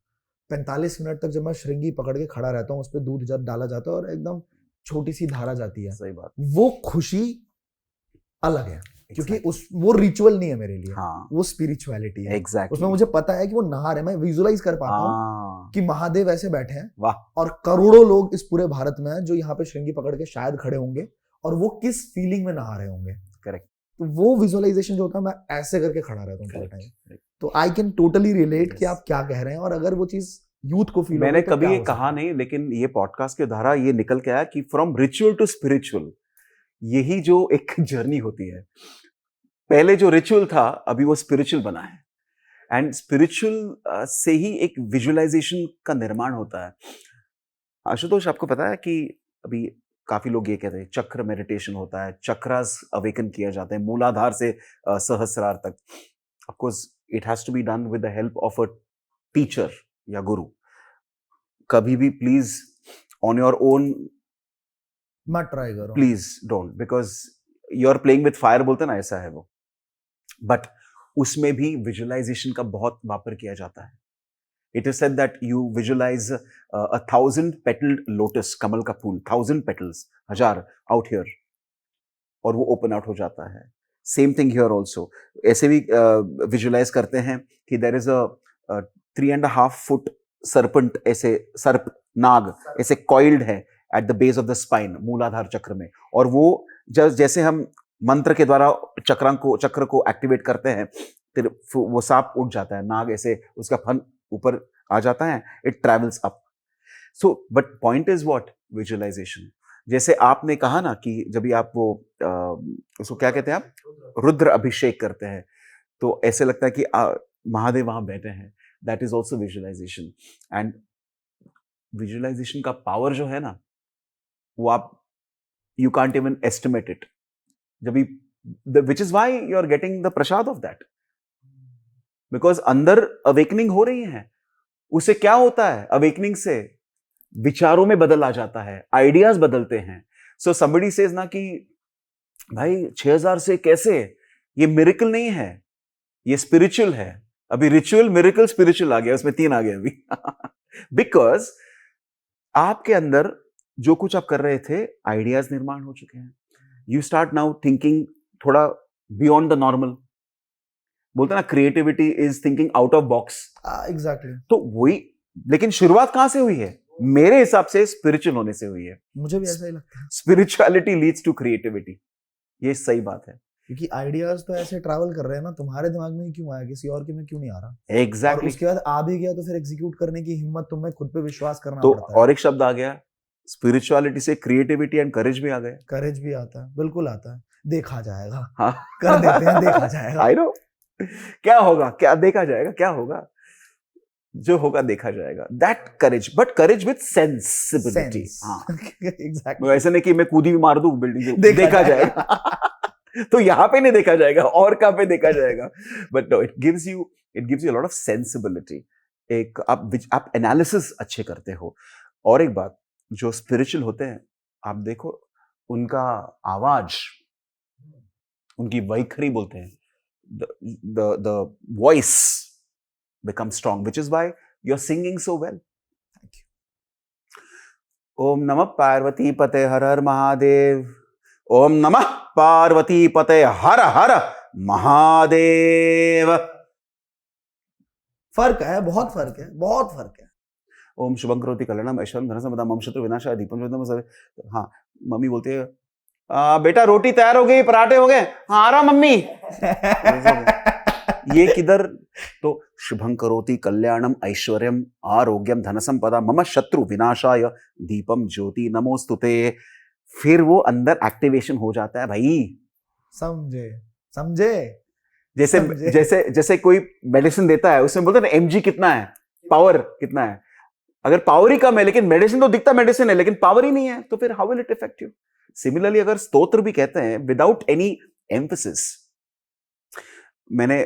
45 मिनट तक जब मैं श्रृंगी पकड़ के खड़ा रहता हूँ, उस पर दूध जब डाला जाता है और एकदम छोटी सी धारा जाती है, सही बात, वो खुशी अलग है. क्योंकि वो रिचुअल नहीं है मेरे लिए. वो स्पिरिचुअलिटी है. उसमें मुझे पता है कि वो नहा रहे, मैं विजुअलाइज कर पाता हूँ कि महादेव ऐसे बैठे हैं, और करोड़ों लोग इस पूरे भारत में हैं जो यहाँ पे श्रृंगी पकड़ के शायद खड़े होंगे, और वो किस फीलिंग में नहा रहे होंगे. करेक्ट. तो वो विजुअलाइजेशन जो होता है, मैं ऐसे करके खड़ा रहता हूँ पूरे टाइम. तो आई कैन टोटली रिलेट कि आप क्या कह रहे हैं, और अगर वो चीज यूथ को फील, मैंने कभी ये कहा नहीं, लेकिन ये पॉडकास्ट के द्वारा ये निकल के आया कि फ्रॉम रिचुअल टू स्पिरिचुअल, यही जो एक जर्नी होती है. पहले जो रिचुअल था, अभी वो स्पिरिचुअल बना है, एंड स्पिरिचुअल से ही एक विजुअलाइजेशन का निर्माण होता है. आशुतोष, आपको पता है कि अभी काफी लोग ये कहते हैं चक्र मेडिटेशन होता है, चक्रास अवेकन किया जाता है, मूलाधार से सहस्रार तक. Of course it has to be done with the help of a teacher या गुरु. कभी भी प्लीज ऑन योर ओन मत ट्राई करो, please don't, because you are playing with fire, बोलते ना, ऐसा है वो. बट उसमें भी विजुअलाइजेशन का बहुत वापर किया जाता है. It is said that you visualize a 1,000-petaled lotus, कमल का फूल, 1,000 petals, 1,000 out here, और वो open out हो जाता है. Same thing here also. ऐसे भी visualize करते हैं कि there is a 3.5 foot serpent, ऐसे सर्प, नाग ऐसे coiled है at the base of the spine, मूलाधार चक्र में, और वो जैसे हम मंत्र के द्वारा चक्र को एक्टिवेट करते हैं, फिर वो सांप उठ जाता है, नाग ऐसे उसका फन ऊपर आ जाता है, it travels up. So but point is what? Visualisation. जैसे आपने कहा ना कि जब भी आप वो उसको क्या कहते हैं, आप रुद्र अभिषेक करते हैं, तो ऐसे लगता है कि महादेव वहां बैठे हैं. That is also visualisation. And visualisation का पावर जो है ना, वो आप you can't even estimate it. जब भी which is why you are getting the prasad of that, because अंदर अवेकनिंग हो रही है. उससे क्या होता है? अवेकनिंग से विचारों में बदल आ जाता है, आइडियाज बदलते हैं. सो समबडी सेज ना कि भाई 6,000 से कैसे? ये मिरेकल नहीं है, ये स्पिरिचुअल है. अभी रिचुअल, मिरेकल, स्पिरिचुअल आ गया, उसमें 3 आ गए अभी. बिकॉज आपके अंदर जो कुछ आप कर रहे थे, आइडियाज निर्माण हो चुके हैं. यू स्टार्ट नाउ थिंकिंग थोड़ा बियॉन्ड द नॉर्मल. बोलते ना, creativity is thinking out of box. Exactly. तो वही, लेकिन शुरुआत कहां से हुई है? मेरे हिसाब से स्पिरिचुअल होने से हुई है. मुझे भी ऐसा ही लगता है. Spirituality leads to creativity. ये सही बात है. क्योंकि आइडियाज तो ऐसे ट्रैवल कर रहे हैं ना, तुम्हारे दिमाग में ही क्यों आया, किसी और के में क्यों नहीं आ रहा? एग्जैक्टली. उसके बाद आ भी गया तो फिर एग्जीक्यूट करने की हिम्मत, तुम्हें खुद पे विश्वास करना तो पड़ता है. और एक शब्द आ गया, स्पिरिचुअलिटी से क्रिएटिविटी एंड करेज भी आ गया. करेज भी आता है, बिल्कुल आता है. देखा जाएगा. हाँ, कर देते हैं, देखा जाएगा. I know. क्या होगा, क्या देखा जाएगा, क्या होगा, जो होगा देखा जाएगा. That courage, but courage with sensibility. Exactly. ऐसे नहीं कि मैं कूदी भी मार दूं बिल्डिंग से, देखा जाएगा. तो यहाँ पे नहीं देखा जाएगा, और कहाँ पे देखा जाएगा. But no, it gives you lot of sensibility. एक आप एनालिसिस अच्छे करते हो. और एक बात, जो स्पिरिचुअल होते हैं, आप देखो उनका आवाज, उनकी वैखरी बोलते हैं, the voice becomes strong, which is why you're singing so well. Thank you. Om Namah Parvati Pate Har Har Mahadev. Om Namah Parvati Pate Har Har Mahadev. फर्क है, बहुत फर्क है, बहुत फर्क है. ओम शुभं करोति कल्याणम ऐश्वर्यं धनसंपदां मम शत्रु विनाशाय दीपं ज्योतिर्गमयं सर्वे. हाँ, मम्मी बोलती है, बेटा रोटी तैयार हो गई, पराठे हो गए. हाँ, आ रहा मम्मी. ये किधर? तो शुभं करोति कल्याणम ऐश्वर्यम आरोग्यम धनसंपदा मम शत्रु विनाशाय दीपम ज्योति नमोस्तुते. फिर वो अंदर एक्टिवेशन हो जाता है भाई. समझे. जैसे कोई मेडिसिन देता है, उसमें बोलते हैं ना एमजी कितना है, पावर कितना है. अगर पावर ही कम है, लेकिन मेडिसिन तो दिखता मेडिसिन है, लेकिन पावर ही नहीं है, तो फिर how will it effect you? Similarly अगर स्तोत्र भी कहते हैं विदाउट एनी एम्फसिस, मैंने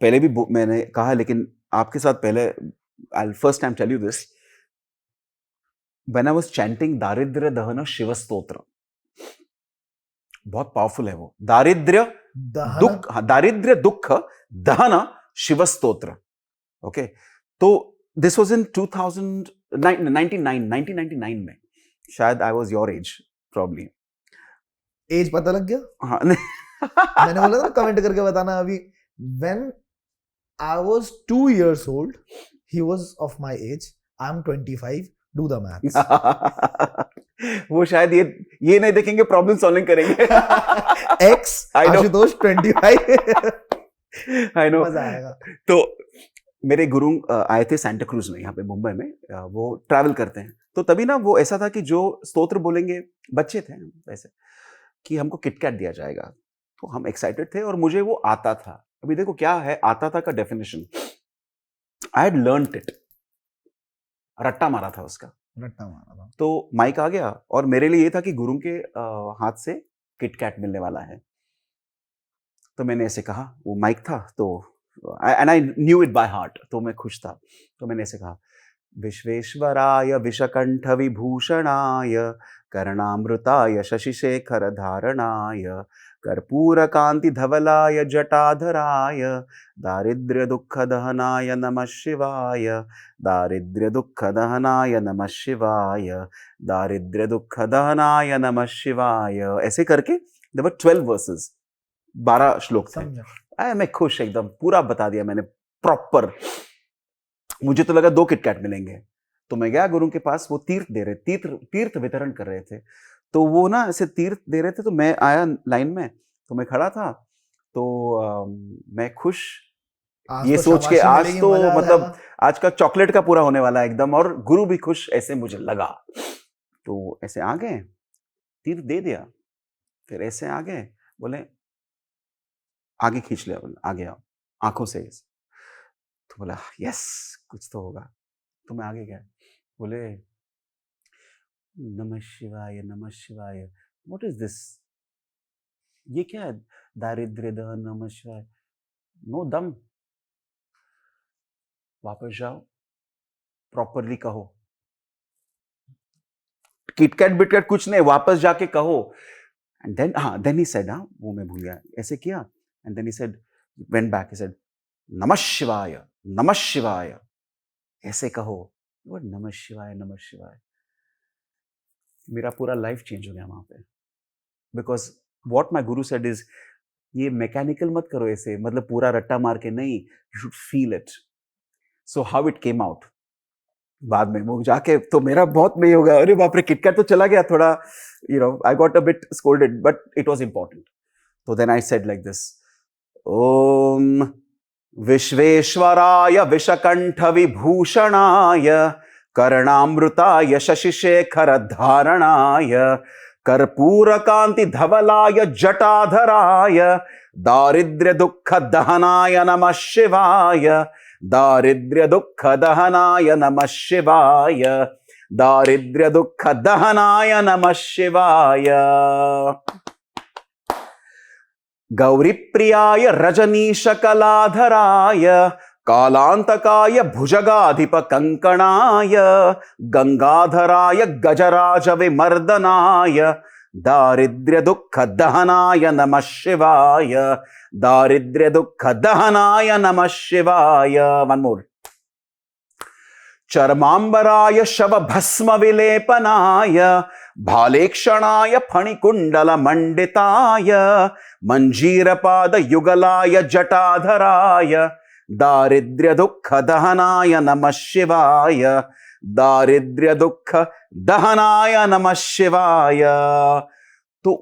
पहले भी मैंने कहा, लेकिन आपके साथ पहले, I first time tell you this. When I was chanting दारिद्र्य दहन शिव स्तोत्र, बहुत पावरफुल है वो. दारिद्र्य दुख दहन शिव स्तोत्र. ओके, तो दिस वाज इन 1999 में. शायद I was your age, probably. Age पता लग गया? हाँ. मैंने बोला था कमेंट करके बताना अभी. When I was 2 years old, he was of my age. I'm 25. Do the maths. वो शायद ये नहीं देखेंगे, प्रॉब्लम सॉल्विंग करेंगे. X आशुतोष 25. I know. मजा आएगा. तो मेरे गुरु आए थे सेंटा क्रूज में, यहाँ पे मुंबई में. वो ट्रैवल करते हैं, तो तभी ना वो ऐसा था कि जो स्तोत्र बोलेंगे, बच्चे थे वैसे, कि हमको किटकैट दिया जाएगा. तो हम एक्साइटेड थे और मुझे वो आता था. अभी देखो क्या है आता था का definition. I had learned it. रट्टा मारा था उसका. तो माइक आ गया और मेरे लिए ये था कि गुरु के हाथ से किटकैट मिलने वाला है. तो मैंने ऐसे कहा, वो माइक था, तो and I knew it by heart, तो मैं खुश था. तो मैंने ऐसे कहा, विश्वेश्वराय विषकंठ विभूषणाय कर्णामृताय शशिशेखर धारणाय कर्पूर कांति धवलाय जटाधराय दारिद्र्य दुख दहनाय नमः शिवाय दारिद्र्य दुख दहनाय नमः शिवाय दारिद्र्य दुख दहनाय नमः शिवाय। ऐसे करके देयर वर 12 वर्सेस, 12 श्लोक थे। मैं खुश एकदम, पूरा बता दिया मैंने प्रॉपर। मुझे तो लगा 2 किटकैट मिलेंगे, तो मैं गया गुरु के पास, वो तीर्थ वितरण कर रहे थे। तो वो ना ऐसे तीर्थ दे रहे थे, तो मैं आया लाइन में, तो मैं खड़ा था, तो मैं खुश ये सोच के आज तो मतलब आज का चॉकलेट का पूरा होने वाला है एकदम, और गुरु भी खुश, ऐसे मुझे लगा। तो ऐसे आ गए, तीर्थ दे दिया, फिर ऐसे आ गए, बोले आगे खींच लिया, बोले आगे आओ, आंखों से। तो बोला यस कुछ तो होगा, तो मैं आगे गया, बोले नमः शिवाय नमः शिवाय। व्हाट इज दिस, ये क्या है? दारिद्र्य दहन नमः शिवाय। नो दम, वापस जाओ, प्रॉपरली कहो, किटकैट बिटकैट कुछ नहीं, वापस जाके कहो। एंड देन ही सेड, वो मैं भूल गया, ऐसे किया, and then he said, went back, he said नमः शिवाय नमः शिवाय, ऐसे कहो। व्हाट नमः शिवाय नमः शिवाय? मेरा पूरा लाइफ चेंज हो गया वहां पे, because what my Guru said is, ये मैकेनिकल मत करो ऐसे, मतलब पूरा रट्टा मार के नहीं, you should feel it. So how it came out, बाद में वो जाके तो मेरा बहुत नहीं होगा, अरे बाप रे किटकैट तो चला गया थोड़ा, you know I got a bit scolded, but it was important. तो then I said like this, ओम विश्वेश्वराय विषकंठ विभूषणाय कर्णामृताय शशिशेखर धारणाय कर्पूर कांति धवलाय जटाधराय दारिद्र्य दुख दहनाय नमः शिवाय दारिद्र्य दुख दहनाय नमः शिवाय दारिद्र्य दुख दहनाय नमः शिवाय। गौरी प्रियाय रजनीश कलाधराय कालांतकाय भुजगाधिप कंकणाय गंगाधराय गजराज विमर्दनाय दारिद्र्य दुख दहनाय नमः शिवाय दारिद्र्य दुख दहनाय नमः शिवाय। वन मोर, चर्मांबराय शव भस्म विलेपनाय भालेक्षणाय फणिकुंडल मंडिताय मंजीरपाद युगलाय जटाधराय दारिद्र्य दुख दहनाय नमः शिवाय दारिद्र्य दुख दहनाय नमः शिवाय। तो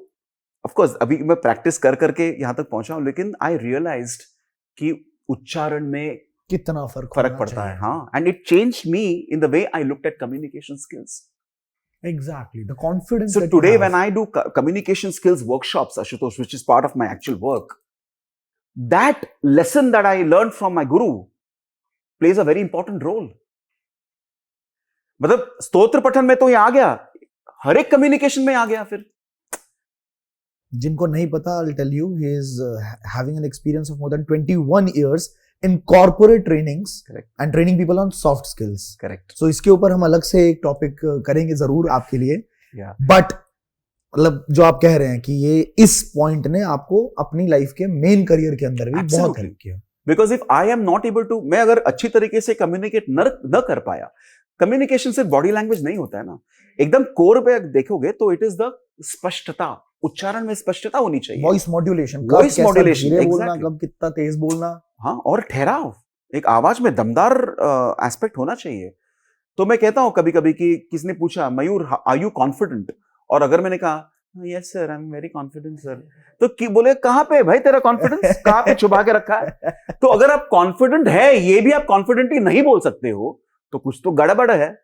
ऑफ कोर्स अभी मैं प्रैक्टिस कर करके यहां तक पहुंचा हूं, लेकिन आई रियलाइज्ड कि उच्चारण में कितना फर्क पड़ता है। हाँ, and it changed me in the way I looked at communication skills. Exactly, the confidence. So today when I do communication skills workshops, Ashutosh, which is part of my actual work, that lesson that I learned from my guru plays a very important role. मतलब स्तोत्र पठन में तो ये आ गया, हर एक communication में आ गया। फिर जिनको नहीं पता, I'll tell you, he is having an experience of more than 21 years in corporate trainings. Correct. And training people on soft skills. Correct. So इसके ऊपर हम अलग से एक टॉपिक करेंगे जरूर आपके लिए। Yeah. बट मतलब जो आप कह रहे हैं कि ये इस पॉइंट ने आपको अपनी लाइफ के मेन करियर के अंदर भी बहुत हेल्प किया। Because if I am not able to, मैं अगर अच्छी तरीके से कम्युनिकेट न कर पाया, कम्युनिकेशन सिर्फ बॉडी लैंग्वेज नहीं होता है ना, एकदम कोर पे देखोगे तो इट इज द स्पष्टता, उच्चारण में स्पष्टता होनी चाहिए, वॉइस मॉड्यूलेशन, वॉइस मॉड्यूलेशन, बोलना, कब कितना तेज बोलना, हाँ, और ठहराव, एक आवाज में दमदार एस्पेक्ट होना चाहिए। तो मैं कहता हूं कभी कभी कि किसने पूछा, मयूर आर यू कॉन्फिडेंट, और अगर मैंने कहा yes sir I am very confident sir, तो कि बोले कहां पे भाई तेरा कॉन्फिडेंस, कहां पे छुपा के रखा है? तो अगर आप कॉन्फिडेंट है, ये भी आप कॉन्फिडेंटली नहीं बोल सकते हो, तो कुछ तो गड़बड़ है।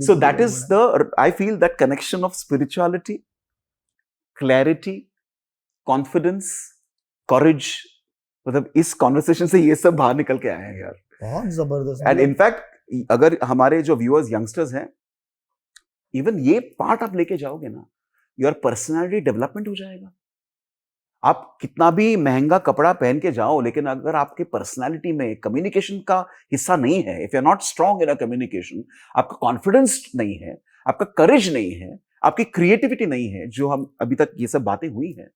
So that is the, I feel that connection of spirituality, clarity, confidence, courage, मतलब इस कॉन्वर्सेशन से ये सब बाहर निकल के आए हैं यार, बहुत जबरदस्त। एंड इनफैक्ट अगर हमारे जो व्यूअर्स यंगस्टर्स हैं, इवन ये पार्ट आप लेके जाओगे ना, योर पर्सनालिटी डेवलपमेंट हो जाएगा। आप कितना भी महंगा कपड़ा पहन के जाओ, लेकिन अगर आपके पर्सनालिटी में कम्युनिकेशन का हिस्सा नहीं है, if you are not strong in a communication, आपका कॉन्फिडेंस नहीं है, आपका करेज नहीं है, आपकी क्रिएटिविटी नहीं है, जो हम अभी तक ये सब बातें हुई हैं,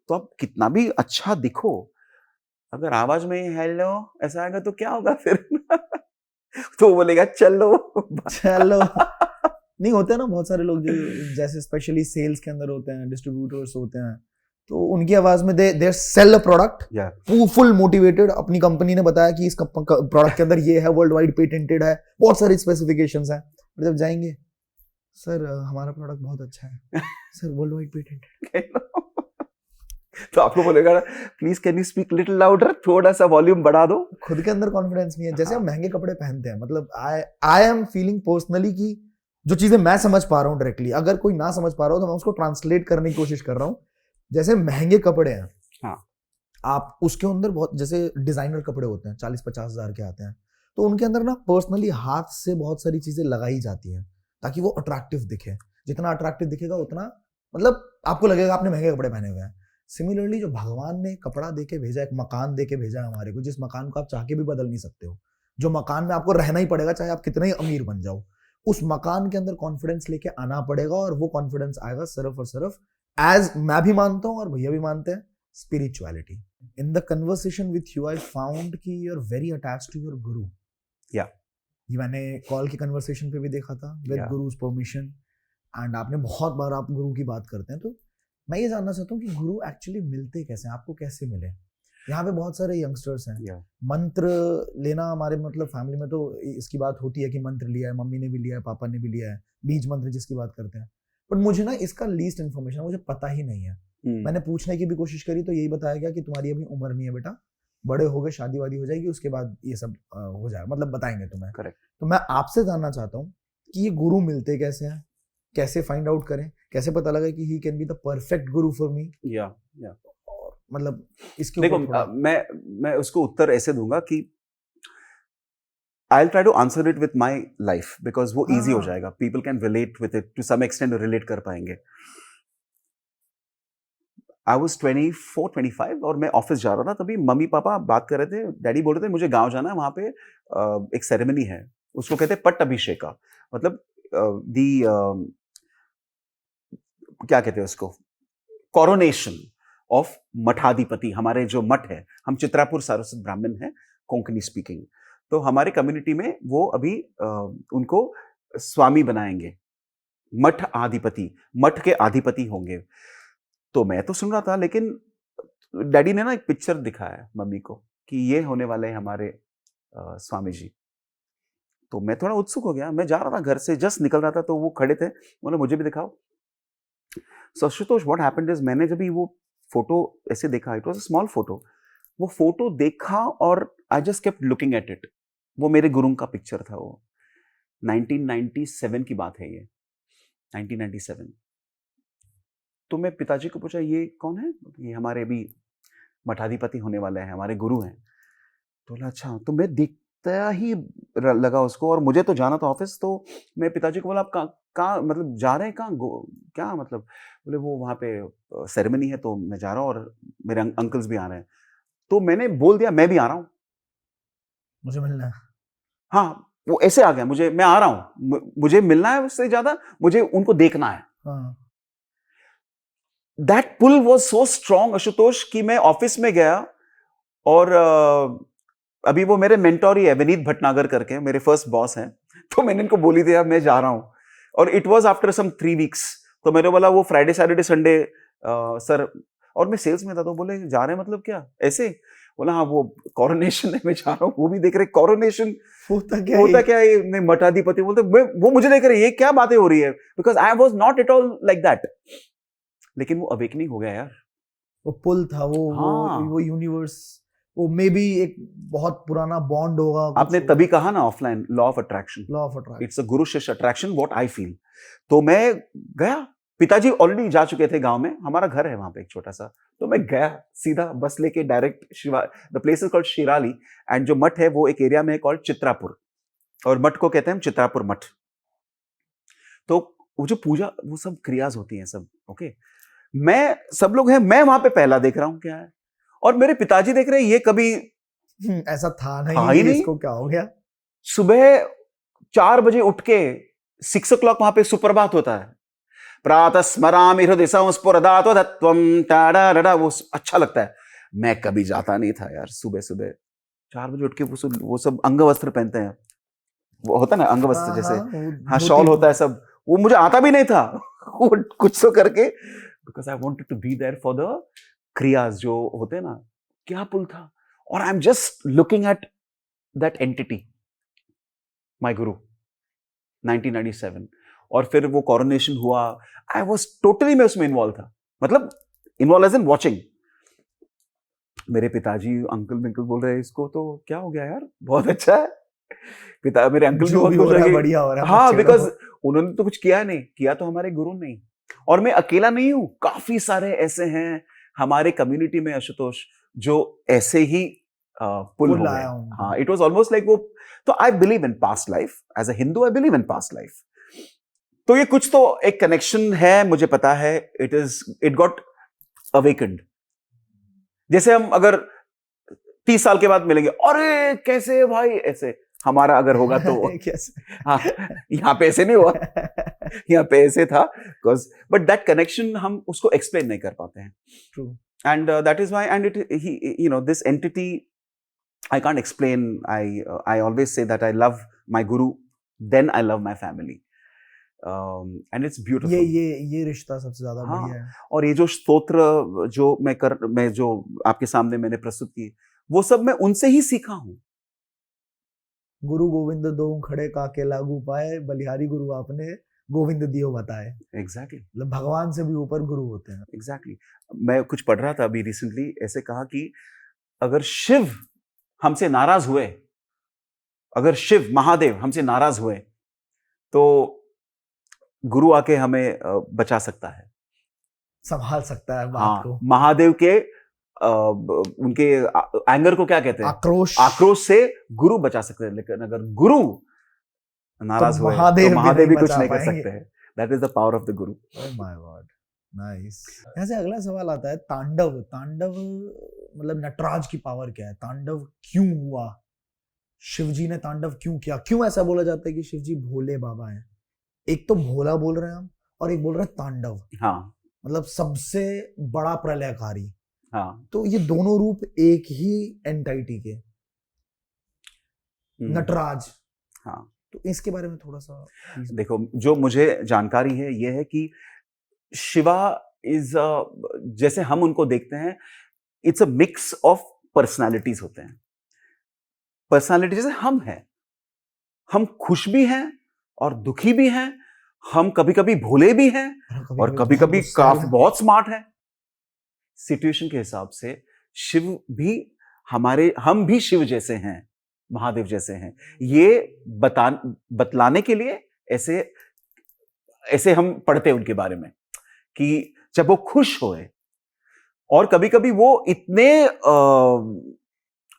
तो आप कितना भी अच्छा दिखो, अगर आवाज में हेलो ऐसा आएगा तो क्या होगा फिर? तो वो बोलेगा चलो। चलो। नहीं, होते हैं ना बहुत सारे लोग जो जैसे स्पेशली सेल्स के अंदर होते हैं, डिस्ट्रीब्यूटर्स होते हैं, तो उनकी आवाज में they sell a product, full motivated, अपनी कंपनी ने बताया कि इस प्रोडक्ट के अंदर ये है, वर्ल्ड वाइड पेटेंटेड है, बहुत सारी स्पेसिफिकेशंस हैं, और जब जाएंगे सर हमारा प्रोडक्ट बहुत अच्छा है सर, वर्ल्ड वाइड पेटेंटेड। तो आपको बोलेगा please can you speak little louder, थोड़ा सा वॉल्यूम बढ़ा दो। खुद के अंदर कॉन्फिडेंस नहीं है। जैसे हम महंगे कपड़े पहनते हैं, मतलब आई एम फीलिंग पर्सनली कि जो चीजें मैं समझ पा रहा हूँ डायरेक्टली, अगर कोई ना समझ पा रहा हो तो मैं उसको ट्रांसलेट करने की कोशिश कर रहा हूँ। जैसे महंगे कपड़े हैं, हाँ, आप उसके अंदर बहुत, जैसे डिजाइनर कपड़े होते हैं 40-50 हजार के आते हैं, तो उनके अंदर ना पर्सनली हाथ से बहुत सारी चीजें लगाई जाती हैं ताकि वो अट्रैक्टिव दिखे। जितना अट्रैक्टिव दिखेगा उतना मतलब आपको लगेगा आपने महंगे कपड़े पहने हुए हैं। सिमिलरली जो भगवान ने कपड़ा देके भेजा, एक मकान देके भेजा है हमारे को, जिस मकान को आप चाह के भी बदल नहीं सकते हो, जो मकान में आपको रहना ही पड़ेगा चाहे आप कितने ही अमीर बन जाओ, उस मकान के अंदर कॉन्फिडेंस लेके आना पड़ेगा। और वो कॉन्फिडेंस आएगा सिर्फ और सिर्फ, एज मैं भी मानता हूँ और भैया भी मानते हैं, spirituality. In the conversation with you I found कि you are very attached to your guru. या ये मैंने कॉल की कन्वर्सेशन पे भी देखा था, विद गुरुज परमिशन, एंड आपने बहुत बार आप गुरु की बात करते हैं। तो मैं ये जानना चाहता हूँ कि गुरु एक्चुअली मिलते कैसे हैं, आपको कैसे मिले? यहाँ पे बहुत सारे यंगस्टर्स हैं, मंत्र लेना हमारे मतलब फैमिली में तो इसकी बात होती है कि मंत्र लिया है, मम्मी ने भी लिया है, पापा ने भी लिया है, बीज मंत्र जिसकी बात करते हैं, बट मुझे ना इसका लीस्ट इन्फॉर्मेशन, मुझे पता ही नहीं है। मैंने पूछने की भी कोशिश करी तो यही बताया गया कि तुम्हारी अभी उम्र नहीं है बेटा, बड़े हो गए, शादी वादी हो जाएगी, उसके बाद ये सब हो जाएगा, मतलब बताएंगे तुम्हें। करेक्ट। तो मैं आपसे जानना चाहता हूँ कि ये गुरु मिलते कैसे हैं, कैसे फाइंड आउट करें, कैसे पता लगा कि he can be the perfect Guru for me? या मतलब इसके देखो, मैं उसको उत्तर ऐसे दूंगा कि I'll try to answer it with my life because वो easy हो जाएगा, people can relate with it to some extent, relate कर पाएंगे। I was 24-25 और मैं ऑफिस जा रहा था, तभी मम्मी पापा बात कर रहे थे, डैडी बोल रहे थे मुझे गांव जाना है, वहां पे एक सेरेमनी है, उसको कहते हैं पट्ट अभिषेका, मतलब क्या कहते हैं उसको, कोरोनेशन ऑफ मठाधिपति। हमारे जो मठ है, हम चित्रापुर सारस्वत ब्राह्मण हैं, कोंकणी स्पीकिंग, तो हमारे कम्युनिटी में वो अभी उनको स्वामी बनाएंगे, मठ आधिपति, मठ के अधिपति होंगे। तो मैं तो सुन रहा था, लेकिन डैडी ने ना एक पिक्चर दिखाया मम्मी को कि ये होने वाले हैं हमारे स्वामी जी। तो मैं थोड़ा उत्सुक हो गया, मैं जा रहा था घर से, जस्ट निकल रहा था, तो वो खड़े थे, उन्होंने मुझे भी दिखाओ। सो आशुतोष, व्हाट हैपेंड इज, मैंने जब वो फोटो ऐसे देखा, it was a small photo, वो फोटो देखा और I just kept looking at it. वो मेरे गुरु का पिक्चर था, वो 1997 की बात है, ये 1997। तो मैं पिताजी को पूछा ये कौन है? ये हमारे अभी मठाधिपति होने वाले हैं, हमारे गुरु हैं। तो बोला अच्छा। तो मैं देखता ही लगा उसको, और मुझे तो जाना था ऑफिस, तो मैं पिताजी को बोला आप कहाँ मतलब जा रहे हैं, कहाँ क्या मतलब? बोले वो वहाँ पे सेरेमनी है तो मैं जा रहा हूँ और मेरे अंकल्स भी आ रहे हैं। तो मैंने बोल दिया मैं भी आ रहा हूँ, मुझे मिलना है। हाँ, वो ऐसे आ गया, मैं आ रहा हूँ, मुझे मिलना है, उससे ज्यादा मुझे उनको देखना है। That pull was so strong Ashutosh कि मैं ऑफिस में गया, और अभी वो मेरे मेंटोर ही है, विनीत भटनागर करके, मेरे फर्स्ट बॉस हैं। तो मैंने इनको बोली थी मैं जा रहा हूँ, और it was after some 3 weeks. तो मैंने बोला वो फ्राइडे सैटरडे संडे सर, और मैं सेल्स में था, तो बोले जा रहे हैं मतलब क्या ऐसे? बोला हाँ वो कोरोनेशन है, मैं जा रहा हूँ। वो भी देख रहे कोरोनेशन होता क्या है, मठाधिपति बोलते, वो मुझे देख रहे ये क्या बातें हो रही है, because I was not at all like that. लेकिन वो अवेकनिंग हो गया यार, वो पुल था, वो यूनिवर्स, वो मे बी एक बहुत पुराना बॉन्ड होगा। आपने तभी कहा ना offline law of attraction, it's a गुरु शिष्य अट्रैक्शन, व्हाट आई फील। तो मैं गया, पिताजी ऑलरेडी जा चुके थे गांव में, हमारा घर है वहां पे एक छोटा सा। तो मैं गया सीधा बस लेके direct the place is called Shirali, and जो मठ है वो एक एरिया में है कॉल्ड चित्रापुर, और मठ को कहते हैं चित्रापुर मठ। तो वो जो पूजा, वो सब क्रियाज होती हैं सब, ओके। मैं सब लोग हैं, मैं वहां पे पहला देख रहा हूं क्या है, और मेरे पिताजी देख रहे हैं ये कभी ऐसा था नहीं, इसको क्या हो गया। सुबह 4 बजे उठ के 6 o'clock वहां पे सुप्रभात होता है। प्रातः स्मरामि हृदि संस्फुरदातो तत्त्वं टाडाडाडा, वो अच्छा लगता है। मैं कभी जाता नहीं था यार, सुबह सुबह 4 बजे उठ के वो सब अंग वस्त्र पहनते हैं, वो होता है ना अंग वस्त्र जैसे, हाँ शॉल होता है सब, वो मुझे आता भी नहीं था वो कुछ तो करके, because I wanted to be there for the क्रियाज जो होते हैं ना। क्या पुल था, और I am just looking at that entity, my guru, 1997। और फिर वो कॉरोनेशन हुआ, आई वाज टोटली, मैं उसमें इन्वॉल्व था, मतलब इन्वॉल्व एज इन वॉचिंग। मेरे पिताजी अंकल बिंकल बोल रहे हैं इसको तो क्या हो गया यार, बहुत अच्छा है। पिता मेरे अंकल जो भी हो रहा है बढ़िया हो रहा है, हाँ, बिकॉज उन्होंने तो कुछ किया नहीं, किया तो हमारे गुरु नहीं। और मैं अकेला नहीं हूं, काफी सारे ऐसे हैं हमारे कम्युनिटी में आशुतोष जो ऐसे ही पुल हो गए। हाँ, इट वाज ऑलमोस्ट लाइक वो। तो I believe in past life, as a Hindu I believe in past life. तो ये कुछ तो एक कनेक्शन है, मुझे पता है, इट गॉट अवेकन्ड। जैसे हम अगर 30 साल के बाद मिलेंगे, अरे कैसे भाई, ऐसे हमारा अगर होगा तो हाँ, यहाँ पे ऐसे नहीं हुआ, यहाँ पे ऐसे था, बट दैट कनेक्शन हम उसको एक्सप्लेन नहीं कर पाते हैं। True. And that is why, and it this entity I can't explain. I always say that I love my guru, then I love my family, and it's beautiful. ये रिश्ता सबसे ज्यादा बढ़िया है। और ये जो स्तोत्र जो मैं जो आपके सामने मैंने प्रस्तुत की, वो सब मैं उनसे ही सीखा हूँ। गुरु गोविंद दो खड़े काके लागू पाए, बलिहारी गुरु आपने गोविंद दियो बताए। एग्जैक्टली, मतलब भगवान से भी ऊपर गुरु होते हैं। एग्जैक्टली। मैं कुछ पढ़ रहा था अभी रिसेंटली, ऐसे कहा कि अगर शिव हमसे नाराज हुए, अगर शिव महादेव हमसे नाराज हुए, तो गुरु आके हमें बचा सकता है, संभाल सकता है बात को। महादेव के उनके एंगर को क्या कहते हैं, आक्रोश से गुरु बचा सकते हैं। लेकिन अगर गुरु नाराज हुए तो महादेव भी कुछ नहीं कर सकते हैं। That is the power of the guru. Oh my God, nice. यहाँ से अगला सवाल आता है, तांडव मतलब नटराज की पावर क्या है? तांडव क्यों हुआ? शिवजी ने तांडव क्यों किया? क्यों ऐसा बोला जाता है कि शिवजी भोले बाबा हैं? एक तो भोला बोल रहे हैं हम, और एक बोल रहे हैं तांडव। हाँ, मतलब सबसे बड़ा प्रलयकारी। हाँ, तो ये दोनों रूप एक ही एंटाइटी के, नटराज। हाँ, तो इसके बारे में थोड़ा सा देखो, जो मुझे जानकारी है ये है कि शिवा इज, जैसे हम उनको देखते हैं, it's a mix of personalities होते हैं। पर्सनालिटी जैसे हम हैं, हम खुश भी हैं और दुखी भी हैं, हम कभी कभी भोले भी हैं और कभी कभी काफी बहुत स्मार्ट हैं। सिचुएशन के हिसाब से शिव भी हम भी शिव जैसे हैं, महादेव जैसे हैं। ये बतलाने के लिए ऐसे हम पढ़ते हैं उनके बारे में कि जब वो खुश होए, और कभी कभी वो इतने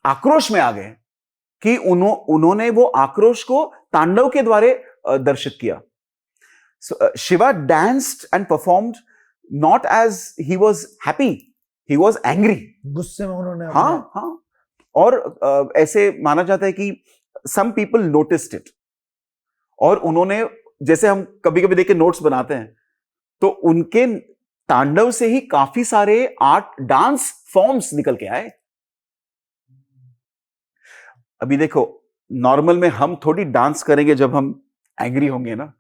आक्रोश में आ गए कि उन्होंने वो आक्रोश को तांडव के द्वारा दर्शित किया। Shiva danced and performed not as he was happy, he was angry, गुस्से में उन्होंने। हाँ। और ऐसे माना जाता है कि सम पीपल नोटिस्ड इट, और उन्होंने, जैसे हम कभी कभी देखे नोट्स बनाते हैं, तो उनके तांडव से ही काफी सारे आर्ट डांस फॉर्म्स निकल के आए। अभी देखो, नॉर्मल में हम थोड़ी डांस करेंगे जब हम एंग्री होंगे ना,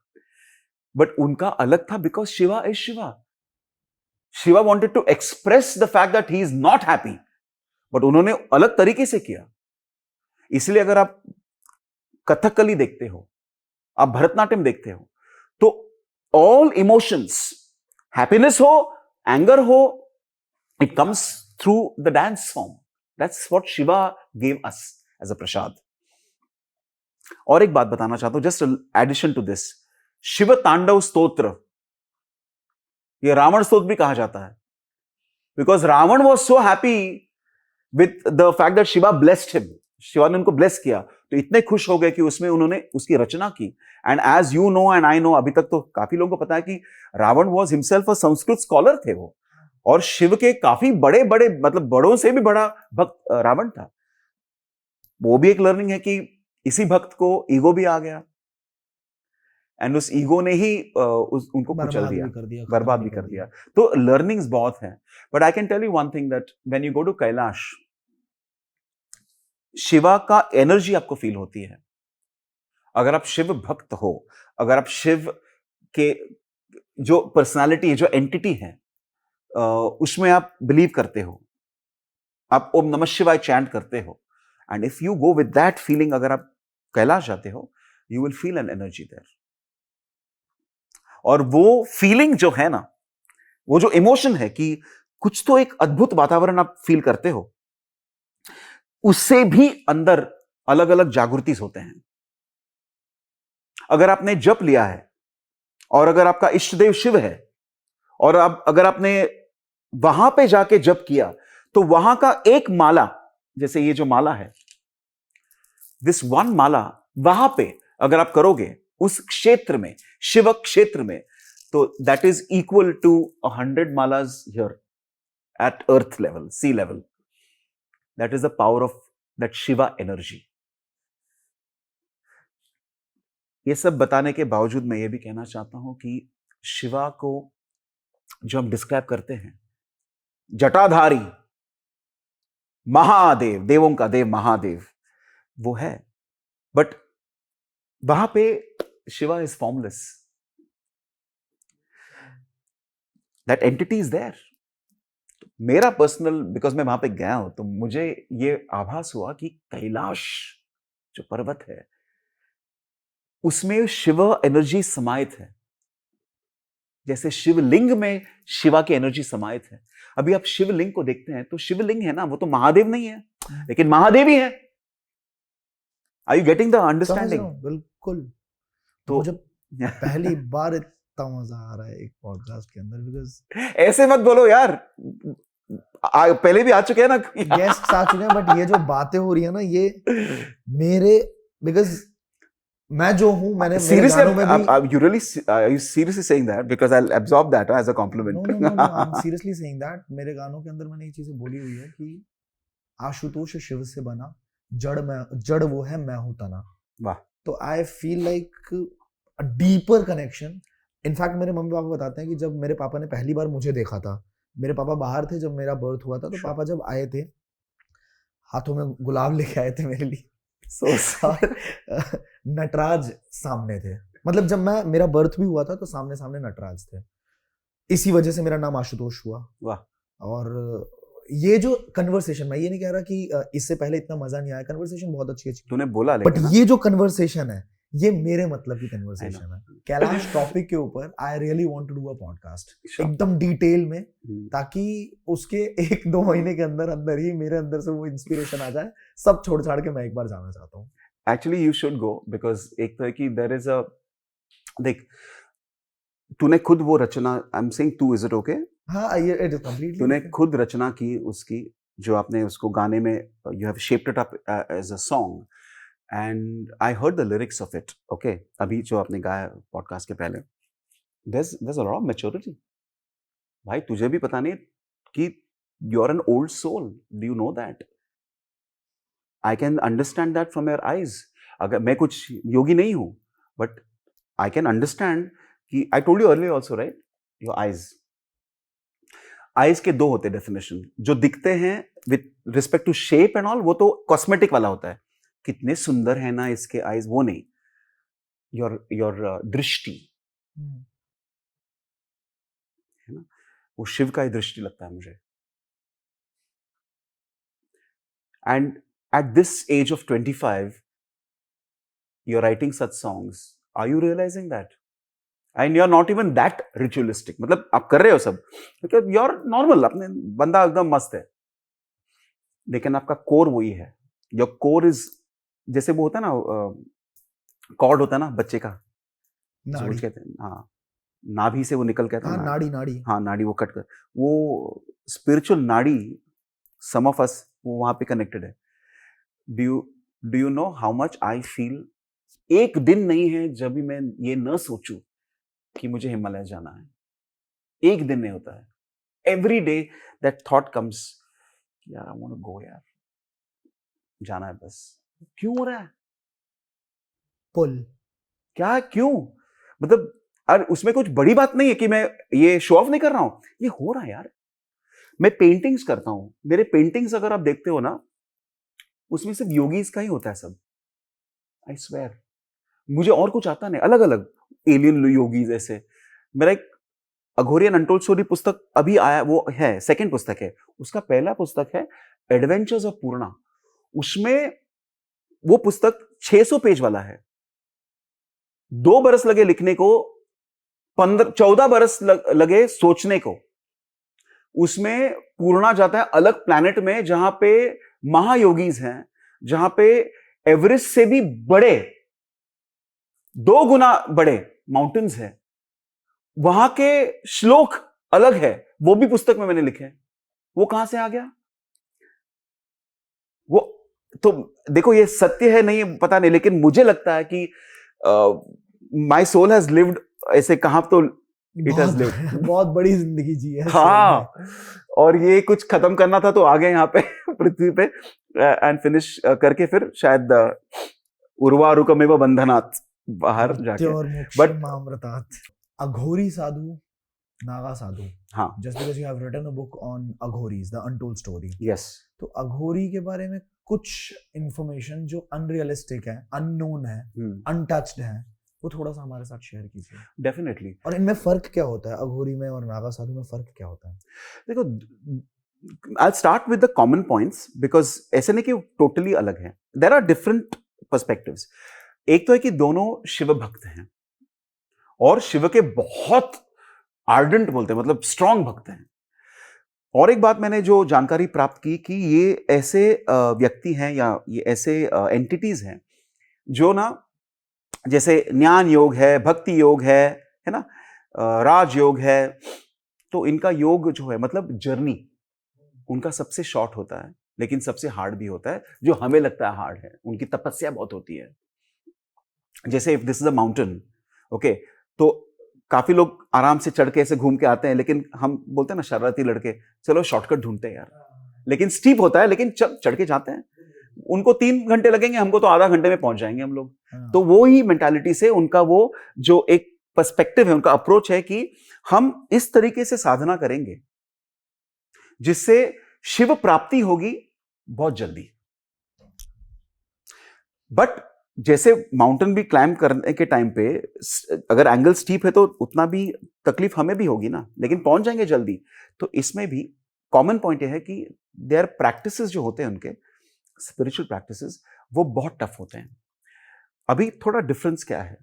बट उनका अलग था, because Shiva is Shiva. Shiva wanted to express the fact that he is not happy, but उन्होंने अलग तरीके से किया। इसलिए अगर आप कथकली देखते हो, आप भरतनाट्यम देखते हो, तो ऑल इमोशंस, हैप्पीनेस हो, एंगर हो, it comes through the dance form. That's what Shiva gave us as a prasad. और एक बात बताना चाहता हूं, just addition to this, Shiv Tandav Stotra, ये रावण स्तोत्र भी कहा जाता है, because Ravana was so happy with the fact that Shiva blessed him. Shiva ने उनको ब्लेस किया, तो इतने खुश हो गए कि उसमें उन्होंने उसकी रचना की। And as you know and I know, अभी तक तो काफी लोगों को पता है कि Ravan was himself a Sanskrit scholar थे वो, और शिव के काफी बड़े बड़े, मतलब बड़ों से भी बड़ा भक्त रावण था। वो भी एक लर्निंग है कि इसी भक्त को ईगो भी आ गया। एंड उस ईगो ने ही उनको कुचल दिया, बर्बाद भी कर दिया। तो लर्निंग्स बहुत हैं, but I can tell you one thing that when you go to Kailash, Shiva का एनर्जी आपको फील होती है। अगर आप शिव भक्त हो, अगर आप शिव के जो पर्सनालिटी है, जो एंटिटी है, उसमें आप बिलीव करते हो, आप ओम नमः शिवाय चैंट करते हो, and if you go with that feeling, अगर आप कैलाश जाते हो, you will feel an energy there. और वो फीलिंग जो है ना, वो जो इमोशन है कि कुछ तो एक अद्भुत वातावरण आप फील करते हो, उससे भी अंदर अलग अलग जागृति होते हैं। अगर आपने जप लिया है और अगर आपका इष्ट देव शिव है और अगर आपने वहां पे जाके जप किया, तो वहां का एक माला, जैसे ये जो माला है, दिस वन माला, वहां पे अगर आप करोगे उस क्षेत्र में, शिव क्षेत्र में, तो दैट इज इक्वल टू 100 मालाज here at earth level, sea level. That is the power of that Shiva energy. ये सब बताने के बावजूद मैं ये भी कहना चाहता हूं कि शिवा को जो हम डिस्क्राइब करते हैं, जटाधारी महादेव, देवों का देव महादेव, वो है, बट वहां पे Shiva is formless, that entity is there. मेरा पर्सनल, बिकॉज मैं वहां पे गया हूं, तो मुझे ये आभास हुआ कि कैलाश जो पर्वत है, उसमें शिव एनर्जी समाहित है, जैसे शिवलिंग में शिवा की एनर्जी समाहित है। अभी आप शिवलिंग को देखते हैं तो शिवलिंग है ना, वो तो महादेव नहीं है, लेकिन महादेव ही है। Are you getting the understanding? बिल्कुल। तो मुझे पहली बार इतना मजा आ रहा है एक पॉडकास्ट के अंदर, बिकॉज ऐसे मत बोलो यार, पहले भी आ चुके हैं ना गेस्ट्स आ चुके हैं, बट ये जो बातें हो रही है ना, ये मेरे, बिकॉज मैं जो हूं, मैंने मेरे गानों में भी, you really are you seriously saying that? Because I'll absorb that as a compliment. no, I'm seriously saying that। मेरे गानों के अंदर मैंने ये चीजें बोली हुई है कि आशुतोष शिव से बना, जड़ वो है, मैं हूं तना। वाह। तो I feel like a deeper connection. In fact मेरे मम्मी पापा बताते हैं कि जब मेरे पापा ने पहली बार मुझे देखा था, मेरे पापा बाहर थे जब मेरा बर्थ हुआ था, तो पापा जब आए थे, हाथों में गुलाब लेके आए थे मेरे लिए, नटराज सामने थे। मतलब जब मेरा बर्थ भी हुआ था तो सामने सामने नटराज थे। इसी वजह से मेरा नाम आशुतोष हुआ। वाह। और ये जो कन्वर्सेशन, मैं ये नहीं कह रहा कि इससे पहले इतना मजा नहीं आया, कन्वर्सेशन बहुत अच्छी अच्छी तूने बोला, बट ये जो कन्वर्सेशन है, ये मेरे मतलब की कन्वर्सेशन है। कैलाश टॉपिक के ऊपर I really want to do a podcast एकदम डिटेल में, ताकि उसके 1-2 महीने के अंदर अंदर ही मेरे अंदर से वो इंस्पिरेशन आ जाए। सब छोड़ छाड़ के मैं एक बार जाना चाहता हूँ। Actually you should go, because एक तो है कि देयर इज अ, देख, तूने खुद वो रचना, आई एम सेइंग तू, इज इट ओके? हाँ, ये इट इज कंप्लीटली, तूने खुद रचना की उसकी, जो आपने उसको गाने में, you have shaped it up as a song, and I heard the lyrics of it, okay? अभी जो आपने गाया पॉडकास्ट के पहले, there's a lot of maturity. भाई तुझे भी पता नहीं कि you're an old soul. Do you know that? I can understand that from your eyes. अगर मैं कुछ योगी नहीं हूँ, but I can understand कि I told you earlier also, right? Your eyes. Eyes के 2 होते हैं definition. जो दिखते हैं with respect to shape and all, वो तो cosmetic वाला होता है, कितने सुंदर है ना इसके eyes, वो नहीं। Your दृष्टि, है ना, वो शिव का ही दृष्टि लगता है मुझे। And at this age of 25, you're writing such songs. Are you realizing that? And you're not even that ritualistic. मतलब आप कर रहे हो सब, because you're normal, अपने बंदा एकदम मस्त है, लेकिन आपका कोर वही है। Your core is, जैसे वो होता है ना, कॉर्ड होता है ना बच्चे का, नाड़ी कहते हैं, हाँ, नाभि से वो निकल के आता है, नाड़ी, हाँ, नाड़ी वो कट कर, वो स्पिरिचुअल नाड़ी, सम ऑफ अस वो वहां पे कनेक्टेड है। Do you know how much I feel? एक दिन नहीं है जब भी मैं ये न सोचूं कि मुझे हिमालय जाना है, एक दिन नहीं होता है। Every day that thought comes, यार आई वांट टू गो, यार जाना है बस। क्यों हो रहा है? पुल, क्या, क्यों? मतलब और उसमें कुछ बड़ी बात नहीं है कि मैं ये शो ऑफ नहीं कर रहा हूं, ये हो रहा है यार। मैं पेंटिंग्स करता हूं, मेरे पेंटिंग्स अगर आप देखते हो ना, उसमें सिर्फ योगीज का ही होता है सब। आई स्वेयर, मुझे और कुछ आता नहीं, अलग अलग एलियन योगीज ऐसे। मेरा एक अघोरी एंड अनटोल्ड स्टोरी पुस्तक अभी आया, वो है सेकंड पुस्तक है, उसका पहला पुस्तक है एडवेंचर्स ऑफ पूर्णा। उसमें वो पुस्तक 600 पेज वाला है, 2 बरस लगे लिखने को, 14 बरस लगे सोचने को। उसमें पूर्णा जाता है अलग प्लैनेट में जहां पे महायोगीज हैं, जहां पे एवरेस्ट से भी बड़े 2 गुना बड़े माउंटेन्स हैं, वहां के श्लोक अलग है, वो भी पुस्तक में मैंने लिखे हैं। वो कहां से आ गया? वो तो देखो, ये सत्य है नहीं पता नहीं, लेकिन मुझे लगता है कि माय सोल हैज लिव्ड, ऐसे कहां तो इट हैज लिव्ड, बहुत बड़ी जिंदगी जी है। हाँ, और ये कुछ खत्म करना था तो आ गए यहाँ पे पृथ्वी पे एंड फिनिश करके फिर शायद उर्वारुकमेव बंधनात् बाहर जाके। बट अघोरी साधु, नागा साधु, हाँ, just because you have written a book on Aghoris, the untold story. Yes, तो अघोरी के बारे में कुछ इंफॉर्मेशन जो अनरियलिस्टिक है, अननोन है, अनटच्ड है, वो थोड़ा सा हमारे साथ शेयर कीजिए। डेफिनेटली। और इनमें फर्क क्या होता है, अघोरी में और नागा साधु में फर्क क्या होता है? देखो, I start with the common points, because ऐसे नहीं कि टोटली अलग है, देयर आर डिफरेंट पर्सपेक्टिव्स। एक तो है कि दोनों शिव भक्त हैं और शिव के बहुत आर्डेंट बोलते हैं, मतलब स्ट्रांग भक्त हैं। और एक बात मैंने जो जानकारी प्राप्त की कि ये ऐसे व्यक्ति हैं या ये ऐसे एंटिटीज हैं जो ना, जैसे ज्ञान योग है, भक्ति योग है ना, राज योग है, तो इनका योग जो है मतलब जर्नी उनका सबसे शॉर्ट होता है, लेकिन सबसे हार्ड भी होता है, जो हमें लगता है हार्ड है। उनकी तपस्या बहुत होती है। जैसे if this is a mountain, okay, तो काफी लोग आराम से चढ़ के ऐसे घूम के आते हैं, लेकिन हम बोलते हैं ना शरारती लड़के, चलो शॉर्टकट ढूंढते हैं यार, लेकिन स्टीप होता है, लेकिन चढ़ के जाते हैं। उनको 3 घंटे लगेंगे, हमको तो आधा घंटे में पहुंच जाएंगे हम लोग। तो वो ही मेंटालिटी से उनका वो जो एक पर्सपेक्टिव है, उनका अप्रोच है कि हम इस तरीके से साधना करेंगे जिससे शिव प्राप्ति होगी बहुत जल्दी। बट जैसे माउंटेन भी क्लाइंब करने के टाइम पे अगर एंगल स्टीप है तो उतना भी तकलीफ हमें भी होगी ना, लेकिन पहुंच जाएंगे जल्दी। तो इसमें भी कॉमन पॉइंट यह है कि देयर प्रैक्टिसेस जो होते हैं उनके स्पिरिचुअल प्रैक्टिसेस, वो बहुत टफ होते हैं। अभी थोड़ा डिफरेंस क्या है,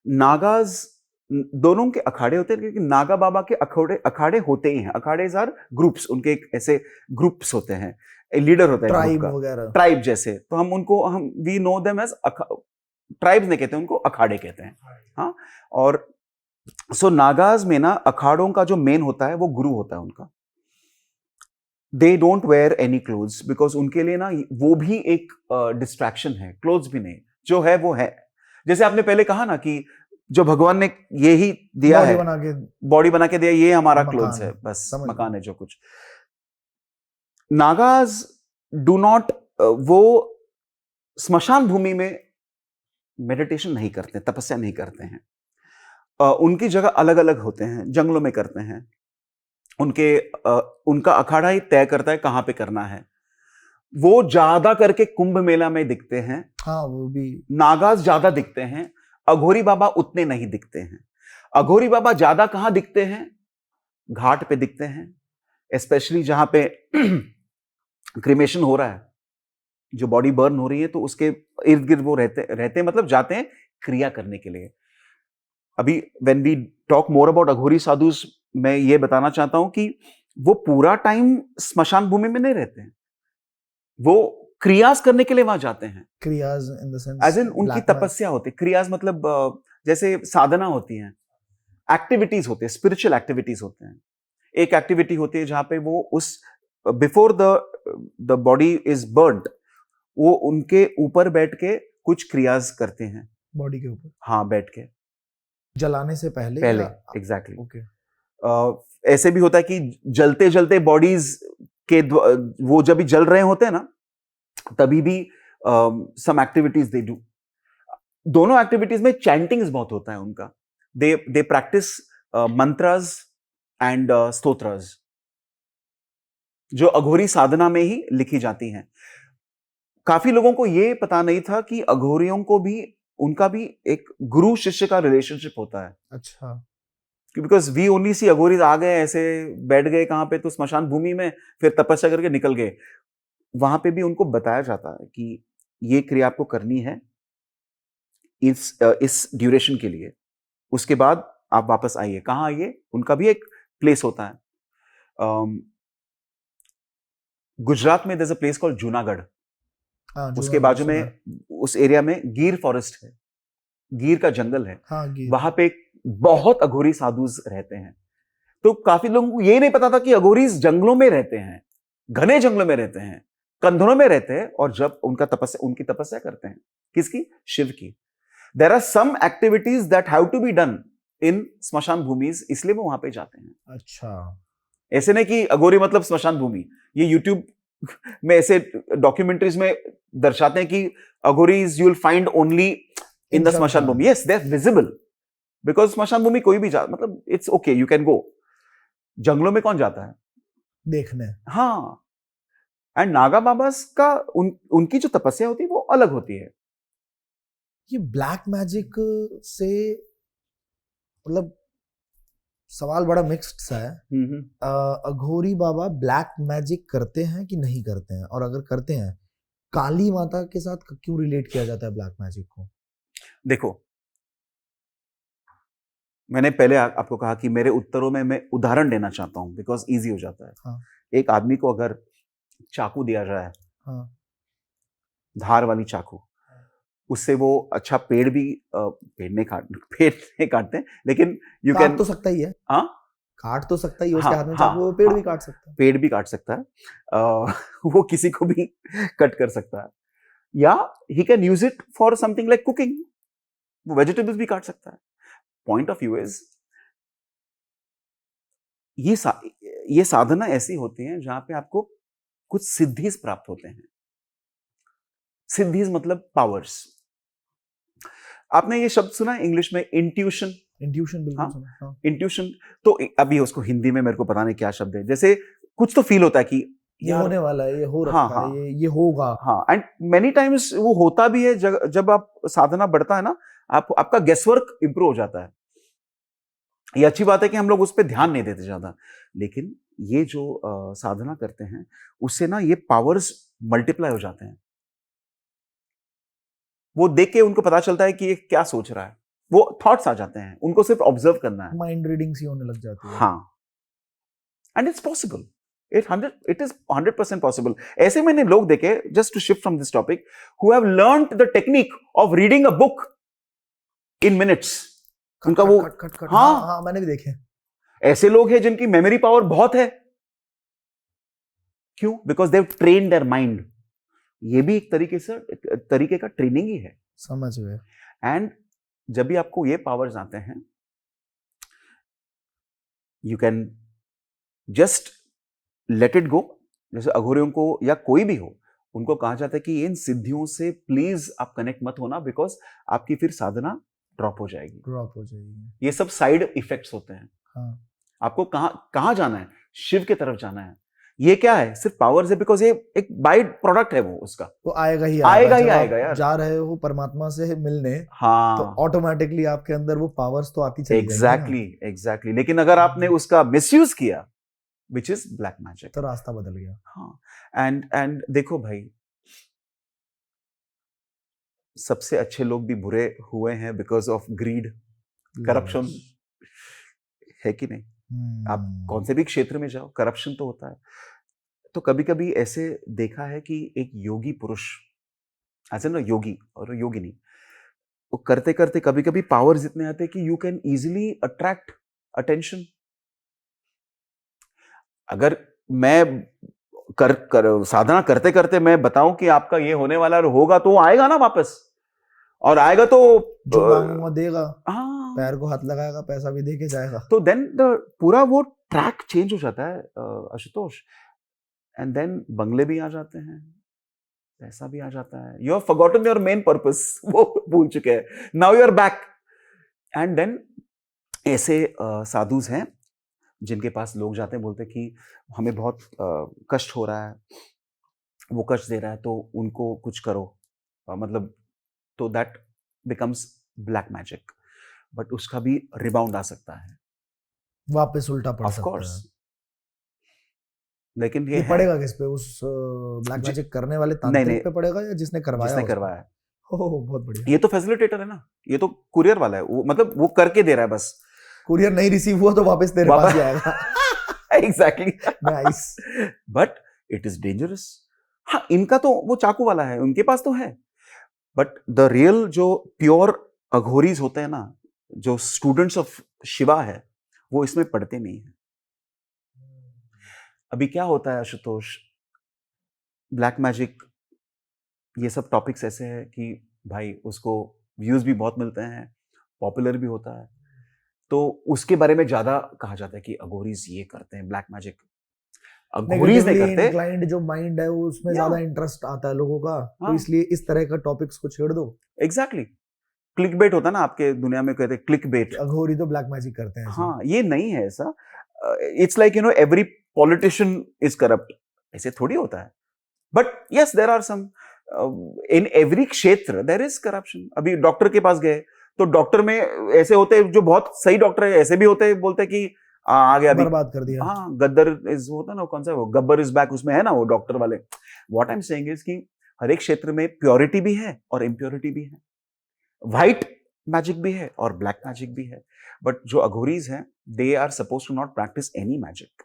नागाज दोनों के अखाड़े होते हैं, क्योंकि नागा बाबा के अखाड़े होते ही हैं। अखाड़े आर ग्रुप्स, उनके एक ऐसे ग्रुप्स होते हैं, लीडर होता है ट्राइब वगैरह, ट्राइब जैसे। तो हम we know them as tribes नहीं कहते, उनको अखाड़े कहते हैं। हाँ, और सो नागाज में ना अखाड़ों का जो मेन होता है वो गुरु होता है उनका। They don't wear any clothes, because उनके लिए ना वो भी एक डिस्ट्रैक्शन है, क्लोथ्स भी नहीं, जो है वो है। जैसे आपने पहले कहा ना कि जो भगवान ने ये ही दिया है, बॉडी बना के दिया, ये हमारा क्लोथ्स है, बस मकान है जो कुछ। नागाज डू नॉट, वो स्मशान भूमि में मेडिटेशन नहीं करते, तपस्या नहीं करते हैं। उनकी जगह अलग अलग होते हैं, जंगलों में करते हैं। उनका अखाड़ा ही तय करता है कहां पे करना है। वो ज्यादा करके कुंभ मेला में दिखते हैं। हाँ, वो भी नागाज ज्यादा दिखते हैं, अघोरी बाबा उतने नहीं दिखते हैं। अघोरी बाबा ज्यादा कहां दिखते हैं? घाट पे दिखते हैं, स्पेशली जहां पे क्रिमेशन हो रहा है, जो बॉडी बर्न हो रही है, तो उसके इर्द गिर्द वो रहते मतलब जाते हैं क्रिया करने के लिए। अभी when we talk more about Aghori sadhus, मैं ये बताना चाहता हूं कि वो पूरा टाइम स्मशान भूमि में नहीं रहते हैं, वो क्रियास करने के लिए वहां जाते हैं। क्रियास in the sense as in उनकी तपस्या होती है। क्रियास मतलब जैसे साधना होती है, एक्टिविटीज होते हैं, स्पिरिचुअल एक्टिविटीज होते हैं। एक एक्टिविटी होती है जहां पे वो उस before the body is burned, वो उनके ऊपर बैठ के कुछ क्रियास करते हैं, बॉडी के ऊपर, हाँ, बैठ के जलाने से पहले एग्जैक्टली। ओके। ऐसे भी होता है कि जलते जलते बॉडीज के वो जब भी जल रहे होते हैं ना, तभी भी सम एक्टिविटीज दे डू। दोनों एक्टिविटीज में चैंटिंग्स बहुत होता है उनका. दे प्रैक्टिस मंत्रास एंड स्तोत्रास, जो अघोरी साधना में ही लिखी जाती हैं. काफी लोगों को यह पता नहीं था कि अघोरियों को भी, उनका भी एक गुरु शिष्य का रिलेशनशिप होता है. अच्छा. बिकॉज वी ओनली सी अघोरीज आ गए, ऐसे बैठ गए कहां पे, तो स्मशान भूमि में, फिर तपस्या करके निकल गए. वहां पे भी उनको बताया जाता है कि ये क्रिया आपको करनी है इस ड्यूरेशन के लिए, उसके बाद आप वापस आइए. कहाँ आइए? उनका भी एक प्लेस होता है. गुजरात में there's a place called Junagadh. उसके बाजू में, उस एरिया में गिर फॉरेस्ट है, गिर का जंगल है. वहां पे बहुत अघोरी साधुज रहते हैं. तो काफी लोगों को ये नहीं पता था कि अघोरीज जंगलों में रहते हैं, घने जंगलों में रहते हैं, कंधरों में रहते हैं, और जब उनकी तपस्या करते हैं. किसकी? शिव की. There are some activities that have to be done in स्मशान भूमिज, इसलिए वो वहां पे जाते हैं. अच्छा. ऐसे नहीं कि अघोरी मतलब स्मशान भूमि. ये यूट्यूब में ऐसे डॉक्यूमेंट्रीज में दर्शाते हैं कि Aghoris you will find only in the स्मशान भूमि. Yes, they are visible, because स्मशान भूमि कोई भी मतलब it's okay, you can go. जंगलों में कौन जाता है देखने? हाँ. एंड नागा बाबास का उनकी जो तपस्या होती है वो अलग होती है. ये ब्लैक मैजिक से मतलब सवाल बड़ा मिक्स्ड सा है. अघोरी बाबा ब्लैक मैजिक करते हैं कि नहीं करते हैं, और अगर करते हैं, काली माता के साथ क्यों रिलेट किया जाता है ब्लैक मैजिक को? देखो, मैंने पहले आपको कहा कि मेरे उत्तरों में मैं उदाहरण देना चाहता हूं बिकॉज इजी हो जाता है. हाँ. एक आदमी को अगर चाकू दिया जाए, हाँ. धार वाली चाकू, उससे वो अच्छा पेड़ नहीं काटते हैं, लेकिन यू कैन तो सकता ही है. हाँ, काट तो सकता ही है. उसके हाँ, हाथ में हाँ, चाकू, वो पेड़ हाँ, भी काट सकता है. पेड़ भी काट सकता है. वो किसी को भी कट कर सकता है, या he can use it for something like cooking. वो वेजिटेबल्स भी काट सकता है. पॉइंट ऑफ व्यू इज, ये साधना ऐसी होती है जहां पे आपको कुछ सिद्धिस प्राप्त होते हैं. सिद्धिस मतलब पावर्स. आपने ये शब्द सुना है इंग्लिश में, इंट्यूशन? इंट्यूशन, बिल्कुल. हाँ, सुना. हाँ. इंट्यूशन. तो अभी उसको हिंदी में मेरे को पता नहीं क्या शब्द है. जैसे कुछ तो फील होता है कि ये होने वाला है, ये हो रखा हाँ, है, ये होगा. हाँ. एंड मेनी टाइम्स वो होता भी है. जब आप साधना बढ़ता है ना, आपका गेसवर्क इंप्रूव हो जाता है. ये अच्छी बात है कि हम लोग उस पर ध्यान नहीं देते ज्यादा, लेकिन ये जो साधना करते हैं उससे ना ये पावर्स मल्टीप्लाई हो जाते हैं. वो देख के उनको पता चलता है कि ये क्या सोच रहा है. वो थॉट्स आ जाते हैं, उनको सिर्फ ऑब्जर्व करना है. माइंड रीडिंग सी होने लग जाती है. हाँ. And it's possible. It is 100% possible. ऐसे मैंने लोग देखे, just to shift from this topic, who have learned the technique of reading a book in minutes. उनका वो हाँ, हाँ, मैंने भी देखे. ऐसे लोग हैं जिनकी मेमोरी पावर बहुत है. क्यों? Because they have trained their mind. ये भी एक तरीके का ट्रेनिंग ही है. समझ गए. एंड जब भी आपको ये पावर्स आते हैं, you can just let it go. जैसे अघोरियों को या कोई भी हो, उनको कहा जाता है कि इन सिद्धियों से प्लीज आप कनेक्ट मत होना, बिकॉज आपकी फिर साधना ड्रॉप हो जाएगी. ये सब साइड इफेक्ट्स होते हैं. हाँ. आपको कहां जाना है? शिव की तरफ जाना है. ये क्या है? सिर्फ पावर्स है, बिकॉज ये एक बाय प्रोडक्ट है. वो उसका तो आएगा ही आएगा यार. जा रहे हो परमात्मा से मिलने, हाँ, तो ऑटोमेटिकली आपके अंदर वो पावर्स तो आती चली एग्जैक्टली. लेकिन अगर आपने उसका मिसयूज किया, विच इज ब्लैक मैजिक, तो रास्ता बदल गया. हाँ. एंड देखो भाई, सबसे अच्छे लोग भी बुरे हुए हैं बिकॉज ऑफ ग्रीड, करप्शन. है कि नहीं? आप कौन से भी क्षेत्र में जाओ, करप्शन तो होता है. तो कभी कभी ऐसे देखा है कि एक योगी पुरुष, ऐसे ना योगी और योगिनी, वो करते करते कभी कभी पावर्स इतने आते हैं कि you can easily attract attention. अगर मैं साधना करते करते मैं बताऊं कि आपका ये होने वाला होगा, तो आएगा ना वापस, और आएगा तो जो मांगूंगा देगा. हाँ, पैर को हाथ लगाएगा, पैसा भी देके जाएगा. तो देन पूरा वो ट्रैक चेंज हो जाता है आशुतोष. एंड देन बंगले भी आ जाते हैं, पैसा भी आ जाता है, you have forgotten your main purpose, वो भूल चुके हैं, now you are back. And then ऐसे साधुज हैं जिनके पास लोग जाते हैं, बोलते हैं कि हमें बहुत कष्ट हो रहा है, वो कष्ट दे रहा है, तो उनको कुछ करो, मतलब तो that becomes black magic, but उसका भी रिबाउंड आ सकता है, वापस उल्टा पड़ ऑफ सकता कोर्स। है। लेकिन ये ये है, पड़ेगा किस पे, उस ब्लैक मैजिक करने वाले नहीं तांत्रिक पे पड़ेगा या जिसने करवाया जिसने उसको? करवाया है। ओह बहुत बढ़िया। ये तो फैसिलिटेटर है ना, ये तो कुरियर वाला है, वो मतलब वो करके दे रहा है बस। कुरियर नहीं रिसीव हुआ तो वापस तेरे पास ही आएगा। Exactly. Nice. But it is dangerous. हाँ, इनका तो वो चाकू वाला है, उनके पास तो है, बट द रियल जो प्योर अघोरीज होते हैं ना, जो स्टूडेंट्स ऑफ शिवा है, वो इसमें पढ़ते नहीं है। अभी क्या होता है आशुतोष, ब्लैक मैजिक, ये सब टॉपिक्स ऐसे हैं कि भाई उसको व्यूज भी बहुत मिलते हैं, पॉपुलर भी होता है, तो उसके बारे में ज्यादा कहा जाता है कि अघोरीज ये करते हैं ब्लैक मैजिक। अघोरीज नहीं नेगेटिवली करते। इंक्लाइंड जो माइंड है उसमें या ज्यादा इंटरेस्ट आता है लोगों का, तो हाँ, इसलिए इस तरह का टॉपिक्स को छेड़ दो। एग्जैक्टली। क्लिक बेट होता है ना, आपके दुनिया में कहते हैं क्लिक बेट। अघोरी तो ब्लैक मैजिक करते हैं जी। हाँ, ये नहीं है ऐसा। It's like every politician is corrupt, ऐसे थोड़ी होता है। But yes, there are some, in every क्षेत्र देर इज करप्शन। अभी डॉक्टर के पास गए तो डॉक्टर में ऐसे होते हैं जो बहुत सही डॉक्टर है, ऐसे भी होते हैं बोलते हैं कि आ गया अभी, बर्बाद कर दिया। हाँ, गद्दर इज होता है ना, कौन सा वो गब्बर इज बैक, उसमें है ना वो डॉक्टर वाले। What I am saying is कि हर एक क्षेत्र में प्योरिटी भी है और इम्प्योरिटी भी है, व्हाइट मैजिक भी है और ब्लैक मैजिक भी है। बट जो अघोरीज हैं, they are suppose to not practice any magic,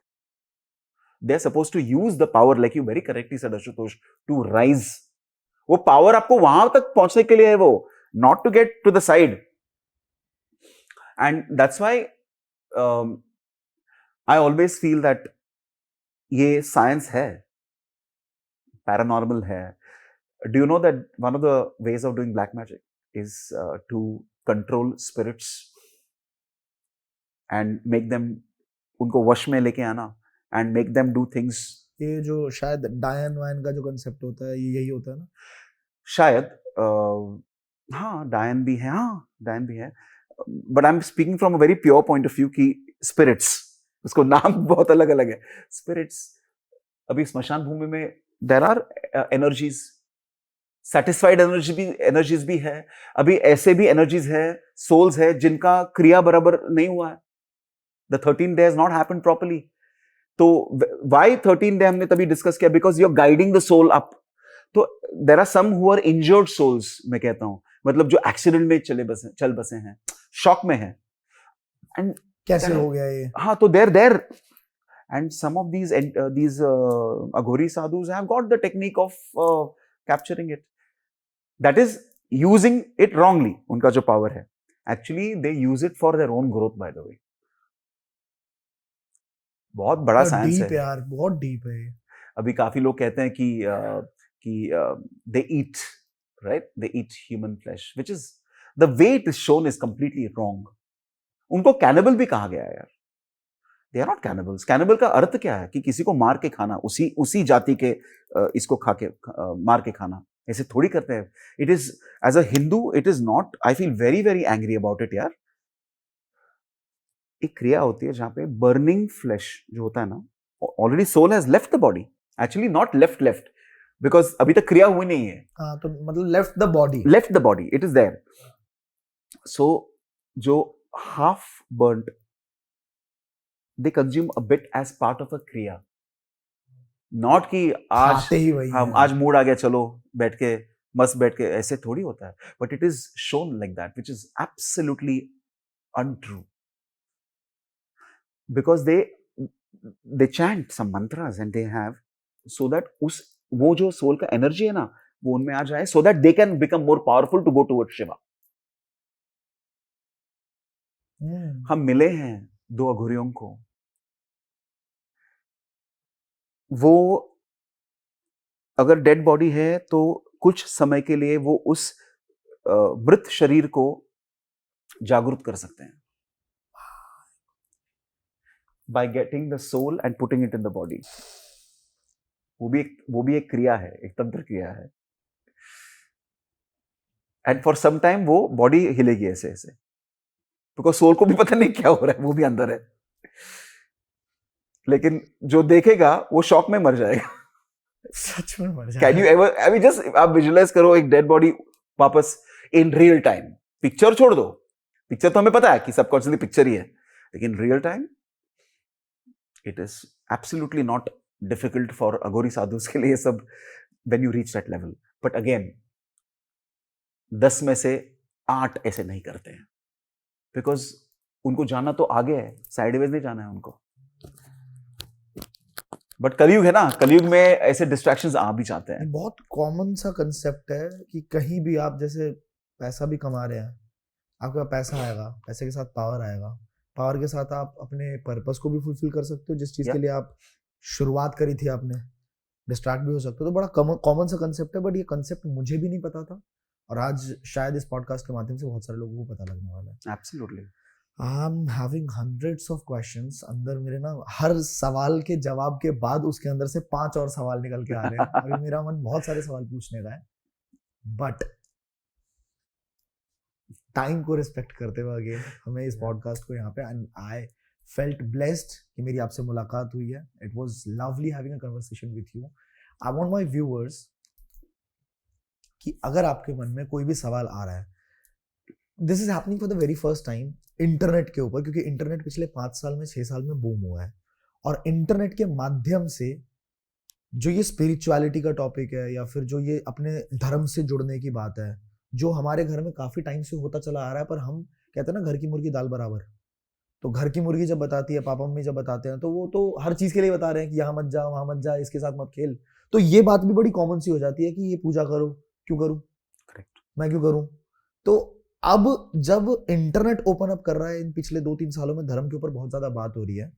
they are suppose to use the power, like you very correctly said Ashutosh, to rise. वो पावर आपको वहां तक पहुंचने के लिए है, वो not to get to the side. And that's why I always feel that ये साइंस है, पैरानॉर्मल है। Do you know that one of the ways of doing black magic is to control spirits and make them, उनको वश में लेके आना and make them do things। ये जो शायद डायन वायन का जो कंसेप्ट होता है, ये यही होता है ना? शायद हाँ, डायन भी है, हाँ डायन भी है, but I am speaking from a very pure point of view कि स्पिरिट्स, उसको नाम बहुत अलग अलग है, स्पिरिट्स। अभी स्मशान भूमि में there are energies, satisfied energies भी है, अभी ऐसे भी एनर्जीज है, सोल्स है जिनका क्रिया बराबर नहीं हुआ है, the 13 day has not happened properly. तो व्हाई 13 डे हमने तभी डिस्कस किया, because you are guiding the soul up. तो there are some who are injured souls, मैं कहता हूं, मतलब जो एक्सीडेंट में चल बसे हैं, शॉक में है, एंड कैसे हो गया ये? हाँ, तो देर and some of these aghori sadhus have got the technique of capturing it, that is using it wrongly। उनका जो पावर है, actually they use it for their own growth, by the way। बहुत बड़ा साइंस डीप है यार, बहुत deep है ये। अभी काफी लोग कहते हैं कि they eat, right, they eat human flesh, which is the way it is shown is completely wrong। उनको कैनिबल भी कहा गया है यार, they are not cannibals. Cannibal का अर्थ क्या है कि किसी को मार के खाना, उसी जाति के इसको खा के मार के खाना, ऐसे थोड़ी करते हैं। It is, as a Hindu, it is not, I feel very very angry about it यार। एक क्रिया होती है जहां पे बर्निंग फ्लैश जो होता है ना, already soul has left the body, actually not left, because अभी तक क्रिया हुई नहीं है। हाँ, तो मतलब left the body, it is there. So जो half burned, they consume a bit as part of a kriya, not कि आज खाते ही वही हम हैं। आज मूड आ गया, चलो बैठ के मस्त बैठ के, ऐसे थोड़ी होता है। But it is shown like that, which is absolutely untrue, because they chant some mantras and they have, so that वो जो सोल का एनर्जी है ना, वो उनमें आ जाए, so that they can become more powerful to go towards Shiva। हम मिले हैं दो अघोरियों को, वो अगर डेड बॉडी है तो कुछ समय के लिए वो उस मृत शरीर को जागरूक कर सकते हैं, by getting the soul and putting it in the body. वो भी एक क्रिया है, एक तंत्र क्रिया है। एंड फॉर सम टाइम वो बॉडी हिलेगी ऐसे ऐसे, बिकॉज सोल को भी पता नहीं क्या हो रहा है, वो भी अंदर है, लेकिन जो देखेगा वो शॉक में मर जाएगा। सच में मर can you ever, I mean just आप विजुअलाइज करो एक डेड बॉडी वापस इन रियल टाइम। पिक्चर छोड़ दो, पिक्चर तो हमें पता है कि सबकॉन्शियसली पिक्चर ही है, लेकिन real time it is absolutely not difficult for Aghori sadhus के लिए सब, when you reach that level. But again 10 में से 8 ऐसे नहीं करते हैं, बिकॉज उनको जाना तो आगे है, साइडवेज नहीं जाना है उनको। बट कलयुग है ना, कलयुग में ऐसे डिस्ट्रैक्शंस आ भी जाते हैं। बहुत कॉमन सा कंसेप्ट है कि कहीं भी आप जैसे पैसा भी कमा रहे हैं, आपके पास पैसा आएगा, पैसे के साथ पावर आएगा, पावर के साथ आप अपने पर्पस को भी फुलफिल कर सकते हो, जिस चीज के लिए आप शुरुआत करी थी आपने, डिस्ट्रैक्ट भी हो सकते हो। तो बड़ा कॉमन सा कंसेप्ट है, बट ये कंसेप्ट मुझे भी नहीं पता था, और आज शायद इस पॉडकास्ट के माध्यम से बहुत सारे लोगों को पता लगने वाला है। Absolutely. I am having hundreds of questions अंदर मेरे ना, हर सवाल के जवाब के बाद उसके अंदर से 5 और सवाल निकल के आ रहे हैं। अभी मेरा मन बहुत सारे सवाल पूछने का है, बट टाइम को रिस्पेक्ट करते हुए अगेन हमें इस पॉडकास्ट को यहाँ पे, एंड आई फेल्ट ब्लेस्ड कि मेरी आपसे मुलाकात हुई है। It was lovely having a conversation with you. I want my viewers कि अगर आपके मन में कोई भी सवाल आ रहा है, this is happening for the very first time internet के ऊपर, क्योंकि इंटरनेट पिछले 5 साल में 6 साल में बूम हुआ है, और इंटरनेट के माध्यम से जो ये स्पिरिचुअलिटी का टॉपिक है, या फिर जो ये अपने धर्म से जुड़ने की बात है, जो हमारे घर में काफी टाइम से होता चला आ रहा है, पर हम कहते हैं ना घर की मुर्गी दाल बराबर, तो घर की मुर्गी जब बताती है, पापा मम्मी जब बताते हैं, तो वो तो हर चीज के लिए बता रहे हैं कि यहाँ मत जा, वहां मत जा, इसके साथ मत खेल, तो ये बात भी बड़ी कॉमन सी हो जाती है कि ये पूजा करो, क्यों करूं, करेक्ट, मैं क्यों करूं। तो अब जब इंटरनेट ओपन अप कर रहा है, इन पिछले 2-3 सालों में धर्म के ऊपर बहुत ज्यादा बात हो रही है,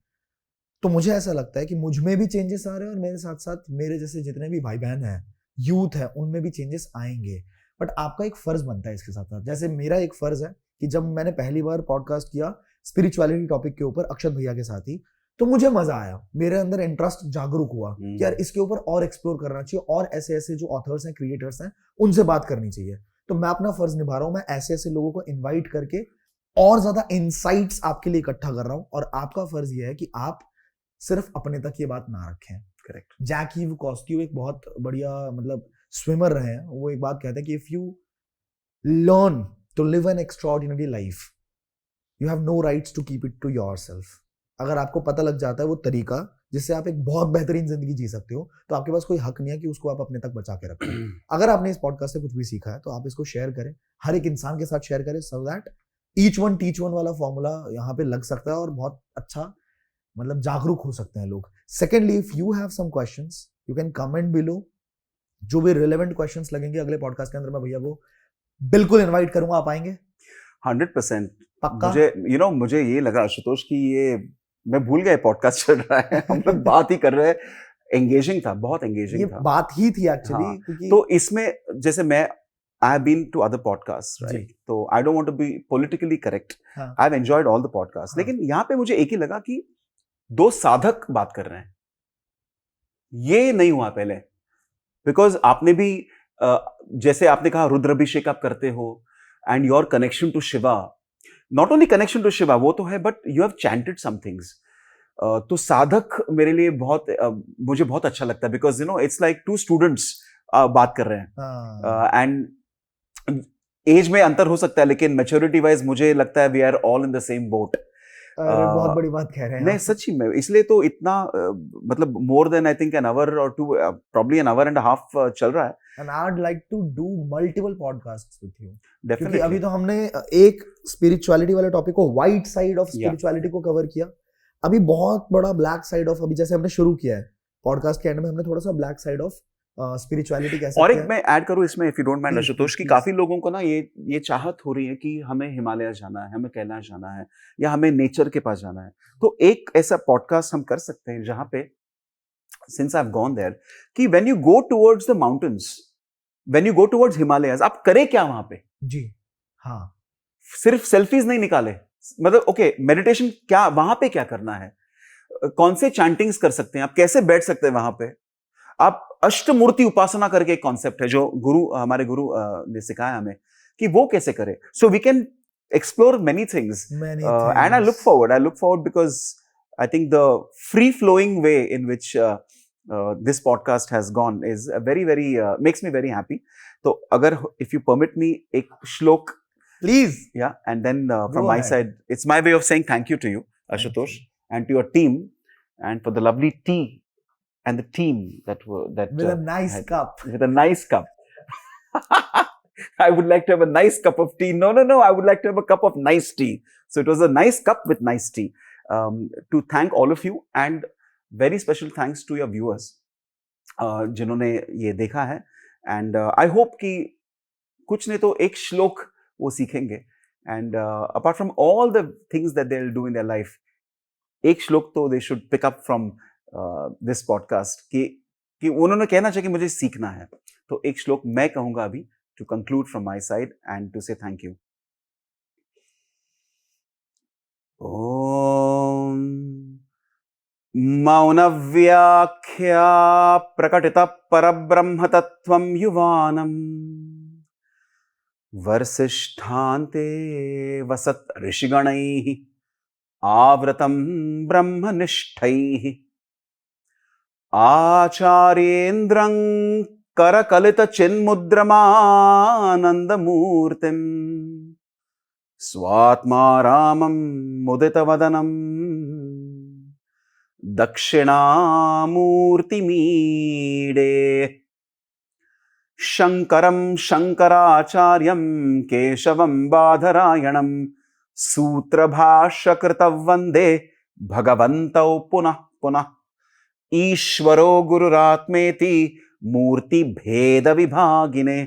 तो मुझे ऐसा लगता है कि मुझ में भी चेंजेस आ रहे हैं, और मेरे साथ साथ मेरे जैसे जितने भी भाई बहन हैं, यूथ है, उनमें भी चेंजेस आएंगे। बट आपका एक फर्ज बनता है इसके साथ साथ, जैसे मेरा एक फर्ज है कि जब मैंने पहली बार पॉडकास्ट किया स्पिरिचुअलिटी टॉपिक के ऊपर अक्षत भैया के साथ ही, तो मुझे मजा आया, मेरे अंदर इंटरेस्ट जागरूक हुआ कि यार इसके ऊपर और एक्सप्लोर करना चाहिए, और ऐसे ऐसे जो ऑथर्स हैं, क्रिएटर्स हैं, उनसे बात करनी चाहिए। तो मैं अपना फर्ज निभा रहा हूं, मैं ऐसे ऐसे लोगों को इन्वाइट करके और ज्यादा इनसाइट्स आपके लिए इकट्ठा कर रहा हूं, और आपका फर्ज यह है कि आप सिर्फ अपने तक ये बात ना रखें। करेक्ट। जैक हीव कॉस्क्यू एक बहुत बढ़िया मतलब स्विमर रहे हैं, वो एक बात कहते हैं कि if you learn to live an extraordinary life, you have no rights to keep it to yourself. अगर आपको पता लग जाता है वो तरीका जिससे आप एक बहुत बेहतरीन जिंदगी जी सकते हो, तो आपके पास कोई हक नहीं है कि उसको आप अपने तक बचा के रखो। अगर आपने इस पॉडकास्ट से कुछ भी सीखा है, तो आप इसको शेयर करें, हर एक इंसान के साथ शेयर करें, so that each one teach one वाला फॉर्मूला यहाँ पे लग सकता है, और बहुत अच्छा मतलब जागरूक हो सकते हैं लोग। Secondly, if you have some questions, you can comment below, जो भी रिलेवेंट क्वेश्चंस लगेंगे अगले पॉडकास्ट के अंदर, मैं भैया को बिल्कुल इनवाइट करूंगा, आप आएंगे 100%। पक्का? मुझे मुझे ये लगा आशुतोष कि ये मैं भूल गया पॉडकास्ट चल रहा है, हम लोग बात ही कर रहे हैं, एंगेजिंग था, बहुत एंगेजिंग ये था, बात ही थी एक्चुअली। हाँ, क्योंकि तो इसमें जैसे मैं I have been to other podcast, right, तो I don't want to be politically correct, I have enjoyed all the podcast, लेकिन यहाँ पे मुझे एक ही लगा कि 2 साधक बात कर रहे हैं, ये नहीं हुआ पहले, बिकॉज आपने भी जैसे आपने कहा रुद्राभिषेक आप करते हो, and your connection to Shiva, not only connection to Shiva वो तो है, but you have chanted some things. तो साधक मेरे लिए बहुत मुझे बहुत अच्छा लगता है, because you know it's like 2 students बात कर रहे हैं, एंड एज में अंतर हो सकता है, लेकिन मैच्योरिटी वाइज मुझे लगता है we are all in the same boat. बहुत बड़ी बात कह रहे हैं नहीं, सच्ची में, इसलिए तो इतना मतलब more than I think an hour और 2, probably an hour and half चल रहा है। And I'd like to do multiple podcasts with you. Definitely. क्योंकि अभी तो हमने एक स्पिरिचुअलिटी वाले टॉपिक को, व्हाइट साइड ऑफ स्पिरिचुअलिटी को कवर किया, अभी बहुत बड़ा ब्लैक साइड ऑफ, अभी जैसे हमने शुरू किया है पॉडकास्ट के एंड में, हमने थोड़ा सा ब्लैक साइड ऑफ स्पिरिचुअलिटी कैसे, और एक मैं ऐड करूं इसमें, if you don't mind Ashutosh, की काफी लोगों को ना ये चाहत हो रही है कि हमें हिमालय जाना है, हमें कैलाश जाना है, या हमें नेचर के पास जाना है, तो एक ऐसा पॉडकास्ट हम कर सकते हैं जहां पे, since I have gone there, कि when you go towards the mountains, when you go towards Himalayas, आप करें क्या वहां पे? जी हाँ, सिर्फ सेल्फीज नहीं निकाले, मतलब ओके, मेडिटेशन क्या वहां पे क्या करना है, कौन से चैंटिंग्स कर सकते हैं, आप कैसे बैठ सकते हैं वहां पे, आप अष्टमूर्ति उपासना करके एक कॉन्सेप्ट है जो हमारे गुरु ने सिखाया हमें, कि वो कैसे करे. So we can explore many things. Many And I look forward because I think the free flowing way in which this podcast has gone is a very makes me very happy. So agar if you permit me ek shlok, Please. yeah, and then from Go my ahead. side, it's my way of saying thank you to you, Thank Ashutosh, you. and to your team, and for the lovely tea and the team that With a nice had- cup. with a nice cup. I would like to have a nice cup of tea. No. I would like to have a cup of nice tea. So it was a nice cup with nice tea. To thank all of you, and very special thanks to your viewers जिन्होंने ये देखा है. And I hope कि कुछ नहीं तो एक श्लोक वो सीखेंगे. And apart from all the things that they'll do in their life, एक श्लोक तो they should pick up from this podcast कि उन्होंने कहना चाहिए कि मुझे सीखना है. तो एक श्लोक मैं कहूंगा अभी to conclude from my side and to say thank you. Om मौनव्याख्या प्रकटित परब्रह्म तत्त्वं युवानम् वर्षिष्ठान्ते वसत् ऋषिगणैः आवृतं ब्रह्मनिष्ठैः आचार्येन्द्रं करकलितचिन्मुद्रमानन्दमूर्तिम् स्वात्मा रामं मुदितवदनं दक्षिणामूर्तिमीडे शङ्करं शङ्कराचार्यं केशवं बादरायणं सूत्रभाष्यकृतौ वन्दे भगवन्तौ पुनः पुनः. ईश्वरो गुरुरात्मेति मूर्तिभेदविभागिने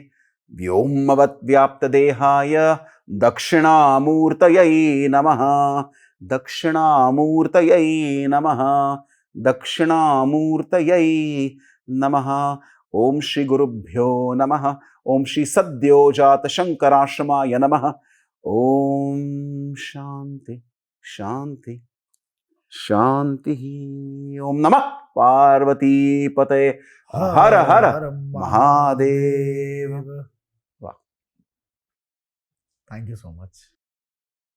व्योमवद्व्याप्तदेहाय दक्षिणामूर्तये नमः. दक्षिणामूर्तये नमः. दक्षिणामूर्तये नमः. ओम श्री गुरुभ्यो नमः. ओम श्री सद्योजात शंकराश्रमाय नमः. ओम शांति शांति शांति. ओम नमः पार्वती पते. हर हर Mahadev. Thank you so much.